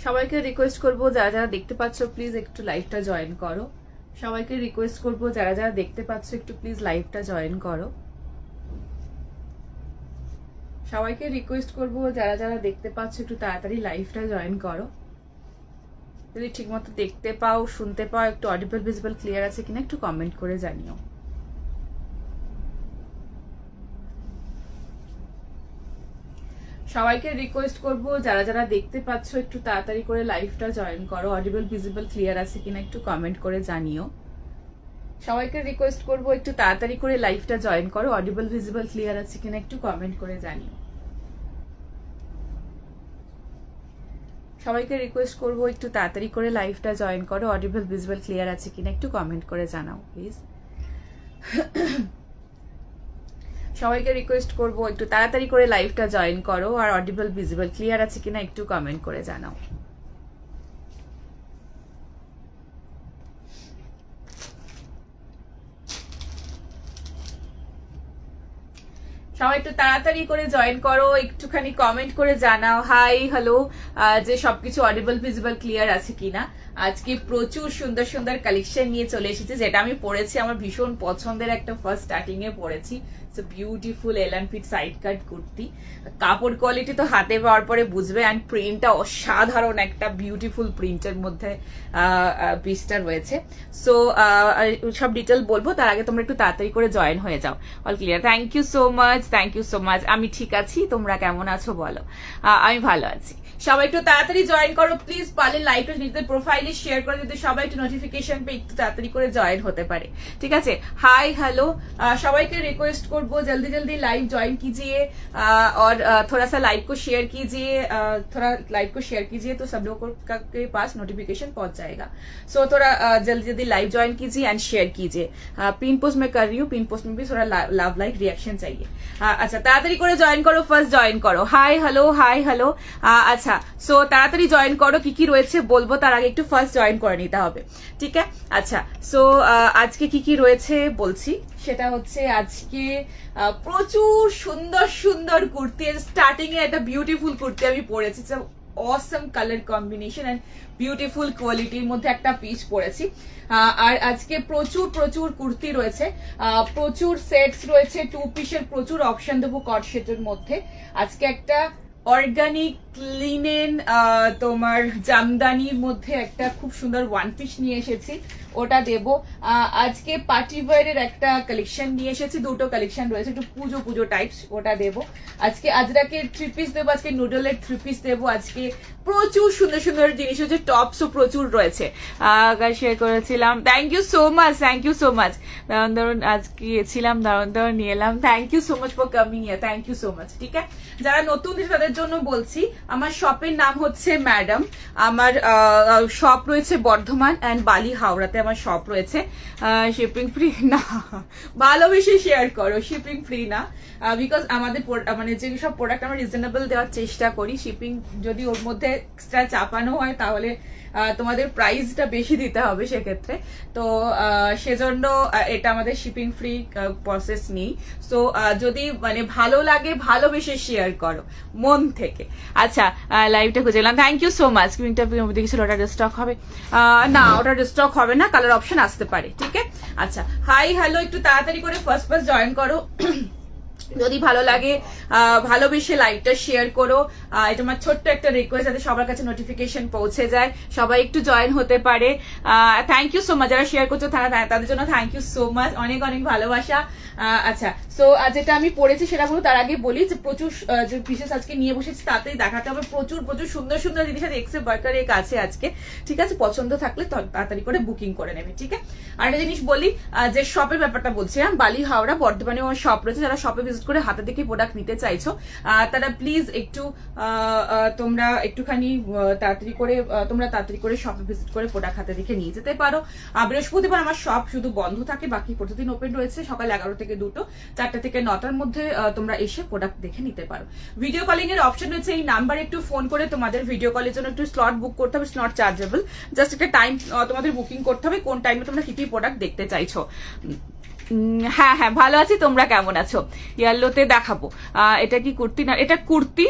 সবাইকে রিকোয়েস্ট করবো যারা যারা দেখতে পাচ্ছ প্লিজ একটু লাইভটা জয়েন করো। সবাইকে রিকোয়েস্ট করবো যারা যারা দেখতে পাচ্ছ একটু প্লিজ লাইভটা জয়েন করো। সবাইকে রিকোয়েস্ট করবো যারা যারা দেখতে পাচ্ছ একটু তাড়াতাড়ি লাইভটা জয়েন করো। যদি ঠিকমতো দেখতে পাও শুনতে পাও একটু অডিবল ভিজিবল ক্লিয়ার আছে কিনা একটু কমেন্ট করে জানিও। সবাইকে রিকোয়েস্ট করবো যারা যারা দেখতে পাচ্ছ একটু তাড়াতাড়ি করে লাইভটা জয়েন করো। অডিবল ভিজিবল ক্লিয়ার আছে কিনা একটু কমেন্ট করে জানিও। সবাইকে রিকোয়েস্ট করবো একটু তাড়াতাড়ি করে লাইভটা জয়েন করো। অডিবল ভিজিবল ক্লিয়ার আছে কিনা একটু কমেন্ট করে জানিও। সবাইকে রিকোয়েস্ট করবো একটু তাড়াতাড়ি করে লাইভটা জয়েন করো। অডিবল ভিজিবল ক্লিয়ার আছে কিনা একটু কমেন্ট করে জানাও প্লিজ। সবাইকে রিকোয়েস্ট করবো একটু তাড়াতাড়ি করে লাইভটা জয়েন করো আর অডিবল ভিজিবল ক্লিয়ার আছে কিনা একটু কমেন্ট করে জানাও। সবাই একটু তাড়াতাড়ি করে জয়েন করো, একটুখানি কমেন্ট করে জানাও হাই হ্যালো যে সবকিছু অডিবল ভিজিবল ক্লিয়ার আছে কিনা। আজকে প্রচুর সুন্দর সুন্দর কালেকশন নিয়ে চলে এসেছে, যেটা আমি পরেছি আমার ভীষণ পছন্দের একটা ফার্স্ট স্টার্টিং এ পরেছি। বিউটিফুল এলান ফিট সাইড কাট কুর্তি। কাপড় কোয়ালিটি তো হাতে পাওয়ার পরে বুঝবে, অ্যান্ড প্রিন্টটা অসাধারণ একটা বিউটিফুল প্রিন্টের মধ্যে পিসটা রয়েছে। সো সব ডিটেল বলবো, তার আগে তোমরা একটু তাড়াতাড়ি করে জয়েন হয়ে যাও। All clear, thank you so much, thank you so much. আমি ঠিক আছি, তোমরা কেমন আছো বলো? আমি ভালো আছি। সবাই একটু তাড়াতাড়ি জয়েন করো প্লিজ। পারলে লাইভটা নিজেদের প্রোফাইলে শেয়ার করে দিতে সবাই একটু নোটিফিকেশন পেয়ে একটু তাড়াতাড়ি করে জয়েন হতে পারে, ঠিক আছে? হাই হ্যালো, সবাইকে रिक्वेस्ट করবো जल्दी जल्दी लाइव ज्वाइन कीजिए और थोड़ा सा लाइव को शेयर कीजिए, थोड़ा लाइव को शेयर कीजिए तो सब लोगों के पास नोटिफिकेशन पहुंच जाएगा। सो थोड़ा जल्दी जल्दी लाइव ज्वाइन कीजिए एंड शेयर कीजिए। पिन पोस्ट में कर रही हूँ, पिन पोस्ट में भी थोड़ा लव लाइक रिएक्शन चाहिए। अच्छा ताड़ाताड़ी করে জয়েন করো, ফার্স্ট জয়েন করো। Hi hello, hi hello. আচ্ছা সো তাড়াতাড়ি জয়েন করো, কি কি রয়েছে বলবো, তার আগে একটু ফার্স্ট জয়েন করে নিতে হবে, ঠিক আছে? আচ্ছা সো আজকে কি কি রয়েছে বলছি, সেটা হচ্ছে আজকে প্রচুর সুন্দর সুন্দর কুর্তি। স্টার্টিং এ একটা বিউটিফুল কুর্তি আমি পরেছি, awesome colour combination and beautiful কোয়ালিটির মধ্যে একটা পিস পরেছি। আর আজকে প্রচুর প্রচুর কুর্তি রয়েছে, প্রচুর সেটস রয়েছে, 2 পিসের প্রচুর অপশন দেবো কট সেটের মধ্যে। আজকে একটা অর্গানিক লিনেন তোমার জামদানির মধ্যে একটা খুব সুন্দর 1 পিস নিয়ে এসেছি, ওটা দেবো। আজকে পার্টি ওয়্যারের একটা কালেকশন নিয়ে এসেছি, দুটো কালেকশন রয়েছে একটু পুজো পুজো টাইপস, ওটা দেবো। আজকে আজরাকের 3 পিস দেবো, আজকে নুডলের 3 পিস দেবো। আজকে প্রচুর সুন্দর সুন্দর জিনিস হচ্ছে, টপসও প্রচুর রয়েছে, শেয়ার করেছিলাম। Thank you so much, thank you so much. দারুন দারুন আজকে ছিলাম, দারুন দারুন নিয়ে এলাম। Thank you so much for coming here, thank you so much. ঠিক আছে, যারা নতুন তাদের জন্য বলছি, আমার শপের নাম হচ্ছে ম্যাডাম। আমার শপ রয়েছে বর্ধমান অ্যান্ড বালি হাওড়াতে আমার শপ রয়েছে। শিপিং ফ্রি না, ভালোবেসে শেয়ার করো, শিপিং ফ্রি না, বিকজ আমাদের মানে যে সব প্রোডাক্ট আমরা রিজনেবল দেওয়ার চেষ্টা করি। শিপিং যদি ওর মধ্যে এক্সট্রা চাপানো হয় তাহলে তোমাদের প্রাইসটা বেশি দিতে হবে সেক্ষেত্রে, তো সেজন্য এটা আমাদের শিপিং ফ্রি প্রসেস নেই। সো যদি মানে ভালো লাগে ভালোবেসে শেয়ার করো মন থেকে। আচ্ছা লাইভটা খুঁজে এলাম, থ্যাংক ইউ সো মাচ। ক্রিমটা দেখেছিল, ওটা ডিস্টক হবে না, ওটা ডিস্টক হবে না, কালার অপশন আসতে পারে, ঠিক আছে? আচ্ছা হাই হ্যালো, একটু তাড়াতাড়ি করে ফার্স্ট ফার্স্ট জয়েন করো। যদি ভালো লাগে ভালোবেসে লাইভটা শেয়ার করো। এটা আমার ছোট্ট একটা রিকোয়েস্ট, যাতে সবার কাছে নোটিফিকেশন পৌঁছে যায়, সবাই একটু জয়েন হতে পারে। থ্যাংক ইউ সো মাচ যারা শেয়ার করছো, তাদের জন্য থ্যাংক ইউ সো মাচ, অনেক অনেক ভালোবাসা। আচ্ছা সো যেটা আমি পড়েছি সেটা বলবো, তার আগে বলি যে প্রচুর যে বিশেষ আজকে নিয়ে বসেছি তাতেই দেখাতে হবে প্রচুর প্রচুর সুন্দর সুন্দর জিনিস আছে এক্সে বার্কারের কাছে আজকে, ঠিক আছে? পছন্দ থাকলে তাড়াতাড়ি করে বুকিং করে নেবে, ঠিক আছে? আর একটা জিনিস বলি, যে শপের ব্যাপারটা বলছিলাম, বালি হাওড়া বর্ধমানে আমার শপ রয়েছে। যারা শপে ভিজিট করে হাতে দেখে প্রোডাক্ট নিতে চাইছো তারা প্লিজ একটু তোমরা একটুখানি তাড়াতাড়ি করে শপে ভিজিট করে প্রোডাক্ট হাতে দেখে নিয়ে যেতে পারো। বৃহস্পতিবার আমার শপ শুধু বন্ধ থাকে, বাকি প্রতিদিন ওপেন রয়েছে, সকাল 11 থেকে 2, 4টা থেকে 9টার মধ্যে তোমরা এসে প্রোডাক্ট দেখে নিতে পারো। ভিডিও কলিং এর অপশন রয়েছে, এই নাম্বারে একটু ফোন করে তোমাদের ভিডিও কলের জন্য একটু স্লট বুক করতে হবে, স্লট চার্জেবল, জাস্ট একটা টাইম তোমাদের বুকিং করতে হবে, কোন টাইমে তোমরা কি কি প্রোডাক্ট দেখতে চাইছো। হ্যাঁ হ্যাঁ ভালো আছি, তোমরা কেমন আছো? ইয়েলোতে দেখাবো। এটা কি কুর্তি না, এটা কুর্তি।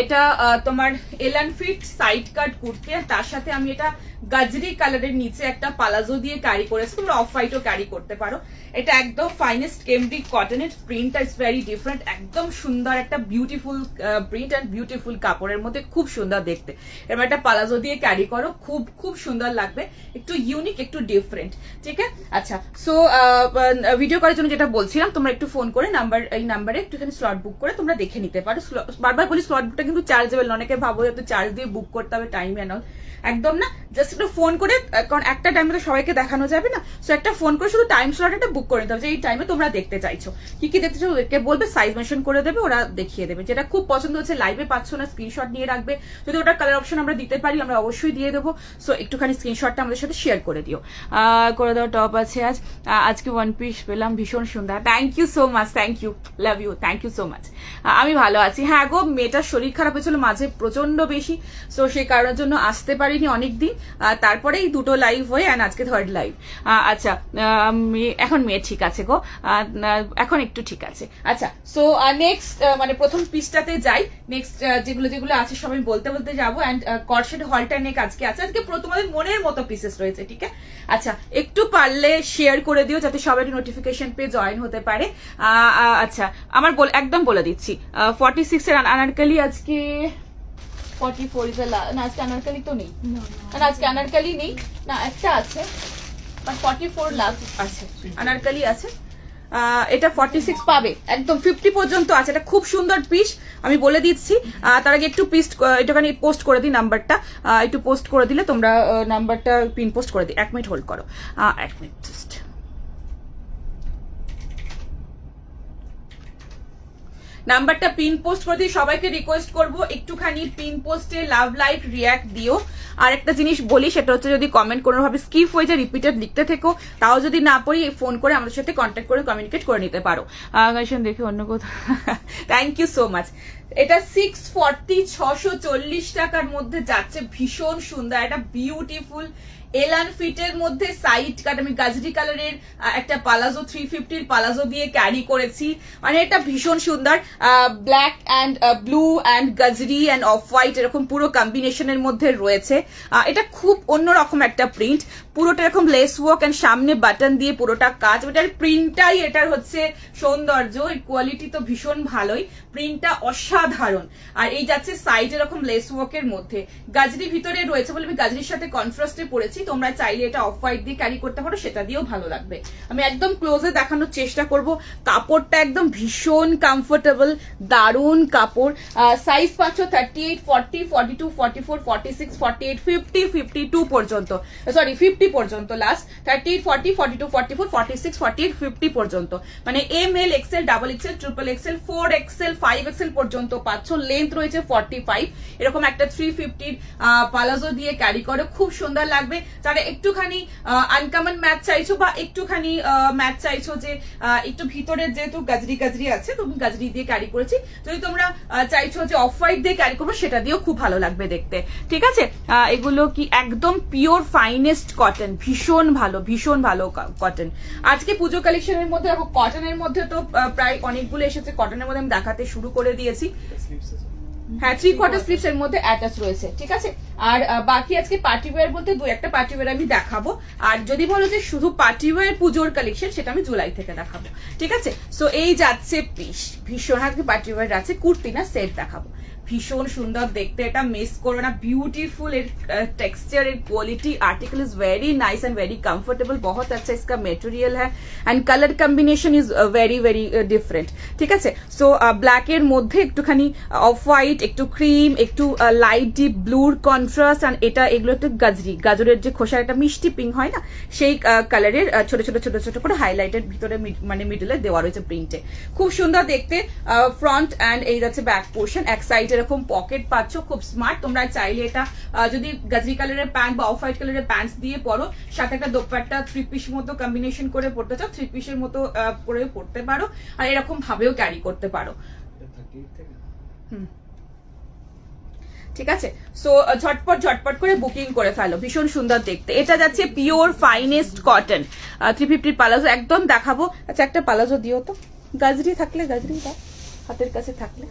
এটা তোমার এলান ফিট সাইড কাট কুর্তি, আর তার সাথে আমি এটা গাজরি কালারের নিচে একটা পালাজো দিয়ে ক্যারি করেছি, তোমরা অফ হোয়াইটও ক্যারি করতে পারো। এটা একদম ফাইনেস্ট কেমব্রিক কটনের, প্রিন্টটা ইজ ভেরি ডিফারেন্ট, একদম সুন্দর একটা বিউটিফুল প্রিন্ট অ্যান্ড বিউটিফুল কাপড়ের মধ্যে, খুব সুন্দর দেখতে। এবার একটা পালাজো দিয়ে ক্যারি করো, খুব খুব সুন্দর লাগবে, একটু ইউনিক একটু ডিফারেন্ট। ঠিক আছে, আচ্ছা সো ভিডিও করার জন্য যেটা বলছিলাম, তোমরা একটু ফোন করে এই নাম্বারে একটুখানি স্লট বুক করে তোমরা দেখে নিতে পারো। বারবার বলি স্লট বুকটা কিন্তু চার্জেবল, অনেকে ভাবো যে চার্জ দিয়ে বুক করতে হবে, টাইম এন্ড অল, একদম না। জাস্ট একটু ফোন করে, কারণ একটা টাইমে তো সবাইকে দেখানো যাবে না, সো একটা ফোন করে শুধু টাইম স্লট একটা বুক করে নিতে হবে যে এই টাইমে তোমরা দেখতে চাইছো, কি কি দেখতে চাও ওদেরকে বলবে, সাইজ মেনশন করে দেবে, ওরা দেখিয়ে দেবে। যেটা খুব পছন্দ হচ্ছে লাইভে পাচ্ছ না, স্ক্রিনশট নিয়ে রাখবে, যদি ওটার কালার অপশন আমরা দিতে পারি আমরা অবশ্যই দিয়ে দেবো। সো একটুখানি স্ক্রিনশটটা আমাদের সাথে শেয়ার করে দিও, করে দেওয়া। টপ আছে আজকে ওয়ান পিস পেলাম, ভীষণ সুন্দর, thank you so much, thank you, love you, thank you so much. আমি ভালো আছি। হ্যাঁ গো, মেয়েটার শরীর খারাপ হয়েছিল মাঝে প্রচন্ড বেশি, সো সেই কারণের জন্য আসতে পারিনি অনেকদিন, তারপরেই দুটো লাইভ হয়ে অ্যান্ড আজকে থার্ড লাইভ। আচ্ছা এখন মেয়ে ঠিক আছে গো, এখন একটু ঠিক আছে। আচ্ছা সো নেক্সট মানে প্রথম পিসটাতে যাই, নেক্সট যেগুলো যেগুলো আছে সবাই বলতে বলতে যাবো। অ্যান্ড কর্সেট হলটা নেক আজকে আছে, আজকে তোমাদের মনের মতো পিসেস রয়েছে। ঠিক আছে, আচ্ছা একটু পারলে শেয়ার করে দিও যাতে সবাই নোটিফিকেশন পেয়ে জয়েন হতে পারে। আচ্ছা আমার একদম বলে দিচ্ছি, 46 এর আনারকলি আজকে 44 ইজ না, আজকে আনারকলি তো নেই না, আজকে আনারকলি নেই না, একটা আছে বাট 44 লাস্ট আছে, আনারকলি আছে। এটা 46 পাবে, একদম 50 পর্যন্ত আছে। এটা খুব সুন্দর পিস, আমি বলে দিচ্ছি। তার আগে একটু পিস একটুখানি পোস্ট করে দিই নাম্বারটা, একটু পোস্ট করে দিলে তোমরা নাম্বারটা পিন পোস্ট করে দিই। 1 মিনিট হোল্ড করো, 1 মিনিট জাস্ট। নাম্বারটা পিন পোস্ট করে দিয়ে সবাইকে রিকোয়েস্ট করব একটুখানি পিন পোস্টে লাভ লাইক রিয়াক্ট দিও। আর একটা জিনিস বলি, সেটা হচ্ছে যদি কমেন্ট কোনো ভাবে স্কিপ হয়ে যায় রিপিটেড লিখতে থেকো, তাও যদি না পড়ি ফোন করে আমাদের সাথে কন্ট্যাক্ট করে কমিউনিকেট করে নিতে পারো। দেখি অন্য কোথাও, থ্যাংক ইউ সো মাচ। এটা 640 640 টাকার মধ্যে যাচ্ছে, ভীষণ সুন্দর একটা বিউটিফুল এলান ফিটের মধ্যে সাইড কাট, আমি গাজরি কালারের একটা পালাজো 350 পালাজো দিয়ে ক্যারি করেছি, মানে এটা ভীষণ সুন্দর, ব্ল্যাক অ্যান্ড ব্লু অ্যান্ড গাজরি অ্যান্ড অফ হোয়াইট এরকম পুরো কম্বিনেশনের মধ্যে রয়েছে। এটা খুব অন্যরকম একটা প্রিন্ট, পুরোটা এরকম লেস ওয়ার্ক অ্যান্ড সামনে বাটন দিয়ে পুরোটা কাজ, এটার প্রিন্টটাই এটার হচ্ছে সৌন্দর্য, এর কোয়ালিটি তো ভীষণ ভালোই, প্রিন্টটা অসাধারণ। আর এই যাচ্ছে সাইড এরকম লেস ওয়ার্কের মধ্যে, গাজরি ভিতরে রয়েছে বলে আমি গাজরির সাথে কন্ট্রাস্টে পরেছি, তোমরা চাইলে এটা অফ হোয়াইট দিয়ে ক্যারি করতে পারো, সেটা দিয়েও ভালো লাগবে। আমি একদম ক্লোজে দেখানোর চেষ্টা করব, কাপড়টা একদম ভীষণ কমফোর্টেবল, দারুণ কাপড়। সাইজ পাচ্ছ 38 40 42 44 46 48 50 52 পর্যন্ত, সরি 50 পর্যন্ত, লাস্ট 38 40 42 44 46 48 50 পর্যন্ত, মানে M L XL double XL triple XL 4 XL 5 XL পর্যন্ত পাচ্ছ। লেন্থ রয়েছে 45, এরকম একটা 350 পালাজো দিয়ে ক্যারি করো, খুব সুন্দর লাগবে। যারা একটুখানি আনকমন ম্যাচ চাইছো বা একটুখানি ম্যাচ চাইছো যে একটু ভিতরে যেহেতু গাজরি গাজরি আছে, তুমি গাজরি দিয়ে ক্যারি করেছি, যদি তোমরা চাইছো যে অফ হোয়াইট দিয়ে ক্যারি করবো সেটা দিয়েও খুব ভালো লাগবে দেখতে। ঠিক আছে, এগুলো কি একদম পিওর ফাইনেস্ট কটন, ভীষণ ভালো ভীষণ ভালো কটন। আজকে পুজো কালেকশনের মধ্যে দেখো কটনের মধ্যে তো প্রায় অনেকগুলো এসেছে, কটনের মধ্যে আমি দেখাতে শুরু করে দিয়েছি। হ্যাঁ 3/4 স্লিভস এর মধ্যে অ্যাটাচ রয়েছে। ঠিক আছে, আর বাকি আজকে পার্টি ওয়্যার বলতে 2-1টা পার্টি ওয়্যার আমি দেখাবো, আর যদি বলো যে শুধু পার্টি ওয়্যার পুজোর কালেকশন সেটা আমি জুলাই থেকে দেখাবো। ঠিক আছে, সো এই যাচ্ছে পিস, ভীষণ আজকে পার্টি ওয়্যার আছে, কুর্তি না সেট দেখাবো, ভীষণ সুন্দর দেখতে, এটা মিস করো না, বিউटीफुल, এর টেক্সচার এর quality, article is very nice and very comfortable, बहुत अच्छा इसका मटेरियल है and colour combination is very very different. ठीक আছে, সো ব্ল্যাক এর মধ্যে একটুখানি অফ হোয়াইট, একটু ক্রিম, একটু লাইট ডিপ ব্লুর কন্ট্রাস্ট, আর এটা এগুলো একটু গাজরের যে খোসা একটা মিষ্টি পিঙ্ক হয় না, সেই কালারের ছোট ছোট ছোট ছোট করে হাইলাইটের ভিতরে মানে মিডলে দেওয়া রয়েছে প্রিন্টে, খুব সুন্দর দেখতে। ফ্রন্ট অ্যান্ড এই যাচ্ছে ব্যাক পোর্শন, এক সাইডে এরকম পকেট পাচ্ছ, খুব স্মার্ট। তোমরা চাইলে এটা যদি গাজরি কালারের প্যান্ট বা অফ হোয়াইট কালারের প্যান্টস দিয়ে পরো, সাথে একটা দোপাট্টা 3 পিস মতো কম্বিনেশন করে পড়তে চাও, 3 পিসের মতো করে পড়তে পারো, আর এরকম ভাবেও ক্যারি করতে পারো। ঠিক আছে। সো ঝটপট ঝটপট করে বুকিং করে ফেলো, ভীষণ সুন্দর দেখতে। এটা যাচ্ছে পিওর ফাইনেস্ট কটন 350 পালাজো, একদম দেখাবো। আচ্ছা একটা পালাজো দিও তো, গাজরি থাকলে গাজরি দাও, হাতের কাছে থাকলে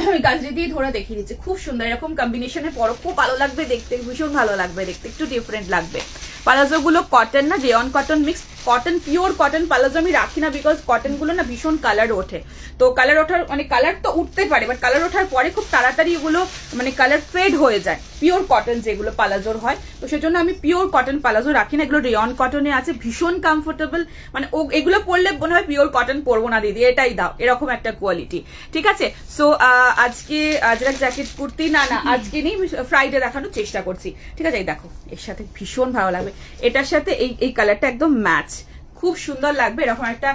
আমি গাজরি দিয়ে ধরে দেখিয়ে দিচ্ছি। খুব সুন্দর, এরকম কম্বিনেশনে পরো, খুব ভালো লাগবে দেখতে, ভীষণ ভালো লাগবে দেখতে, একটু ডিফারেন্ট লাগবে। পালাজো গুলো কটন না, rayon cotton mix, cotton pure cotton palazzo আমি রাখি না, বিকজ কটন গুলো না ভীষণ কালার ওঠে। তো কালার ওঠার মানে কালার তো উঠতে পারে, বাট কালার ওঠার পরে খুব তাড়াতাড়ি এগুলো মানে কালার ফেড হয়ে যায় পিওর কটন যেগুলো পালাজোর হয়। তো সেজন্য আমি পিওর কটন পালাজো রাখি না, এগুলো রেয়ন কটনে আছে, ভীষণ কমফোর্টেবল। মানে এগুলো পরলে মনে হয় পিওর কটন পরবো না দিদি, এটাই দাও, এরকম একটা কোয়ালিটি। ঠিক আছে। সো আজকে আজরাক জ্যাকেট কুর্তি না আজকে নেই, ফ্রাইডে দেখানোর চেষ্টা করছি। ঠিক আছে, এই দেখো এর সাথে ভীষণ ভালো লাগবে, এটার সাথে এই কালারটা একদম ম্যাচ, খুব সুন্দর লাগবে। এরকম একটা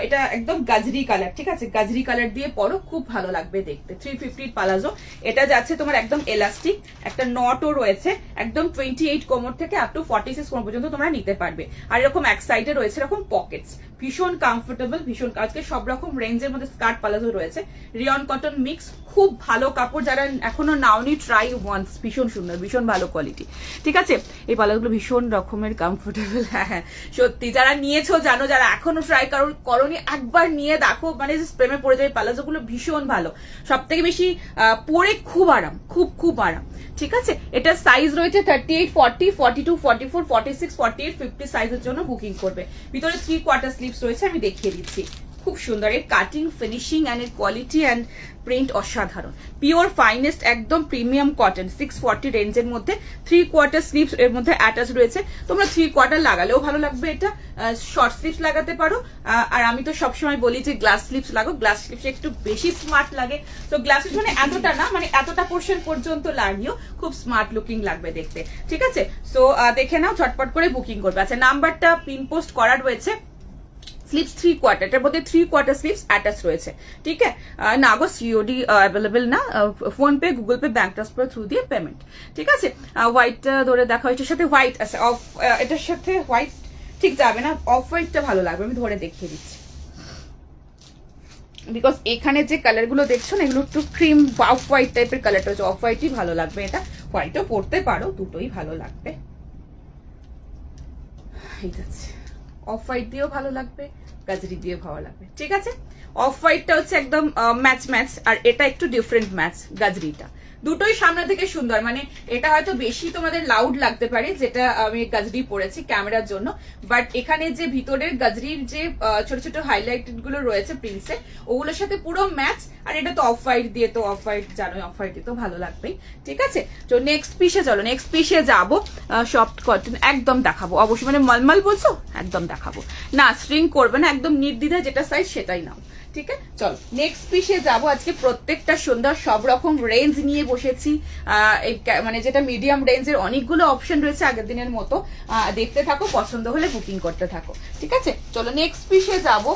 এটা একদম গাজরি কালার, ঠিক আছে, গাজরি কালার দিয়ে পরো, খুব ভালো লাগবে দেখতে। 350 পালাজো, এটা যাচ্ছে তোমার একদম এলাস্টিক, একটা নটও রয়েছে, একদম 28 কোমর থেকে আপ টু 46 কোমর পর্যন্ত তোমরা নিতে পারবে। আর এরকম এক সাইডে রয়েছে এরকম পকেটস, ভীষণ কমফোর্টেবল, ভীষণ। আজকে সব রকম রেঞ্জের মধ্যে স্কার্ট পালাজো রয়েছে, রিয়ন কটন মিক্স, খুব ভালো কাপড়। যারা এখনো নাওনি ট্রাই ওয়ান্স, ভীষণ সুন্দর, ভীষণ ভালো কোয়ালিটি। ঠিক আছে, এই পালাজোগুলো ভীষণ রকমের কমফোর্টেবল। হ্যাঁ সত্যি, যারা নিয়েছো জানো, যারা এখনো ট্রাই করোনি একবার নিয়ে দেখো, মানে প্রেমে পড়ে যাবে। পালাজোগুলো ভীষণ ভালো, সব থেকে বেশি পরে খুব আরাম, খুব খুব আরাম। ঠিক আছে, এটা সাইজ রয়েছে 38, 40, 42, 44, 46, 48, 50 সাইজের জন্য বুকিং করবে। ভিতরে 3 কোয়ার্টার স্লিভস রয়েছে, আমি দেখিয়ে দিচ্ছি। খুব সুন্দর এর কাটিং, ফিনিশিং এন্ড এর কোয়ালিটি এন্ড প্রিন্ট অসাধারণ। পিওর ফাইনেস্ট একদম প্রিমিয়াম কটন, 640 রেঞ্জের মধ্যে 3 কোয়ার্টার স্লিভস এর মধ্যে অ্যাটাচ রয়েছে। তোমরা 3 কোয়ার্টার লাগালেও ভালো লাগবে, এটা শর্ট স্লিভস লাগাতে পারো। আর আমি তো সবসময় বলি যে গ্লাস স্লিভস লাগো, গ্লাস স্লিভস একটু বেশি স্মার্ট লাগে। তো গ্লাস স্লিভস মানে এতটা না, মানে এতটা পোর্শন পর্যন্ত লাগিও, খুব স্মার্ট লুকিং লাগবে দেখতে। ঠিক আছে, সো দেখে নাও, ঝটপট করে বুকিং করবে। আচ্ছা, নাম্বারটা পিন পোস্ট করা রয়েছে। স্লিভস 3 কোয়ার্টার, এটার মধ্যে 3 কোয়ার্টার স্লিভস অ্যাটাচ রয়েছে। ঠিক আছে, না গো সিওডি অ্যাভেলেবেল না, phone pay, Google pay, bank transfer through দিয়ে পেমেন্ট। ঠিক আছে, হোয়াইটটা ধরে দেখা, এটার সাথে হোয়াইট আছে, এটার সাথে হোয়াইট ঠিক যাবে না, অফ হোয়াইটটা ভালো লাগবে, আমি ধরে দেখিয়ে দিচ্ছি। বিকজ এখানে যে কালার গুলো দেখছো না, এগুলো একটু ক্রিম অফ হোয়াইট টাইপের কালারটা হচ্ছে, অফ হোয়াইটই ভালো লাগবে। এটা হোয়াইটও পরতে পারো, দুটোই ভালো লাগবে। ঠিক আছে, অফ হোয়াইট দিয়েও ভালো লাগবে, গাজরি দিয়েও ভালো লাগবে। ঠিক আছে, অফ হোয়াইটটা হচ্ছে একদম ম্যাচ ম্যাচ, আর এটা একটু ডিফারেন্ট ম্যাচ গাজরিটা। দুটোই সামনে থেকে সুন্দর, মানে এটা হয়তো বেশি তোমাদের লাউড লাগতে পারে, যেটা আমি গাজরি পরেছি ক্যামেরার জন্য, বাট এখানে যে ভিতরের গাজরির যে ছোট ছোট হাইলাইটেড গুলো রয়েছে প্রিন্টসে, ওগুলোর সাথে পুরো ম্যাচ। আর এটা তো অফ হোয়াইট দিয়ে, তো অফ হোয়াইট জানোই, অফ হোয়াইট দিয়ে তো ভালো লাগবেই। ঠিক আছে, তো নেক্সট পিসে চলো, নেক্সট পিসে যাবো। সফট কটন একদম দেখাবো অবশ্যই, মানে মলমল বলছো, একদম দেখাবো না, স্ট্রিং করবে না, একদম নির্দ্বিধায় যেটা সাইজ সেটাই নাও। ঠিক আছে, চলো নেক্সট পিসে যাবো। আজকে প্রত্যেকটা সুন্দর সব রকম রেঞ্জ নিয়ে বসেছি, মানে যেটা মিডিয়াম রেঞ্জের অনেকগুলো অপশন রয়েছে আগের দিনের মতো। দেখতে থাকো, পছন্দ হলে বুকিং করতে থাকো। ঠিক আছে, চলো নেক্সট পিসে যাবো।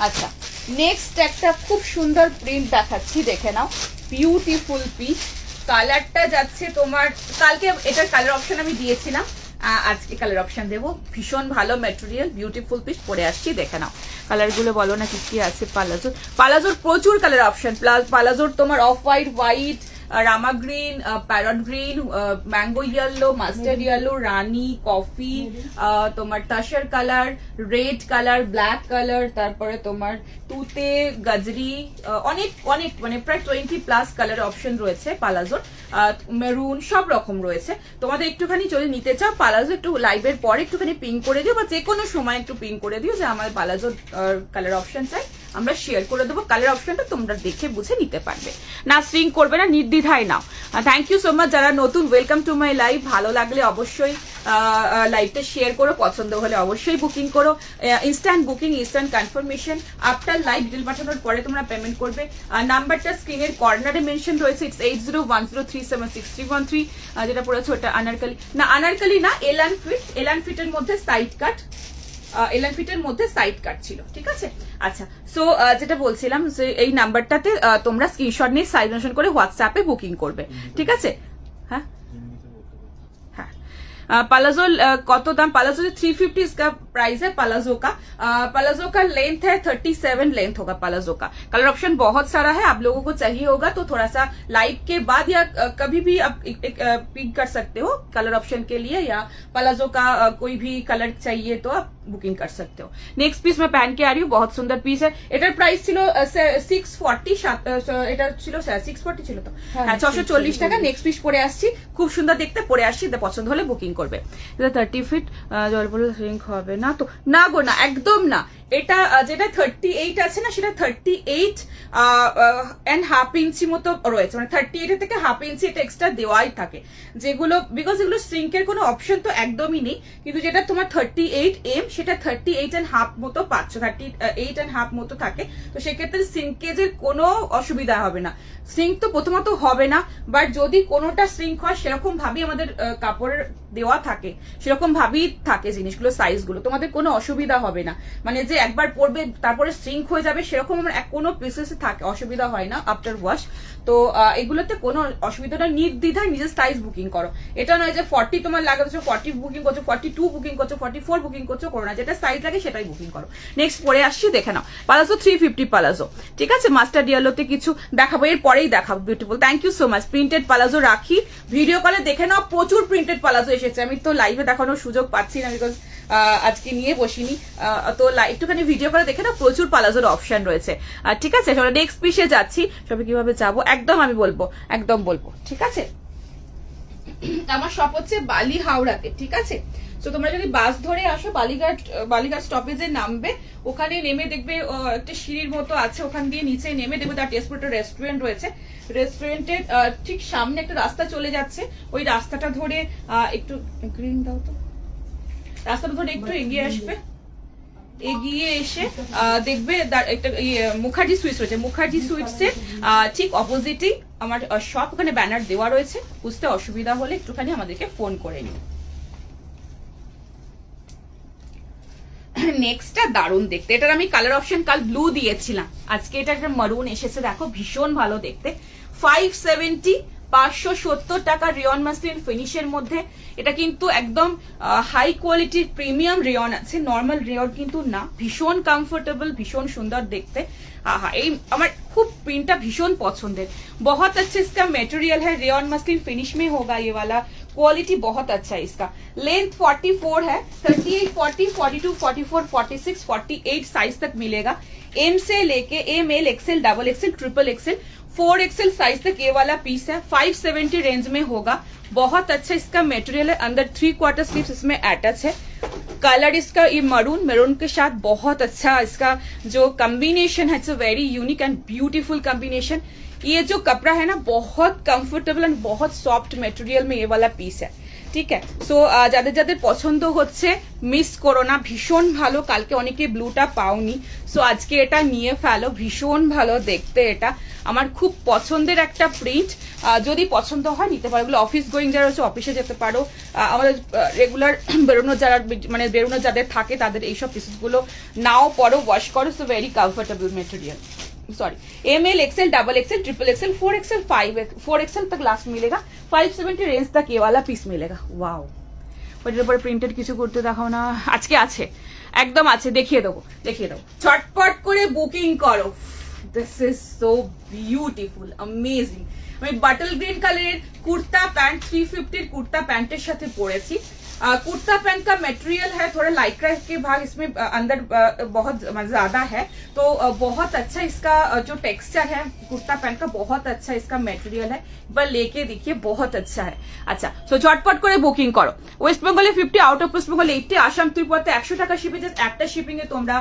আচ্ছা, নেক্সট একটা খুব সুন্দর প্রিন্ট দেখাচ্ছি, দেখে নাও, বিউটিফুল পিস। কালারটা যাচ্ছে তোমার, কালকে এটার কালার অপশন আমি দিয়েছিলাম, আজকে কালার অপশন দেবো। ভীষণ ভালো ম্যাটেরিয়াল, বিউটিফুল পিস, পরে আসছি, দেখে নাও। কালার গুলো বলো না কি কি আছে। পালাজোর প্রচুর কালার অপশন, পালাজোর তোমার off white, white, Rama green, parrot green, mango yellow, mustard yellow, rani, coffee, তোমার tussar colour, red colour, black colour, তারপরে তোমার তুতে, গাজরি, অনেক অনেক মানে প্রায় 20+ কালার অপশন রয়েছে পালাজোর। মেরুন, সব রকম রয়েছে। তোমাদের একটুখানি যদি নিতে চাও পালাজো, একটু লাইভের পরে একটুখানি পিং করে দিও, বা যে কোনো সময় একটু পিং করে দিও যে আমার পালাজোর কালার অপশন চাই, আমরা শেয়ার করে দেবো। কালার অপশনটা তোমরা দেখে বুঝে নিতে পারবে না, স্ট্রিং করবে না, নির্দ্বিধায় নাও। থ্যাংক ইউ সো মাচ যারা নতুন, ওয়েলকাম টু মাই লাইভ। ভালো লাগলে অবশ্যই লাইভটা শেয়ার করো, পছন্দ হলে অবশ্যই বুকিং করো। Instant booking, instant confirmation, after live detail পাঠানোর পরে তোমরা পেমেন্ট করবে। নাম্বারটা স্ক্রিনের কর্নারে মেনশন রয়েছে, 8010376313, যেটা পড়েছে ওটা আনারকালি না, আনারকালি না, এলান ফিটের মধ্যে সাইড কাট, এলান ফিটের মধ্যে সাইড কাট ছিল। ঠিক আছে, আচ্ছা, সো যেটা বলছিলাম যে এই নাম্বারটাতে তোমরা স্ক্রিনশট নিয়ে সাইজ মেনশন করে হোয়াটসঅ্যাপে বুকিং করবে। ঠিক আছে, হ্যাঁ पलाजो कत दाम पलाजो 350 इसका प्राइस है पलाजो का लेंथ है 37 लेंथ होगा पलाजो का। कलर ऑप्शन बहुत सारा है, आप लोगों को चाहिए होगा तो थोड़ा सा लाइव के बाद या कभी भी आप पिक कर सकते हो कलर ऑप्शन के लिए, या पलाजो का कोई भी कलर चाहिए तो आप बुकिंग कर सकते हो। नेक्स्ट पीस मैं पहन के आ रही हूँ, बहुत सुंदर पीस है। এটার প্রাইস ছিল 640, এটা ছিল 640 ছিল তো, হ্যাঁ 640 টাকা। নেক্সট পিস পরে আসছি, খুব সুন্দর দেখতে, পরে আসছি, পছন্দ হলে বুকিং করবে। এটা 30 ফিট জল পড়লে শ্রিঙ্ক হবে না তো? না গো না, একদম না। এটা যেটা 38 আছে না, সেটা 38.5 ইঞ্চি মতো রয়েছে, মানে 38 থেকে হাফ ইঞ্চি এটা এক্সট্রা দেওয়াই থাকে, যেগুলো বিকজ এগুলো শ্রিঙ্কের কোনো অপশন তো একদমই নেই। কিন্তু যেটা তোমার 38M সেটা 38.5 মতো পাচ্ছ, 38.5 মতো থাকে। তো সেক্ষেত্রে শ্রিঙ্কেজের কোনো অসুবিধা হবে না। শ্রিঙ্ক তো প্রথমত হবে না, বাট যদি কোনোটা শ্রিঙ্ক হয় সেরকম ভাবেই আমাদের কাপড়ের দেওয়া থাকে, সেরকম ভাবেই থাকে জিনিসগুলো, সাইজগুলো, তোমাদের কোনো অসুবিধা হবে না। মানে যে একবার পরবে তারপরে শ্রিঙ্ক হয়ে যাবে সেরকম আমার কোনো পিসেসে থাকে, অসুবিধা হয় না আফটার ওয়াশ। তো এগুলোতে কোনো অসুবিধা না, নির্দ্বিধায় নিজের সাইজ বুকিং করো। এটা নয় যে 40 তোমার লাগাচ্ছো, 40 বুকিং করছো, 42 বুকিং করছো, 44 বুকিং করছো, করো না। যেটা সাইজ লাগে সেটাই বুকিং করো। নেক্সট পরে আসছি, দেখে নাও পালাজো 350 পালাজো, ঠিক আছে। মাস্টার ইয়েলোতে কিছু দেখাবো, এর পরেই দেখাবো। Beautiful, thank you so much. Printed palazzo রাখি, ভিডিও কলে দেখে নাও, প্রচুর প্রিন্টেড পালাজো এসেছে। আমি তো লাইভে দেখানোর সুযোগ পাচ্ছি না বিকজ আজকে নিয়ে বসিনি, তো একটুখানি ভিডিও করে দেখে না, প্রচুর পালাজোর অপশন রয়েছে, ঠিক আছে। নেক্সট পিসে যাচ্ছি, সবে কিভাবে যাবো একদম আমি বলবো, একদম বলবো, ঠিক আছে। আমার শপ হচ্ছে বালি হাওড়াতে, ঠিক আছে। তো তোমরা যদি বাস ধরে আসো, বালিঘাট স্টপেজে নামবে, ওখানে নেমে দেখবে একটা সিঁড়ির মতো আছে, ওখান দিয়ে নিচে নেমে দেখবে তার টেস্টপুরের রেস্টুরেন্ট রয়েছে। রেস্টুরেন্টের ঠিক সামনে একটা রাস্তা চলে যাচ্ছে, ওই রাস্তাটা ধরে একটু গ্রিন দাও তো, রাস্তাটা ধরে একটু এগিয়ে আসবে, এগিয়ে এসে দেখবে একটা মুখার্জি সুইটস রয়েছে। মুখার্জি সুইটসের ঠিক অপোজিটেই আমার শপ, ওখানে ব্যানার দেওয়া রয়েছে। বুঝতে অসুবিধা হলে একটুখানি আমাদেরকে ফোন করে নিন। নেক্সটটা দারুণ দেখতে, এটার আমি কালার অপশন কাল ব্লু দিয়েছিলাম, আজকে এটা একটা মারুন এসেছে, দেখো ভীষণ ভালো দেখতে। 570 570 টাকা রিয়ন মাসলিন ফিনিশের মধ্যে। এটা কিন্তু একদম হাই কোয়ালিটির প্রিমিয়াম রিয়ন আছে, নর্মাল রিয়ন কিন্তু না। ভীষণ কমফোর্টেবল, ভীষণ সুন্দর দেখতে। हाँ এই আমার খুব প্রিন্টটা ভীষণ পছন্দের। बहुत अच्छा इसका मटेरियल है, रेयन मस्लिन फिनिश में होगा ये वाला, क्वालिटी बहुत अच्छा है इसका। लेंथ 44 है, 38, 40, 42, 44, 46, 48 साइज तक मिलेगा। एम से लेके M, L, XL, double XL, triple XL, 4XL size तक ये वाला पीस है। 570 रेंज में होगा। बहुत अच्छा इसका मटेरियल है, अंदर 3/4 स्लीव्स इसमें अटैच है। कलर इसका ये मैरून के साथ बहुत अच्छा इसका जो कॉम्बिनेशन है, it's a very unique and beautiful combination. ये जो कपड़ा है ना, बहुत कंफर्टेबल एंड बहुत सॉफ्ट मटेरियल में ये वाला पीस है, ठीक है। सो যাদের যাদের পছন্দ হচ্ছে মিস করো না, ভীষণ ভালো। কালকে অনেকে ব্লুটা পাওনি, সো আজকে এটা নিয়ে ফেলো, ভীষণ ভালো দেখতে। এটা আমার খুব পছন্দের একটা প্রিন্ট, যদি পছন্দ হয় নিতে পারো। এগুলো অফিস গোয়িং যারা হচ্ছে অফিসে যেতে পারো, আমাদের রেগুলার বেরোনো যারা মানে বেরোনো যাদের থাকে তাদের এইসব পিসেসগুলো নাও পরো, ওয়াশ করো। So very comfortable material. Sorry, M, L, XL, double XL, triple XL, 4XL, 4XL तक लास्ट मिलेगा। 570 रेंज तक ये वाला पीस मिलेगा। वाओ, ওটার উপরে প্রিন্টেড কিছু করতে দেখাও না, আজকে আছে, একদম আছে, দেখিয়ে দেবো, দেখিয়ে দেবো। ছটপট করে বুকিং করো। This is so beautiful, amazing. আমি বাটল গ্রিন কালারের কুর্তা প্যান্ট 350 কুর্তা প্যান্টের সাথে পরেছি। कुर्ता पैंट का मटेरियल है, थोड़ा लाइक्रा के भाग इसमें अंदर बहुत ज्यादा है, तो बहुत अच्छा इसका जो टेक्सचर है कुर्ता पैंट का, बहुत अच्छा इसका मटेरियल है। पर लेके देखिए, बहुत अच्छा है। अच्छा, सो झटपट করে বুকিং করো। ওয়েস্ট বেঙ্গলে 50, out of West Bengal 80, Assam ত্রিপুরাতে 100 টাকা শিপিং। জাস্ট একটা শিপিং এ তোমরা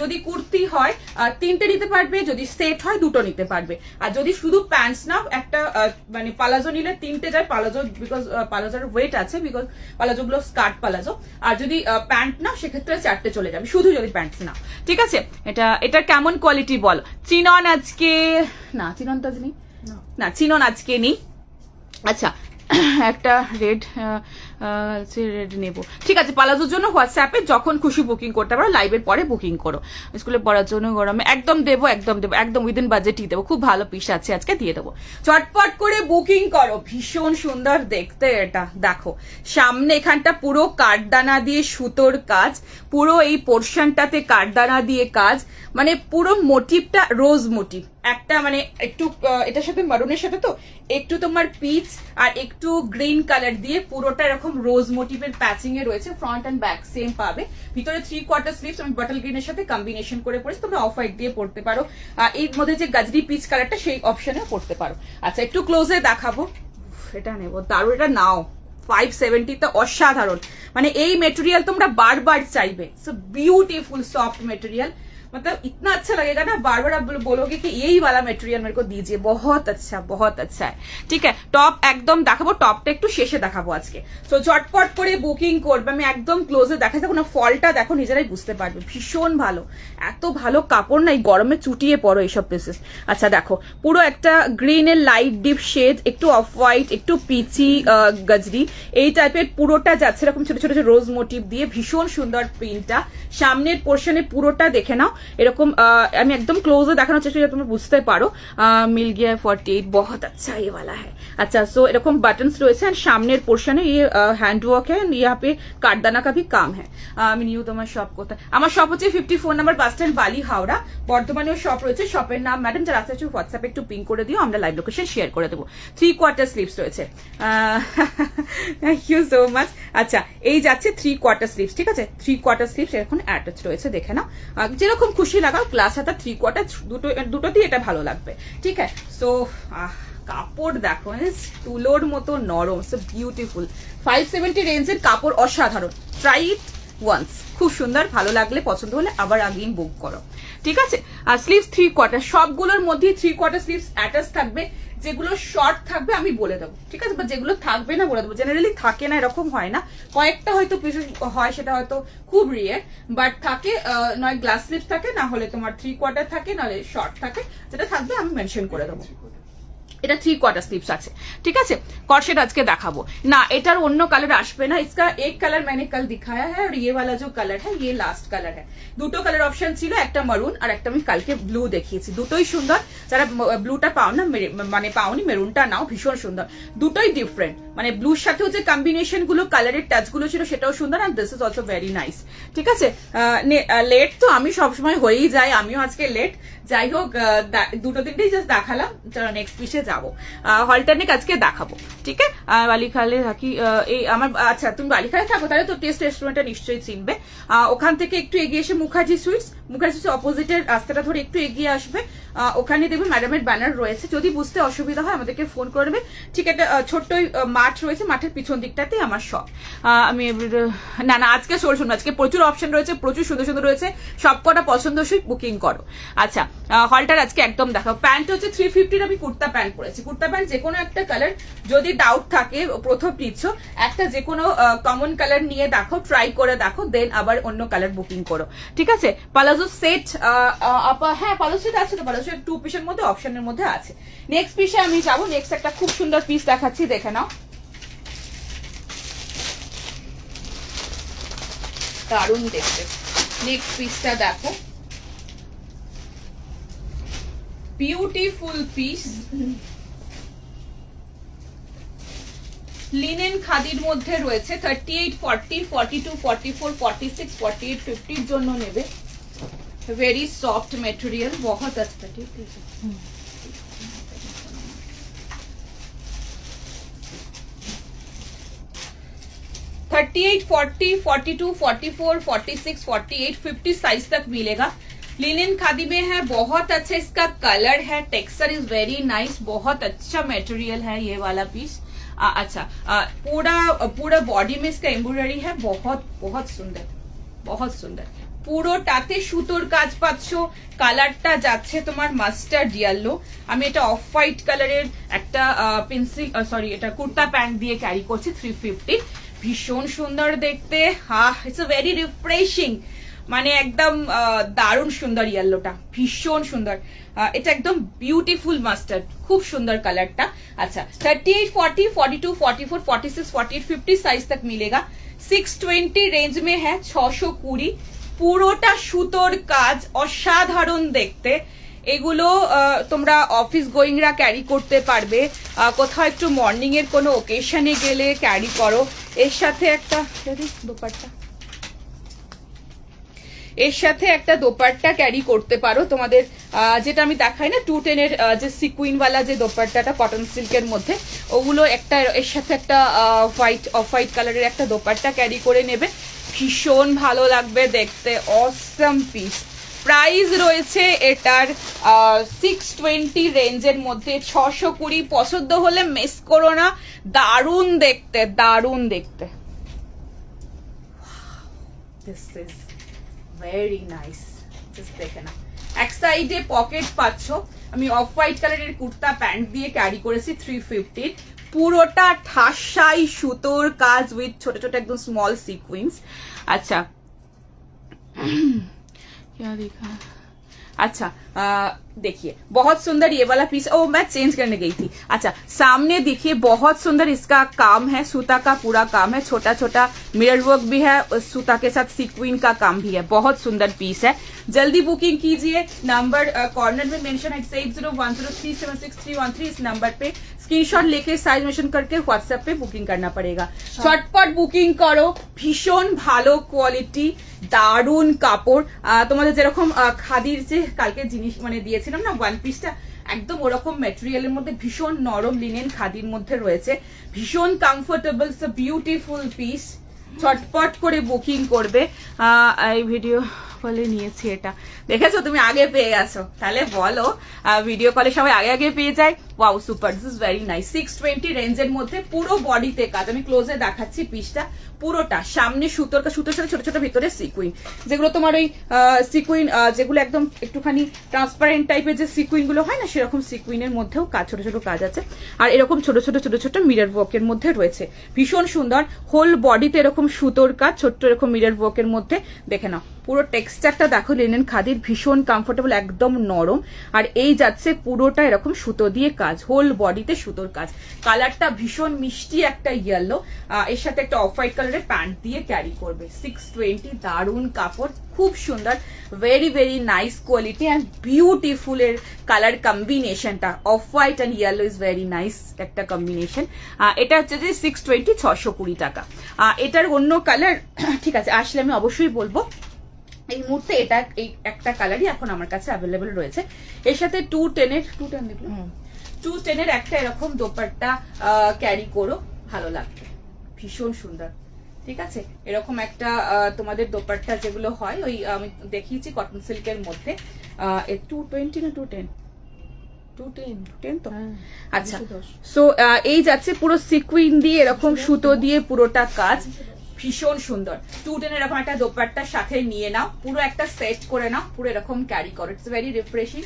যদি কুর্তি হয় 3টে নিতে পারবে, যদি সেট হয় 2টো নিতে পারবে। আর যদি শুধু প্যান্টস নাও, একটা মানে পালাজো নিলে 3টে যায় পালাজো, বিকজ পালাজোর ওয়েট আছে, বিকজ পালাজো গুলো স্কার্ট পালাজো। আর যদি প্যান্ট নাও সেক্ষেত্রে 4টে চলে যাবে, শুধু যদি প্যান্টস নাও, ঠিক আছে। এটা কেমন কোয়ালিটি বল। চিনন আজকে না, চিনন তো আজ নেই না, চিনন আজকে নেই। আচ্ছা, একটা রেড নেবো, ঠিক আছে। পালাজোর জন্য হোয়াটসঅ্যাপে যখন খুশি বুকিং করতে পারো, লাইভের পরে বুকিং করো। স্কুলে পড়ার জন্য গরমে একদম দেবো, একদম উইদিন বাজেটই দেবো। খুব ভালো পিস আছে, আজকে দিয়ে দেবো। চটপট করে বুকিং করো। ভীষণ সুন্দর দেখতে এটা, দেখো সামনে এখানটা পুরো কাঠদানা দিয়ে সুতোর কাজ, পুরো এই পোর্শনটাতে কাঠদানা দিয়ে কাজ, মানে পুরো মোটিভটা রোজ মোটিভ একটা, মানে একটু এটার সাথে মারুনের সাথে তো একটু তোমার পিচ আর একটু গ্রিন কালার দিয়ে পুরোটা এরকম রোজ মোটিভের প্যাচিং এ রয়েছে। ফ্রন্ট এন্ড ব্যাক সেম পাবে। ভিতরে 3/4 স্লিভস আমি বটল গ্রিনের সাথে কম্বিনেশন করে পড়েছি, তোমরা অফ হোয়াইট দিয়ে পড়তে পারো। এর মধ্যে যে গাজরি পিচ কালারটা সেই অপশনে পড়তে পারো। আচ্ছা একটু ক্লোজে দেখাবো, এটা নেবো, দারুণ, এটা নাও। 570 তো অসাধারণ, মানে এই মেটেরিয়াল তোমরা বারবার চাইবে। সো ब्यूटीफुल सॉफ्ट मटेरियल, मतलब इतना अच्छा लगेगा ना, बार बार आप बोलोगे कि यही वाला मटेरियल मेरे को दीजिए। बहुत अच्छा है, ठीक है। টপ একদম দেখাবো, টপটা একটু শেষে দেখাবো আজকে। সো ঝটপট করে বুকিং করবে। আমি একদম ক্লোজে দেখাই থাকবো না, ফলটা দেখো নিজেরাই বুঝতে পারবে। ভীষণ ভালো, এত ভালো কাপড় না, এই গরমে চুটিয়ে পড়ো এইসব পিসেস। আচ্ছা দেখো, পুরো একটা গ্রিনের লাইট ডিপ শেড, একটু অফ হোয়াইট, একটু পিচি গজরি, এই টাইপের পুরোটা যাচ্ছে এরকম ছোট ছোট রোজ মোটিভ দিয়ে। ভীষণ সুন্দর প্রিন্টটা। সামনের পোর্শনে পুরোটা দেখে নাও, এরকম আমি একদম ক্লোজে দেখানোর চেষ্টা করি তোমরা বুঝতে পারো। মিল গিয়া 48, बहुत अच्छा ये वाला है। अच्छा सो এরকম বাটনস রয়েছে, আর সামনের পোর্শনে ये हैंड वर्क है, यहाँ पे কাঠদানা का भी काम है। আমি নিউ তোমার শপ কোথায়? আমার শপ হচ্ছে 54 নাম্বার বাস স্ট্যান্ড, বালি, হাওড়া। বর্ধমানেও শপ রয়েছে। শপের নাম ম্যাডাম যারা আসছে হোয়াটসঅ্যাপে একটু পিং করে দিও, আমরা লাইভ লোকেশন শেয়ার করে দেবো। 3/4 স্লিভস রয়েছে। Thank you so much. আচ্ছা এই যাচ্ছে 3/4 স্লিভস, ঠিক আছে। 3/4 স্লিভস এখন অ্যাটাচ রয়েছে, দেখে নাও। যেরকম খুশি লাগাও, গ্লাস হাতা 3/4 দুটোতেই এটা ভালো লাগবে, ঠিক আছে। সো কাপড় দেখো, তুলোর মতো নরম, সো বিউটিফুল। 570 রেঞ্জের কাপড় অসাধারণ। ট্রাই ইট ওয়ান্স, খুব সুন্দর। ভালো লাগলে, পছন্দ হলে আবার আগেই বুক করো, ঠিক আছে। আর স্লিভস 3/4, সবগুলোর মধ্যে 3/4 স্লিভস অ্যাটাচ থাকবে। যেগুলো শর্ট থাকবে আমি বলে দেবো, ঠিক আছে, বা যেগুলো থাকবে না বলে দেবো। জেনারেলি থাকে না, এরকম হয় না, কয়েকটা হয়তো হয়, সেটা হয়তো খুব রিয়ার, বাট থাকে। নয় গ্লাস স্লিভ থাকে, না হলে তোমার 3/4 থাকে, নাহলে শর্ট থাকে। যেটা থাকবে আমি মেনশন করে দেবো। এটা 3/4 স্লিভস আছে, ঠিক আছে। কর্সেট আজকে দেখাবো না, এটার অন্য কালার আসবে না। इसका एक कलर मैंने कल दिखाया है, और ये वाला जो कलर है ये लास्ट कलर है। দুটো কালার অপশন ছিল, একটা মারুন আর একটা আমি কালকে ব্লু দেখিয়েছি। দুটোই সুন্দর। যারা ব্লুটা পাও না, মানে পাওনি, মেরুনটা নাও, ভীষণ সুন্দর। দুটোই ডিফারেন্ট, মানে ব্লুর সাথেও যে কম্বিনেশন গুলো, কালারের টাচ গুলো ছিল, সেটাও সুন্দর। And this is also very nice, ঠিক আছে। লেট তো আমি সবসময় হয়েই যাই, আমিও আজকে লেট। যাই হোক, দুটো তিনটেই জাস্ট দেখালাম, চলো নেক্সট পিসে যাবো। হলটারনেক আজকে দেখাবো, ঠিক আছে। বালিখালে থাকি এই আমার। আচ্ছা তুমি বালিখালে থাকো, তাহলে তো টেস্ট রেস্টুরেন্টটা নিশ্চয়ই চিনবে। ওখান থেকে একটু এগিয়ে এসে মুখার্জি সুইটস, অপোজিটের রাস্তাটা ধরে একটু এগিয়ে আসবে, ওখানে দেখবে ম্যাডামের ব্যানার রয়েছে। যদি বুঝতে অসুবিধা হয় আমাদেরকে ফোন করবে, ঠিক। একটা ছোট্ট মাঠ রয়েছে, মাঠের পিছন দিকটাতেই আমার শপ। আমি না আজকে শুনুন, আজকে প্রচুর অপশন রয়েছে, প্রচুর সুন্দর সুন্দর রয়েছে। সবকটা পছন্দসই বুকিং করো। আচ্ছা হলটার আজকে একদম দেখাও। প্যান্ট হচ্ছে 350, আমি কুর্তা প্যান্ট পরেছি। কুর্তা প্যান্ট যে কোনো একটা কালার, যদি ডাউট থাকে প্রথম নিচ্ছ, একটা যে কোনো কমন কালার নিয়ে দেখো, ট্রাই করে দেখো, দেন আবার অন্য কালার বুকিং করো, ঠিক আছে। পালাজো সেট, হ্যাঁ পালাজো সেট আছে তো, পালাজো সেট 2 পিসের মধ্যে অপশনের মধ্যে আছে। নেক্সট পিসে আমি যাবো। নেক্সট একটা খুব সুন্দর পিস দেখাচ্ছি, দেখে নাও, দারুণ দেখতে। নেক্সট পিসটা দেখো, বিউটিফুল পিস। লিনেন খাদির মধ্যে রয়েছে। 38, 40, 42, 44, 46, 48, 50 জন্য নেবে। वेरी सॉफ्ट मटेरियल, बहुत अच्छा, ठीक है। 38, 40, 42, 44, 46, 48, 50 साइज तक मिलेगा। लिनन खादी में है, बहुत अच्छा इसका कलर है, टेक्सचर इज वेरी नाइस, बहुत अच्छा मटेरियल है ये वाला पीस। अच्छा पूरा बॉडी में इसका एम्ब्रॉयडरी है, बहुत सुंदर, बहुत सुंदर। পুরোটাতে সুতোর কাজ পাচ্ছ। কালারটা যাচ্ছে তোমার মাস্টার্ড ইয়েলো। আমি এটা অফ হোয়াইট কালারের একটা পেন্সিল, সরি এটা কুর্তা প্যান্ট দিয়ে ক্যারি করছি। 350, ভীষণ সুন্দর দেখতে। ইটস ভেরি রিফ্রেশিং, মানে একদম দারুণ সুন্দর ইয়েলোটা, ভীষণ সুন্দর। এটা একদম বিউটিফুল মাস্টার্ড, খুব সুন্দর কালারটা। अच्छा 38, 40, 42, 44, 46, 48, 50 साइज तक मिलेगा। 620 रेंज में है। 620 পুরোটা সুতোর কাজ, অসাধারণ দেখতে। এগুলো তোমরা অফিস গোয়িংরা ক্যারি করতে পারবে, কোথাও একটু মর্নিং এর কোনো ওকেশনে গেলে ক্যারি করো। এর সাথে একটা দোপাট্টা, এর সাথে একটা দোপাট্টা ক্যারি করতে পারো তোমাদের, যেটা আমি দেখাই না 210 এর যে সিকুইন ওয়ালা যে দোপাট্টাটা কটন সিল্কের মধ্যে, ওগুলো একটা এর সাথে একটা হোয়াইট অফ হোয়াইট কালারের একটা দোপাট্টা ক্যারি করে নেবে, ভীষণ ভালো লাগবে দেখতে। অসম পিস। প্রাইস রয়েছে এটার 620 রেঞ্জের মধ্যে। 620 পছন্দ হলে মিস করো না, দারুণ দেখতে, দারুণ দেখতে। This is very nice, just দেখে না। এক সাইডে পকেট পাচ্ছ। আমি অফ হোয়াইট কালারের কুর্তা প্যান্ট দিয়ে ক্যারি করেছি 350। পুরোটা ঠাসাই সুতোর কাজ উইথ ছোট ছোট একদম স্মল সিকুয়েন্স। আচ্ছা क्या देखा, अच्छा देखिए बहुत सुंदर ये वाला पीस। ओ मैं चेंज करने गई थी। अच्छा सामने देखिए बहुत सुंदर इसका काम है, सूता का पूरा काम है, छोटा छोटा मिरर वर्क भी है, सूता के साथ सीक्विन का काम भी है, बहुत सुंदर पीस है। जल्दी बुकिंग कीजिए। नंबर कॉर्नर में मेंशन है 8010376313। इस नंबर पे स्क्रीनशॉट लेके साइज मेंशन करके व्हाट्सएप पे बुकिंग करना पड़ेगा। झटपट बुकिंग करो। भीषण ভালো কোয়ালিটি, দারুণ কাপড়। তোমাদের যেরকম খাদির যে কালকে জিনিস মানে দিয়েছিলাম না ওয়ান পিসটা, একদম ওরকম ম্যাটেরিয়ালের মধ্যে, ভীষণ নরম লিনেন খাদির মধ্যে রয়েছে, ভীষণ কমফোর্টেবল। So beautiful piece. ছটপট করে বুকিং করবে। এই ভিডিও কলে নিয়েছি, এটা দেখেছো তুমি, আগে পেয়ে গেছো, তাহলে বলো ভিডিও কলে সবাই আগে আগে পেয়ে যায়। Wow super, this is very nice. 620 রেঞ্জের মধ্যে পুরো বডিতে কাজ। আমি ক্লোজে দেখাচ্ছি পিসটা, পুরোটা সামনে সুতোর সুতোর সাথে ছোট ছোট ভিতরে সিকুইন, যেগুলো তোমার ওই সিকুইন যেগুলো একদম একটুখানি ট্রান্সপারেন্ট টাইপের যে সিকুইন গুলো হয় না, সেরকম সিকুইনের মধ্যেও কাজ, ছোট ছোট কাজ আছে। আর এরকম ছোট ছোট ছোট ছোট মিরর ওয়ার্কের মধ্যে রয়েছে, ভীষণ সুন্দর। হোল বডিতে এরকম সুতোর কাজ, ছোট্ট এরকম মিরর ওয়ার্কের মধ্যে। দেখে নাও পুরো টেক্সচারটা দেখো, লিনেন খাদির, ভীষণ কমফোর্টেবল, একদম নরম। আর এই যাচ্ছে পুরোটা এরকম সুতো দিয়ে কাজ, হোল বডিতে সুতোর কাজ। কালারটা ভীষণ মিষ্টি একটা ইয়েলো, এর সাথে একটা অফ হোয়াইট কালারের প্যান্ট দিয়ে ক্যারি করবে। 620, দারুণ কাপড়, খুব সুন্দর, very very nice quality and beautiful. এর কালার কম্বিনেশনটা off white and yellow is very nice একটা কম্বিনেশন। এটা হচ্ছে যে 620, 620 টাকা। এটার অন্য কালার ঠিক আছে আসলে আমি অবশ্যই বলবো। এই মুহূর্তে এটা এই একটা কালারই এখন আমার কাছে অ্যাভেলেবল রয়েছে। এর সাথে 210 এর একটা এরকম দোপাট্টা ক্যারি করো, ভালো লাগবে, ভীষণ সুন্দর। ঠিক আছে, এরকম একটা তোমাদের দোপাট্টা যেগুলো হয়, ওই আমি দেখিয়েছি কটন সিল্কের মধ্যে। 220 না 210 তো। আচ্ছা সো এই যাচ্ছে পুরো সিকুইন দিয়ে এরকম সুতো দিয়ে পুরোটা কাজ, ভীষণ সুন্দর। 210 এরকম একটা দোপাট্টার সাথে নিয়ে নাও, পুরো একটা সেট করে নাও, পুরো এরকম ক্যারি করো। It's very refreshing.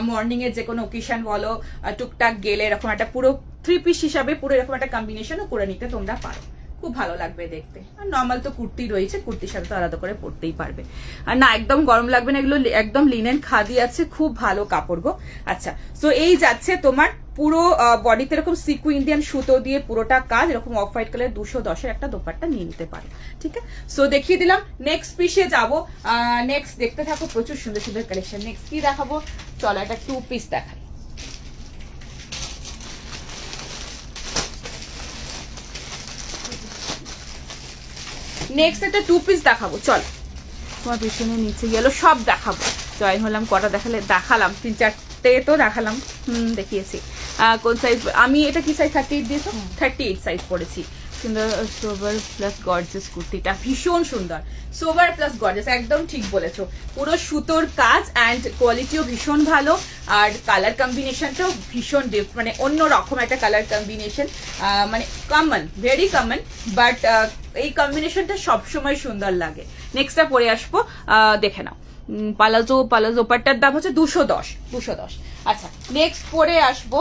মর্নিং এর যে কোনো ওকেশন বলো, টুকটাক গেলে এরকম একটা পুরো 3 পিস হিসাবে পুরো এরকম একটা কম্বিনেশনও করে নিতে তোমরা পারো, খুব ভালো লাগবে দেখতে। আর নর্মাল তো কুর্তি রয়েছে, কুর্তির সাথে তো আলাদা করে পরতেই পারবে। আর না একদম গরম লাগবে না, এগুলো একদম লিনেন খাদি আছে, খুব ভালো কাপড় গো। আচ্ছা সো এই যাচ্ছে তোমার পুরো বডিতে এরকম সিকু ইন্ডিয়ান সুতো দিয়ে পুরোটা কাজ, এরকম অফ হোয়াইট কালার 210 এর একটা দোপাট্টা নিয়ে নিতে পারো। ঠিক আছে, সো দেখিয়ে দিলাম। নেক্সট পিসে যাবো। নেক্সট দেখতে থাকো, প্রচুর সুন্দর সুন্দর কালেকশন। নেক্সট কি দেখাবো, চলো একটা 2 পিস দেখাই। নেক্সট একটা 2 পিস দেখাবো, চলো। তোমার পেছনে নিচে গেল সব দেখাবো। জয়েন হলাম, কটা দেখালাম 3-4টে তো দেখালাম, দেখিয়েছি। কোন সাইজ, আমি এটা কি সাইজ 38 দিয়েছো? 38 সাইজ পড়েছি। সুন্দর সোবার প্লাস গর্জিয়াস কুর্তিটা, ভীষণ সুন্দর। সোবার প্লাস গর্জিয়াস, একদম ঠিক বলেছো। পুরো সুতোর কাজ অ্যান্ড কোয়ালিটিও ভীষণ ভালো। আর কালার কম্বিনেশনটাও ভীষণ মানে অন্য রকম একটা কালার কম্বিনেশন, মানে কমন, ভেরি কমন, বাট এই কম্বিনেশনটা সবসময় সুন্দর লাগে। নেক্সটটা পরে আসবো, দেখে নাও। পালাজো পাট্টার দাম হচ্ছে 210। আচ্ছা নেক্সট পরে আসবো,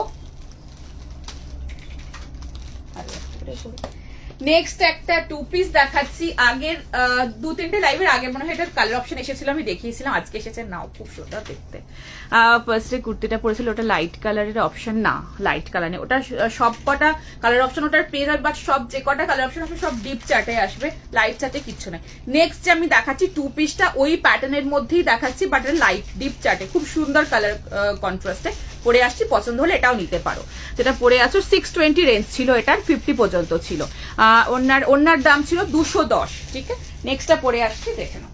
নেক্সট একটা 2 পিস দেখাচ্ছি। আগের 2-3টে লাইভের আগে মনে হয় এটার কালার অপশন এসেছিল, আমি দেখিয়েছিলাম, আজকে এসেছে। নাও খুব সুন্দর দেখতে। ফার্স্টে কুর্তিটা পরেছিল, ওটা লাইট কালারের অপশন না, লাইট কালার নেই, ওটা সব কটা কালার অপশন ওটার পেয়ে যাবে, বাট সব যে কটা কালার অপশন আসবে সব ডিপ চার্টে আসবে, লাইট চার্টে কিচ্ছু নাই। নেক্সট যে আমি দেখাচ্ছি 2 পিসটা ওই প্যাটার্নের মধ্যেই দেখাচ্ছি, বাট লাইট ডিপ চার্টে খুব সুন্দর কালার কন্ট্রাস্টে পরে আসছি। পছন্দ হলে এটাও নিতে পারো। যেটা পরে আছো 620 রেঞ্জ ছিল, এটার 50 পর্যন্ত ছিল। ওনার দাম ছিল 210। ঠিক আছে, নেক্সটটা পরে আসছি, দেখে নাও।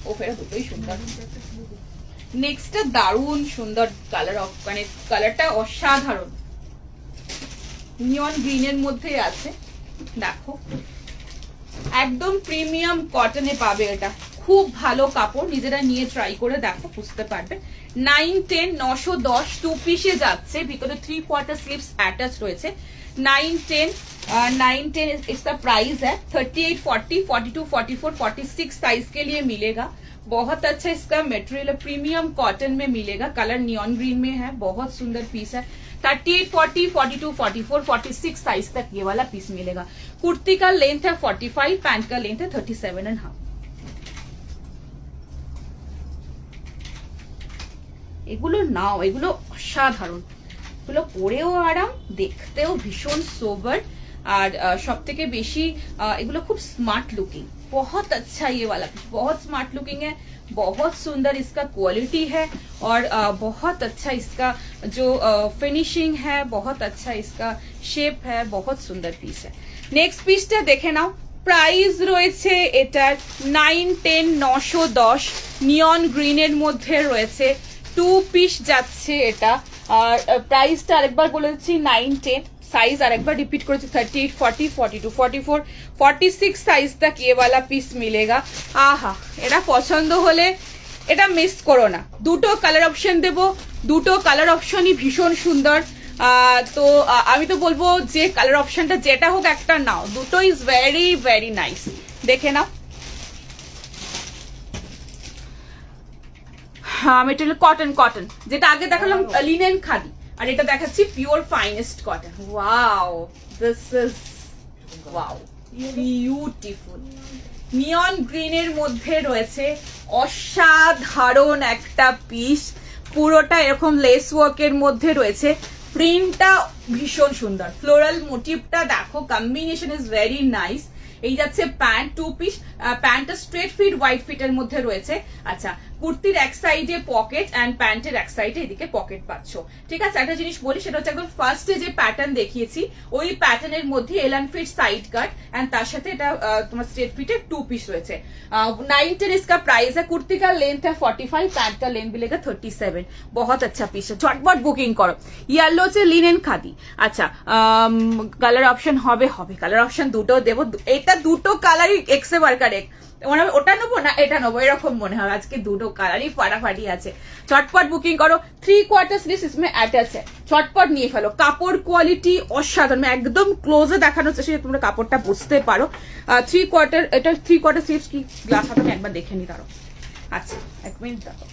ও ফেরা দুটোই সুন্দর। নেক্সটটা দারুণ সুন্দর কালার, মানে কালারটা অসাধারণ, নিয়ন গ্রিনের মধ্যে আছে। দেখো একদম প্রিমিয়াম কটনে পাবে, এটা খুব ভালো কাপড়, নিজেরা নিয়ে ট্রাই করে দেখো, বুঝতে পারবে। 910 910 2 পিসে যাচ্ছে, ভিতরে 3/4 স্লিভস অ্যাটাচ রয়েছে। 910 इसका प्राइस है 38, 40, 42, 44, 46 साइज के लिए मिलेगा। बहुत अच्छा इसका मटेरियल प्रीमियम कॉटन में मिलेगा, कलर नियॉन ग्रीन में है, बहुत सुंदर पीस है। 38, 40, 42, 44, 46 साइज तक ये वाला पीस मिलेगा। कुर्ती का लेंथ है 45, पैंट का लेंथ है 37.5। এগুলো নাও, এগুলো অসাধারণ, এগুলো পরেও আরাম, দেখতেও ভীষণ সোবার, আর সব থেকে বেশি এগুলো খুব স্মার্ট लुकिंग। बहुत अच्छा ये वाला पीस, बहुत स्मार्ट लुकिंग है, बहुत सुंदर इसका क्वालिटी है, और बहुत अच्छा इसका जो फिनिशिंग है, बहुत अच्छा इसका शेप है, बहुत सुंदर पीस है। नेक्स्ट पीसটা দেখে নাও। প্রাইস রয়েছে এটার 910 910, নিয়ন গ্রিনের মধ্যে রয়েছে। 2 পিস যাচ্ছে এটা, আর প্রাইসটা আরেকবার বলেছি 910। साइज আরেকবার রিপিট করেছি 38, 40, 42, 44, 46 সাইজ तक ये वाला পিস মিলেগা। আহা, এটা পছন্দ হলে এটা মিস করো না। দুটো কালার অপশন দেব, দুটো কালার অপশনই ভীষণ সুন্দর। তো আমি তো বলবো যে কালার অপশনটা যেটা হোক একটা নাও, দুটো ইজ ভেরি ভেরি নাইস। দেখে নাও। মেটেরিয়াল কটন, যেটা আগে দেখালাম লিনেন খাদি, আর এটা দেখাচ্ছি pure finest cotton. Wow, this is wow, beautiful. Neon গ্রিনের মধ্যে রয়েছে অসাধারণ একটা পিস, পুরোটা এরকম লেস ওয়ার্কের মধ্যে রয়েছে। প্রিন্টটা ভীষণ সুন্দর, ফ্লোরাল মোটিভটা দেখো, কম্বিনেশন ইজ ভেরি নাইস। এই যাচ্ছে প্যান্ট, 2 পিস, প্যান্টটা স্ট্রেট ফিট হোয়াইট ফিটের মধ্যে রয়েছে। আচ্ছা, কুর্তির এক সাইডে পকেট এন্ড প্যান্টের এক সাইডে এদিকে পকেট পাচ্ছ। ঠিক আছে, একটা জিনিস বলি, সেটা হচ্ছে একদম ফার্স্টে যে প্যাটার্ন দেখিয়েছি ওই প্যাটার্নের মধ্যে এলান ফিট সাইড কাট, এন্ড তার সাথে এটা তোমার স্ট্রেট ফিটের 2 পিস রয়েছে। 910 इसका प्राइस है। कुर्ती का लेंथ है 45, पैंट का लेंथ मिलेगा 37। बहुत अच्छा पीस है, झटपट बुकिंग करो। येलो से लिनेन खादी। আচ্ছা, কালার অপশন হবে, কালার অপশন দুটো দেবো, এটা দুটো কালারই এক্সেবার কারেক্ট, ওটা নেবো না এটা নেবো এরকম মনে হয়। আজকে দুটো কালারই ফাটাফাটি আছে, চটপট বুকিং করো। 3/4 স্লিভস इसमें অ্যাটাচ है, চটপট নিয়ে ফেলো। কাপড় কোয়ালিটি অসাধারণ, একদম ক্লোজে দেখানোর চেষ্টা তোমরা কাপড়টা বুঝতে পারো। 3/4, এটা 3/4 স্লিভস কি গ্লাস হাতে একবার দেখে নি তারও। আচ্ছা, এক মিনিট দেখো,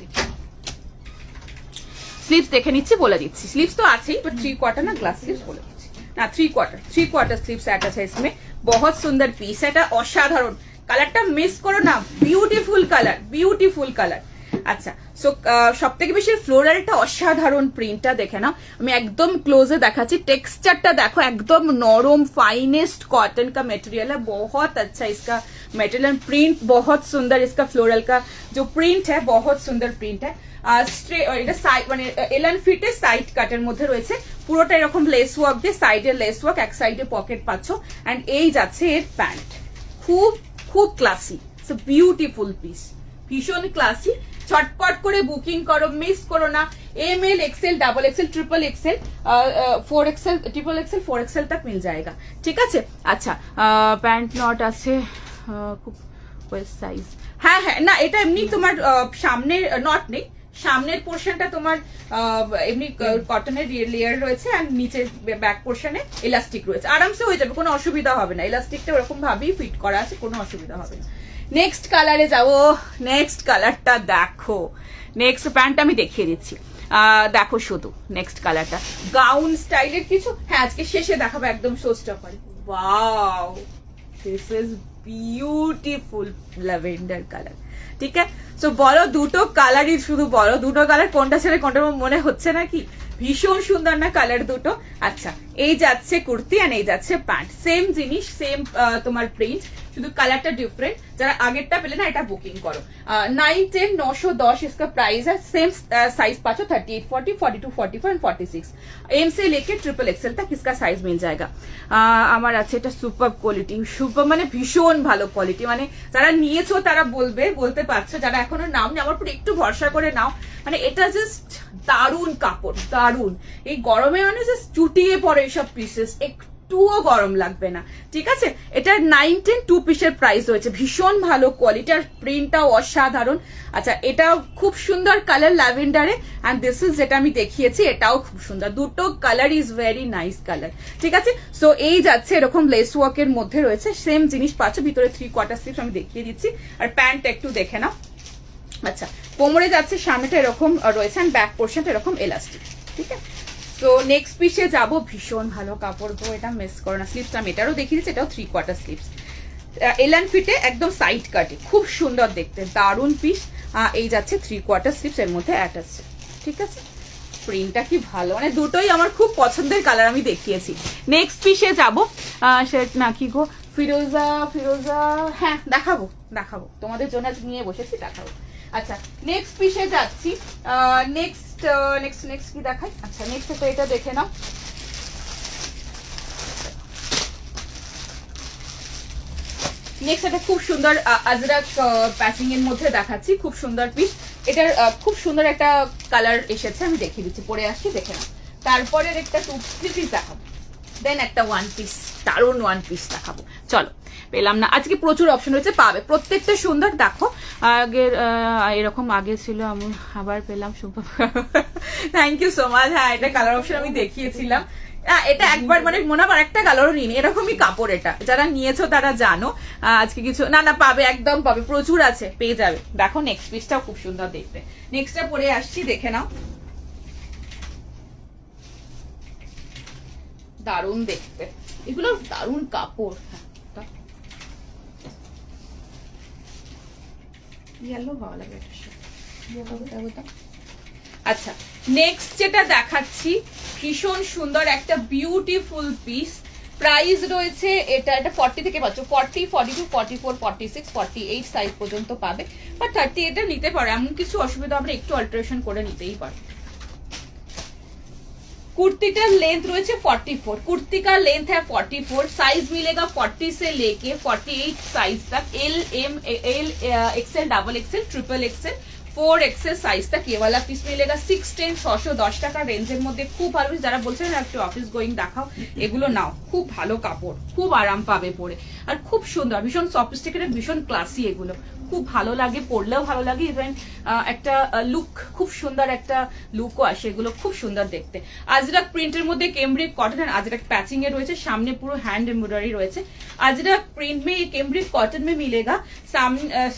স্লিভস দেখে নিচ্ছি, বলে দিচ্ছি। স্লিভস তো আছেই, বাট 3/4 না গ্লাস স্লিভস বলে দিচ্ছি না। 3/4 স্লিভস অ্যাটাচ है इसमें। बहुत सुंदर पीस, এটা অসাধারণ, কালারটা মিস করো না, বিউটিফুল কালার। আচ্ছা, সো সব থেকে বেশি ফ্লোরালটা অসাধারণ, প্রিন্টটা দেখে নাও। আমি একদম ক্লোজে দেখাচ্ছি, টেক্সচারটা দেখো, একদম নরম फाइनेस्ट कॉटन का मटेरियल है, बहुत अच्छा इसका मटेरियल। प्रिंट बहुत सुंदर, इसका फ्लोरल का जो प्रिंट है बहुत सुंदर प्रिंट है। এটা সাইড মানে এলান ফিটে সাইড কাটের মধ্যে রয়েছে, পুরোটা এরকম লেস ওয়ার্ক দিয়ে, সাইডে লেস ওয়ার্ক, এক সাইডে পকেট পাচ্ছ, এন্ড এই যাচ্ছে এর প্যান্ট। খুব classy, it's a beautiful piece, ভীষণ ক্লাসি। ছটপট করে বুকিং করো, মিস করো না। ML, XL, XXL, XXL, 4XL, XXL, 4XL तक मिल जाएगा। ঠিক আছে, আচ্ছা, প্যান্ট নট আছে, খুব ওয়েস্ট সাইজ। হ্যাঁ, না এটা এমনি তোমার সামনের নট নেই, সামনের পোর্শনটা তোমার এমনি কটনের লেয়ার রয়েছে, আর নিচের ব্যাক পোর্শনে ইলাস্টিক রয়েছে, আরামসে হয়ে যাবে, কোনো অসুবিধা হবে না। ইলাস্টিকটা ওরকম ভাবেই ফিট করা আছে, কোনো অসুবিধা হবে না। নেক্সট কালারে যাবো, নেক্সট কালারটা দেখো। নেক্সট প্যান্টটা আমি দেখিয়ে দিচ্ছি। দেখো শুধু নেক্সট কালারটা গাউন স্টাইলের কিছু, হ্যাঁ আজকে শেষে দেখাবো একদম show stopper. Wow, this is beautiful lavender colour. ঠিক আছে, তো বলো দুটো কালারই, শুধু বলো দুটো কালার কোনটা ছেড়ে কোনটা মনে হচ্ছে নাকি? ভীষণ সুন্দর না কালার দুটো? আচ্ছা, এই যাচ্ছে কুর্তি আর এই যাচ্ছে প্যান্ট, সেম জিনিস, সেম তোমার প্রিন্ট, শুধু কালারটা डिफरेंट। যারা আগেরটা পেলে না এটা বুকিং করো। 9, 10, 910 इसका प्राइस है। सेम साइज पाचो 38, 40, 42, 44 एंड 46 एम से लेके XXL तक इसका साइज मिल जाएगा। আমার আছে এটা সুপার কোয়ালিটি, সুপার মানে ভীষণ ভালো কোয়ালিটি, মানে যারা নিয়েছো তারা বলতে পারছো, যারা এখনো নাওনি আমার উপর একটু ভরসা করে নাও, মানে এটা জাস্ট দারুন কাপড়, দারুন। এই গরমে মানে জাস্ট চুটিয়ে পড়ে এইসব পিসেস, একটুও গরম লাগবে না। ঠিক আছে, এটার 9, 10 2 পিসের প্রাইস রয়েছে, ভীষণ ভালো কোয়ালিটি আর প্রিন্টটাও অসাধারণ। আচ্ছা, এটাও খুব সুন্দর কালার ল্যাভেন্ডারে, এন্ড দিস ইজ যেটা আমি দেখিয়েছি এটাও খুব সুন্দর, দুটো colour is very nice colour. ঠিক আছে, সো এই যাচ্ছে এরকম লেস ওয়ার্কের মধ্যে রয়েছে, সেম জিনিস পাচ্ছ, ভিতরে 3/4 স্লিভস আমি দেখিয়ে দিচ্ছি, আর প্যান্ট একটু দেখে নাও। আচ্ছা, কোমরে যাচ্ছে, সামনেটা এরকম রয়েছে এন্ড ব্যাক পোর্শনটা এরকম এলাস্টিক। ঠিক আছে, তো নেক্সট পিসে যাবো, ভীষণ ভালো কাপড় গো, এটা মিস করো না। স্লিভসটা আমি এটারও দেখিয়ে দিচ্ছি, এটাও 3/4 স্লিভস, এলান ফিটে একদম সাইড কাটে, খুব সুন্দর দেখতে, দারুন পিস। এই যাচ্ছে 3/4 স্লিভস এর মধ্যে অ্যাটাচ। ঠিক আছে, প্রিন্টটা কি ভালো, মানে দুটোই আমার খুব পছন্দের কালার আমি দেখিয়েছি। নেক্সট পিসে যাবো, সেট না কি গো, ফিরোজা, হ্যাঁ দেখাবো তোমাদের জন্য নিয়ে বসেছি, দেখাবো। আচ্ছা, নেক্সট পিসে যাচ্ছি, নেক্সট কি দেখাই? আচ্ছা, নেক্সট তো এটা দেখে নাও, নেক্সট এটা খুব সুন্দর আজরাক প্যাচিং এর মধ্যে দেখাচ্ছি, খুব সুন্দর পিস। এটার খুব সুন্দর একটা কালার এসেছে, আমি দেখিয়ে দিচ্ছি, পরে আসছি দেখে নাও। তারপরে একটা 2 পিস দেখাবো, দেন একটা 1 পিস, দারুন 1 পিস দেখাবো। চলো, পেলাম না, আজকে প্রচুর অপশন রয়েছে, পাবে প্রত্যেকটা সুন্দর। দেখো আগের এরকম আগে ছিল, আমি আবার পেলাম, super, thank you so much. হ্যাঁ, এটা কালার অপশন আমি দেখিয়েছিলাম, এটা একবার মানে মনে হয় একটা কালারও নিন, এরকমই কাপড়, এটা যারা নিয়েছো তারা জানো। আজকে কিছু না পাবে, একদম পাবে, প্রচুর আছে, পেয়ে যাবে। দেখো নেক্সট পিসটাও খুব সুন্দর দেখতে, নেক্সটটা পরে আসছি, দেখে নাও, দারুন দেখতে, এগুলো দারুন কাপড়। ইয়েলো ভালো লাগে। আচ্ছা, নেক্সট যেটা দেখাচ্ছি, ভীষণ সুন্দর একটা বিউটিফুল পিস, প্রাইস রয়েছে এটা 40 থেকে পাচ্ছ, 40, 42, 44, 46, 48 সাইজ পর্যন্ত পাবে, বা 30 এটা নিতে পারো, এমন কিছু অসুবিধা আমরা একটু অল্টারেশন করে নিতেই পারো। कुर्ती का लेंथ रही 44, कुर्ती का लेंथ है 44, साइज मिलेगा 40 से लेके 48 साइज तक, L M L XL, double XL, triple XL, 4XL size तक ये वाला পিস मिलेगा। 610 610 টাকা রেঞ্জের মধ্যে খুব ভালো। যারা বলছেন একটু অফিস গোয়িং দেখাও, এগুলো নাও, খুব ভালো কাপড়, খুব আরাম পাবে পরে, আর খুব সুন্দর, ভীষণ সফিস্টিকেটেড, ভীষণ ক্লাসি, এগুলো খুব ভালো লাগে, পরলেও ভালো লাগে, ইভেন একটা লুক, খুব সুন্দর একটা লুকও আসে, এগুলো খুব সুন্দর দেখতে। আজরাক প্রিন্টের মধ্যে কেমব্রিক কটন আর আজরাক पैचिंग এ রয়েছে, সামনে পুরো হ্যান্ড এমব্রয়ডারি রয়েছে। अजरक प्रिंट में, कैमब्रिक कॉटन में मिलेगा,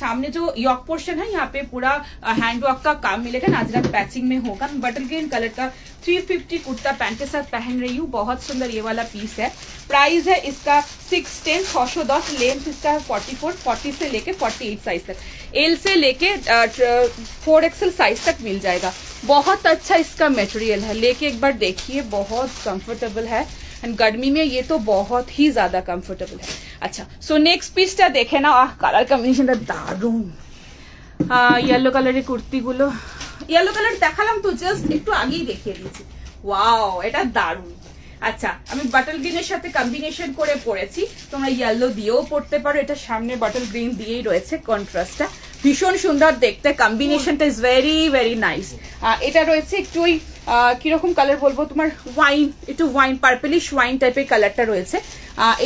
सामने जो यॉक पोर्शन है यहाँ पे पूरा हैंडवर्क का काम मिलेगा, अजरक पैचिंग में होगा। बटल ग्रीन कलर का 350 कुर्ता पैंट के साथ पहन रही हूँ, बहुत सुंदर ये वाला पीस है। प्राइस है इसका 610 610, लेंथ इसका 44, 40 से लेके 48 साइज तक, एल से लेके 4XL साइज तक मिल जाएगा। बहुत अच्छा इसका मटेरियल है, लेके एक बार देखिए, बहुत कंफर्टेबल है, एंड गर्मी में ये तो बहुत ही ज्यादा कंफर्टेबल है। अच्छा, सो नेक्स्ट पीसটা দেখে নাও, কালার কম্বিনেশনটা দারুণ। ইয়েলো কালারের কুর্তিগুলো, ইয়েলো কালার দেখালাম তো জাস্ট একটু আগেই দেখিয়ে দিয়েছি, ওয়াও এটা দারুণ। আচ্ছা, আমি বাটল গ্রিনের সাথে কম্বিনেশন করে পরেছি, তোমরা ইয়েলো দিয়েও পড়তে পারো, এটা সামনে বাটল গ্রিন দিয়েই রয়েছে, কন্ট্রাস্টটা ভীষণ সুন্দর দেখতে, কম্বিনেশনটা ইজ ভেরি ভেরি নাইস। এটা রয়েছে একটু ওই কিরকম কালার বলবো তোমার, ওয়াইন, একটু ওয়াইন পার্পলিশ ওয়াইন টাইপের কালারটা রয়েছে।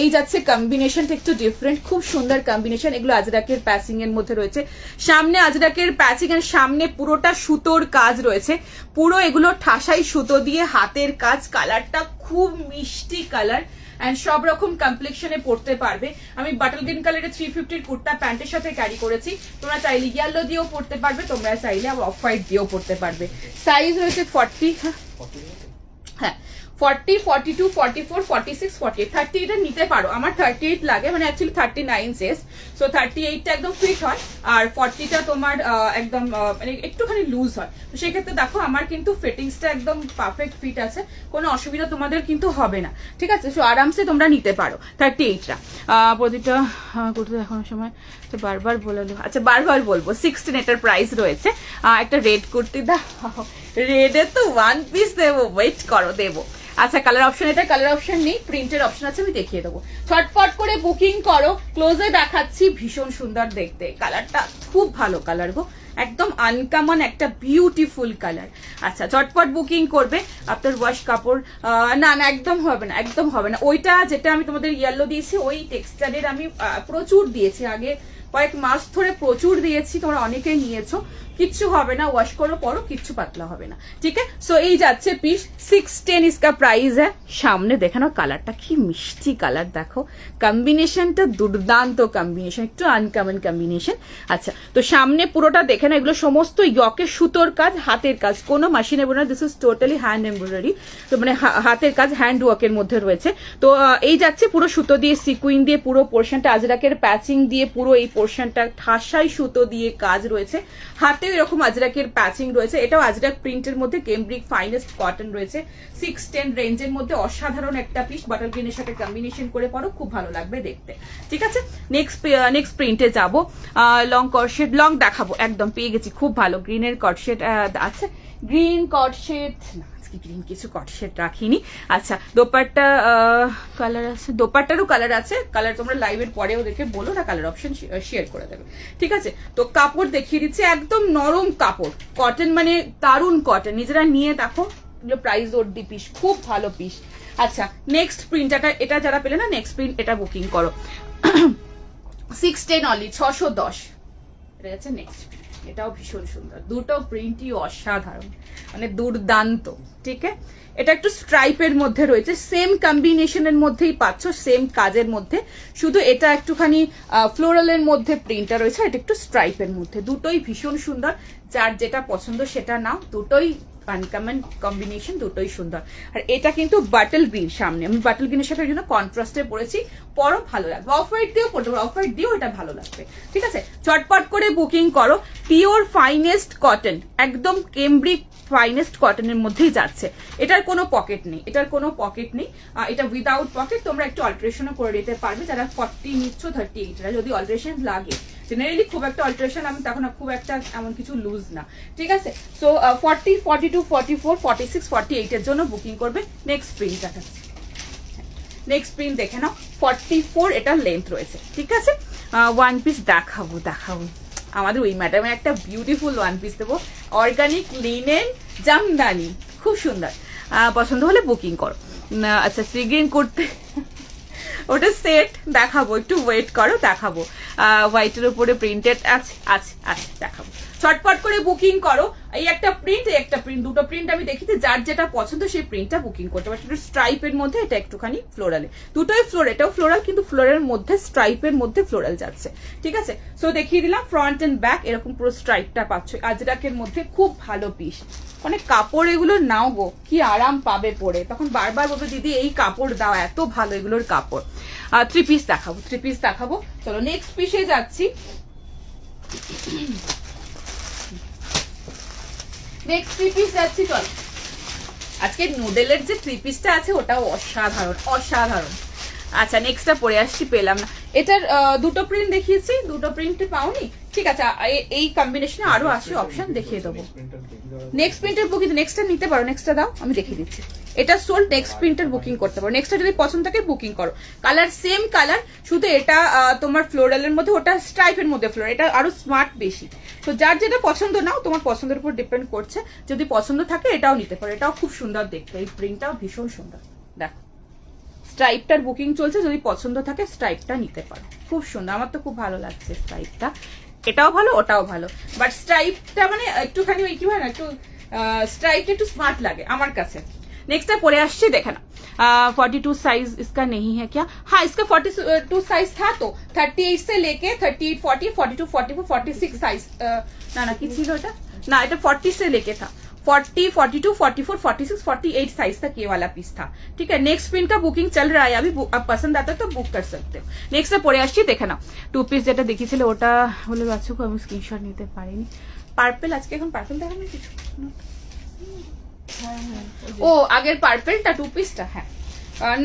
এই যাচ্ছে কম্বিনেশনটা একটু ডিফারেন্ট, খুব সুন্দর কম্বিনেশন। এগুলো আজরাকের প্যাচিং এর মধ্যে রয়েছে, সামনে আজরাকের প্যাচিং এর সামনে পুরোটা সুতোর কাজ রয়েছে, পুরো এগুলো ঠাসাই সুতো দিয়ে হাতের কাজ, কালারটা খুব মিষ্টি কালার, এন্ড সব রকম কমপ্লেক্সনে পড়তে পারবে। আমি বাটল গ্রিন কালারের 350 কুর্তা প্যান্টের সাথে ক্যারি করেছি, তোমরা চাইলে ইয়েলো দিয়েও পড়তে পারবে, তোমরা চাইলে অফ হোয়াইট দিয়েও পড়তে পারবে। সাইজ রয়েছে 40, হ্যাঁ 40, 42, 44, 46, 48, 30 এটা নিতে পারো। আমার 38 লাগে, মানে অ্যাকচুয়ালি 39 সাইজ, সো 38টা একদম ফিট হয় আর 40টা তোমার একদম মানে একটুখানি লুজ হয়। তো সেই ক্ষেত্রে দেখো আমার কিন্তু ফিটিংসটা একদম পারফেক্ট ফিট আছে, কোনো অসুবিধা তোমাদের কিন্তু হবে না, ঠিক আছে। সো আরামসে তোমরা নিতে পারো 38টা। প্রতিটা করতে এখন সময় তো বারবার বলে, আচ্ছা বারবার বলবো 16 এটার প্রাইস রয়েছে। একটা রেড কুর্তি দাও, রেডের তো ওয়ান পিস দেবো, ওয়েট করো দেবো। আচ্ছা কালার অপশন, এটা কালার অপশন নেই, প্রিন্টের অপশন আছে, আমি দেখিয়ে দেবো। ছটপট করে বুকিং করো, ক্লোজে দেখাচ্ছি, ভীষণ সুন্দর দেখতে, কালারটা খুব ভালো কালার গো, একদম আনকমন একটা বিউটিফুল কালার। আচ্ছা ঝটপট বুকিং করবে। আপনার ওয়াশ কাপড় না না একদম হবে না, একদম হবে না। ওইটা যেটা আমি তোমাদের ইয়েলো দিয়েছি ওই টেক্সচারের আমি প্রচুর দিয়েছি, আগে কয়েক মাস ধরে প্রচুর দিয়েছি, তোমরা অনেকেই নিয়েছো, কিচ্ছু হবে না, ওয়াশ করো পরো, কিচ্ছু পাতলা হবে না, ঠিক আছে। সো এই যাচ্ছে পিস 610 इसका प्राइस है। সামনে দেখে নাও কালারটা কি মিষ্টি কালার, দেখো কম্বিনেশনটা দুর্দান্ত কম্বিনেশন, একটু আনকমন কম্বিনেশন। আচ্ছা তো সামনে পুরোটা দেখে না, এগুলো সমস্ত ইয়কে সুতোর কাজ, হাতের কাজ, কোনো মেশিনে বোনা, this is totally hand embroidery, তো মানে হাতের কাজ, হ্যান্ড ওয়ার্কের মধ্যে রয়েছে। তো এই যাচ্ছে পুরো সুতো দিয়ে, সিকুইন দিয়ে পুরো পোর্শনটা, আজরাকের প্যাচিং দিয়ে পুরো এই পোর্শনটা ঠাসাই সুতো দিয়ে কাজ রয়েছে, হাতে এরকম আজরাকের প্যাচিং রয়েছে। এটাও আজরাক প্রিন্টের মধ্যে ক্যামব্রিক ফাইনেস্ট কটন রয়েছে, 610 রেঞ্জের মধ্যে অসাধারণ একটা পিস, বাটার গ্রিনের সাথে কম্বিনেশন করে পরো, খুব ভালো লাগবে দেখতে, ঠিক আছে। নেক্সট প্রিন্টে যাবো, লং কটশেট, লং দেখাবো, একদম পেয়ে গেছি, খুব ভালো গ্রিনের কটশেট আছে, গ্রিন কটশেট না গ্রিন কিছু কটশেট রাখিনি। আচ্ছা দোপাট্টা কালার আছে, দোপাট্টারও কালার আছে, কালার তোমরা লাইভের পরেও দেখে বলো না, কালার অপশন শেয়ার করে দেবে, ঠিক আছে। তো কাপড় দেখিয়ে দিচ্ছি, একদম নরম কাপড়, কটন মানে দারুন কটন, নিজেরা নিয়ে দেখো, প্রাইস ওর দি পিস, খুব ভালো পিস। আচ্ছা নেক্সট প্রিন্টটা, এটা যারা পেলে না নেক্সট প্রিন্ট এটা বুকিং করো, 610 অনলি, 610, এটা যাচ্ছে নেক্সট। এটাও ভীষণ সুন্দর, দুটো প্রিন্টই অসাধারণ, মানে দুর্দান্ত, ঠিক আছে। এটা একটু স্ট্রাইপের মধ্যে রয়েছে, সেম কম্বিনেশনের মধ্যেই পাচ্ছ, সেম কাজের মধ্যে, শুধু এটা একটুখানি ফ্লোরালের মধ্যে প্রিন্টটা রয়েছে, এটা একটু স্ট্রাইপের মধ্যে, দুটোই ভীষণ সুন্দর, যার যেটা পছন্দ সেটা নাও, দুটোই আনকমন কম্বিনেশন, দুটোই সুন্দর। আর এটা কিন্তু বাটল গ্রিন, সামনে আমি বাটল গ্রিনের সাথে জন্য কন্ট্রাস্টে পরেছি, পরও ভালো লাগবে, অফ হোয়াইট দিয়েও পড়তে পারো, অফ হোয়াইট দিয়েও এটা ভালো লাগবে, ঠিক আছে। চটপট করে বুকিং করো, পিওর ফাইনেস্ট কটন, একদম ক্যামব্রিক ফাইনেস্ট কটনের মধ্যেই যাচ্ছে, এটার কোনো পকেট নেই, এটার কোনো পকেট নেই, এটা উইদাউট পকেট, তোমরা একটু অল্টারেশনও করে দিতে পারবে, যারা 40 নিচ্ছ 38, এরা যদি অল্টারেশন লাগে, জেনারেলি খুব একটা অল্টারেশন আমি তখন খুব একটা এমন কিছু লুজ না, ঠিক আছে। সো 40, 42, 44, 46, 48 এর জন্য বুকিং করবে। নেক্সট প্রিন্ট দেখাচ্ছি, নেক্সট প্রিন্ট দেখে নাও, 44 এটা লেন্থ রয়েছে, ঠিক আছে। ওয়ান পিস দেখাবো, আমাদের ওই ম্যাডামের একটা বিউটিফুল ওয়ান পিস দেবো, অর্গানিক লিনেন জামদানি, খুব সুন্দর, পছন্দ হলে বুকিং করো। আচ্ছা সি গ্রিন করতে ওটা সেট দেখাবো, একটু ওয়েট করো, দেখাবো, হোয়াইটের উপরে প্রিন্টেড আছে দেখাবো, চটপট করে বুকিং করো। এই একটা প্রিন্ট, এই একটা প্রিন্ট, দুটো প্রিন্ট আমি দেখিতে, যার যেটা পছন্দ সেই প্রিন্টটা বুকিং করতে পারছো। একটু স্ট্রাইপের মধ্যে, এটা একটুখানি ফ্লোরালে, দুটোই ফ্লোর, এটাও ফ্লোরাল, কিন্তু ফ্লোরের মধ্যে স্ট্রাইপের মধ্যে ফ্লোরাল যাচ্ছে, ঠিক আছে। সো দেখিয়ে দিলাম ফ্রন্ট এন্ড ব্যাক, এরকম পুরো স্ট্রাইপটা পাচ্ছ, আজরাকের মধ্যে, খুব ভালো পিস, মানে কাপড় এগুলো নাও গো, কি আরাম পাবে পরে, তখন বারবার বলবে দিদি এই কাপড় দাও, এত ভালো এগুলোর কাপড়। 3 পিস দেখাবো, চলো নেক্সট পিসে যাচ্ছি। নেক্সট 3 পিস যাচ্ছি, চল। আজকে নুডেলের যে 3 পিসটা আছে ওটাও অসাধারণ। আচ্ছা নেক্সটটা পরে আসছি, পেলাম না, এটার দুটো প্রিন্ট দেখিয়েছি, দুটো প্রিন্টে পাওনি, ঠিক আছে। এই কম্বিনেশনে আরো আছে অপশন, দেখিয়ে দেবো। নেক্সট প্রিন্টের বুকিং, নেক্সটটা নিতে পারো, নেক্সটটা দাও আমি দেখিয়ে দিচ্ছি, এটা সোল্ড, নেক্সট প্রিন্টের বুকিং করতে পারো, নেক্সটটা যদি পছন্দ থাকে বুকিং করো। কালার সেম কালার, শুধু এটা তোমার ফ্লোরালের মধ্যে, ওটা স্ট্রাইপের মধ্যে ফ্লোরাল, এটা আরো স্মার্ট বেশি। তো যার যেটা পছন্দ নাও, তোমার পছন্দের উপর ডিপেন্ড করছে, যদি পছন্দ থাকে এটাও নিতে পারো, এটাও খুব সুন্দর দেখতে, এই প্রিন্টটাও ভীষণ সুন্দর, দেখো স্ট্রাইপটার বুকিং চলছে, যদি পছন্দ থাকে স্ট্রাইপটা নিতে পারো, খুব সুন্দর, আমার তো খুব ভালো লাগছে স্ট্রাইপটা, এটাও ভালো ওটাও ভালো, বাট স্ট্রাইপটা মানে একটুখানি ওই কি হয় না, একটু স্ট্রাইপটা একটু স্মার্ট লাগে আমার কাছে। नेक्स्ट परे आसছি দেখে না 42 साइज इसका नहीं है क्या? हाँ, इसका 42 साइज था तो 38 से लेके 38, 40, 42, 44, 46 साइज ना की ছিল এটা না, এটা 40 से लेके था 40, 42, 44, 46, 48 साइज तक ये वाला पीस था। ठीक है, नेक्स्ट प्रिंट का बुकिंग चल रहा है अभी, अब पसंद आता है तो बुक कर सकते हो। नेक्स्ट পরে আসছি দেখে নাও। টু পিস যেটা দেখিয়েছিল ওটা হলো বাচ্চাকে আমি স্ক্রিনশট নিতে পারিনি। পার্পল আজকে এখন পার্পল দেখানো কিছু ও আগের পার্পলটা টু পিসটা হ্যাঁ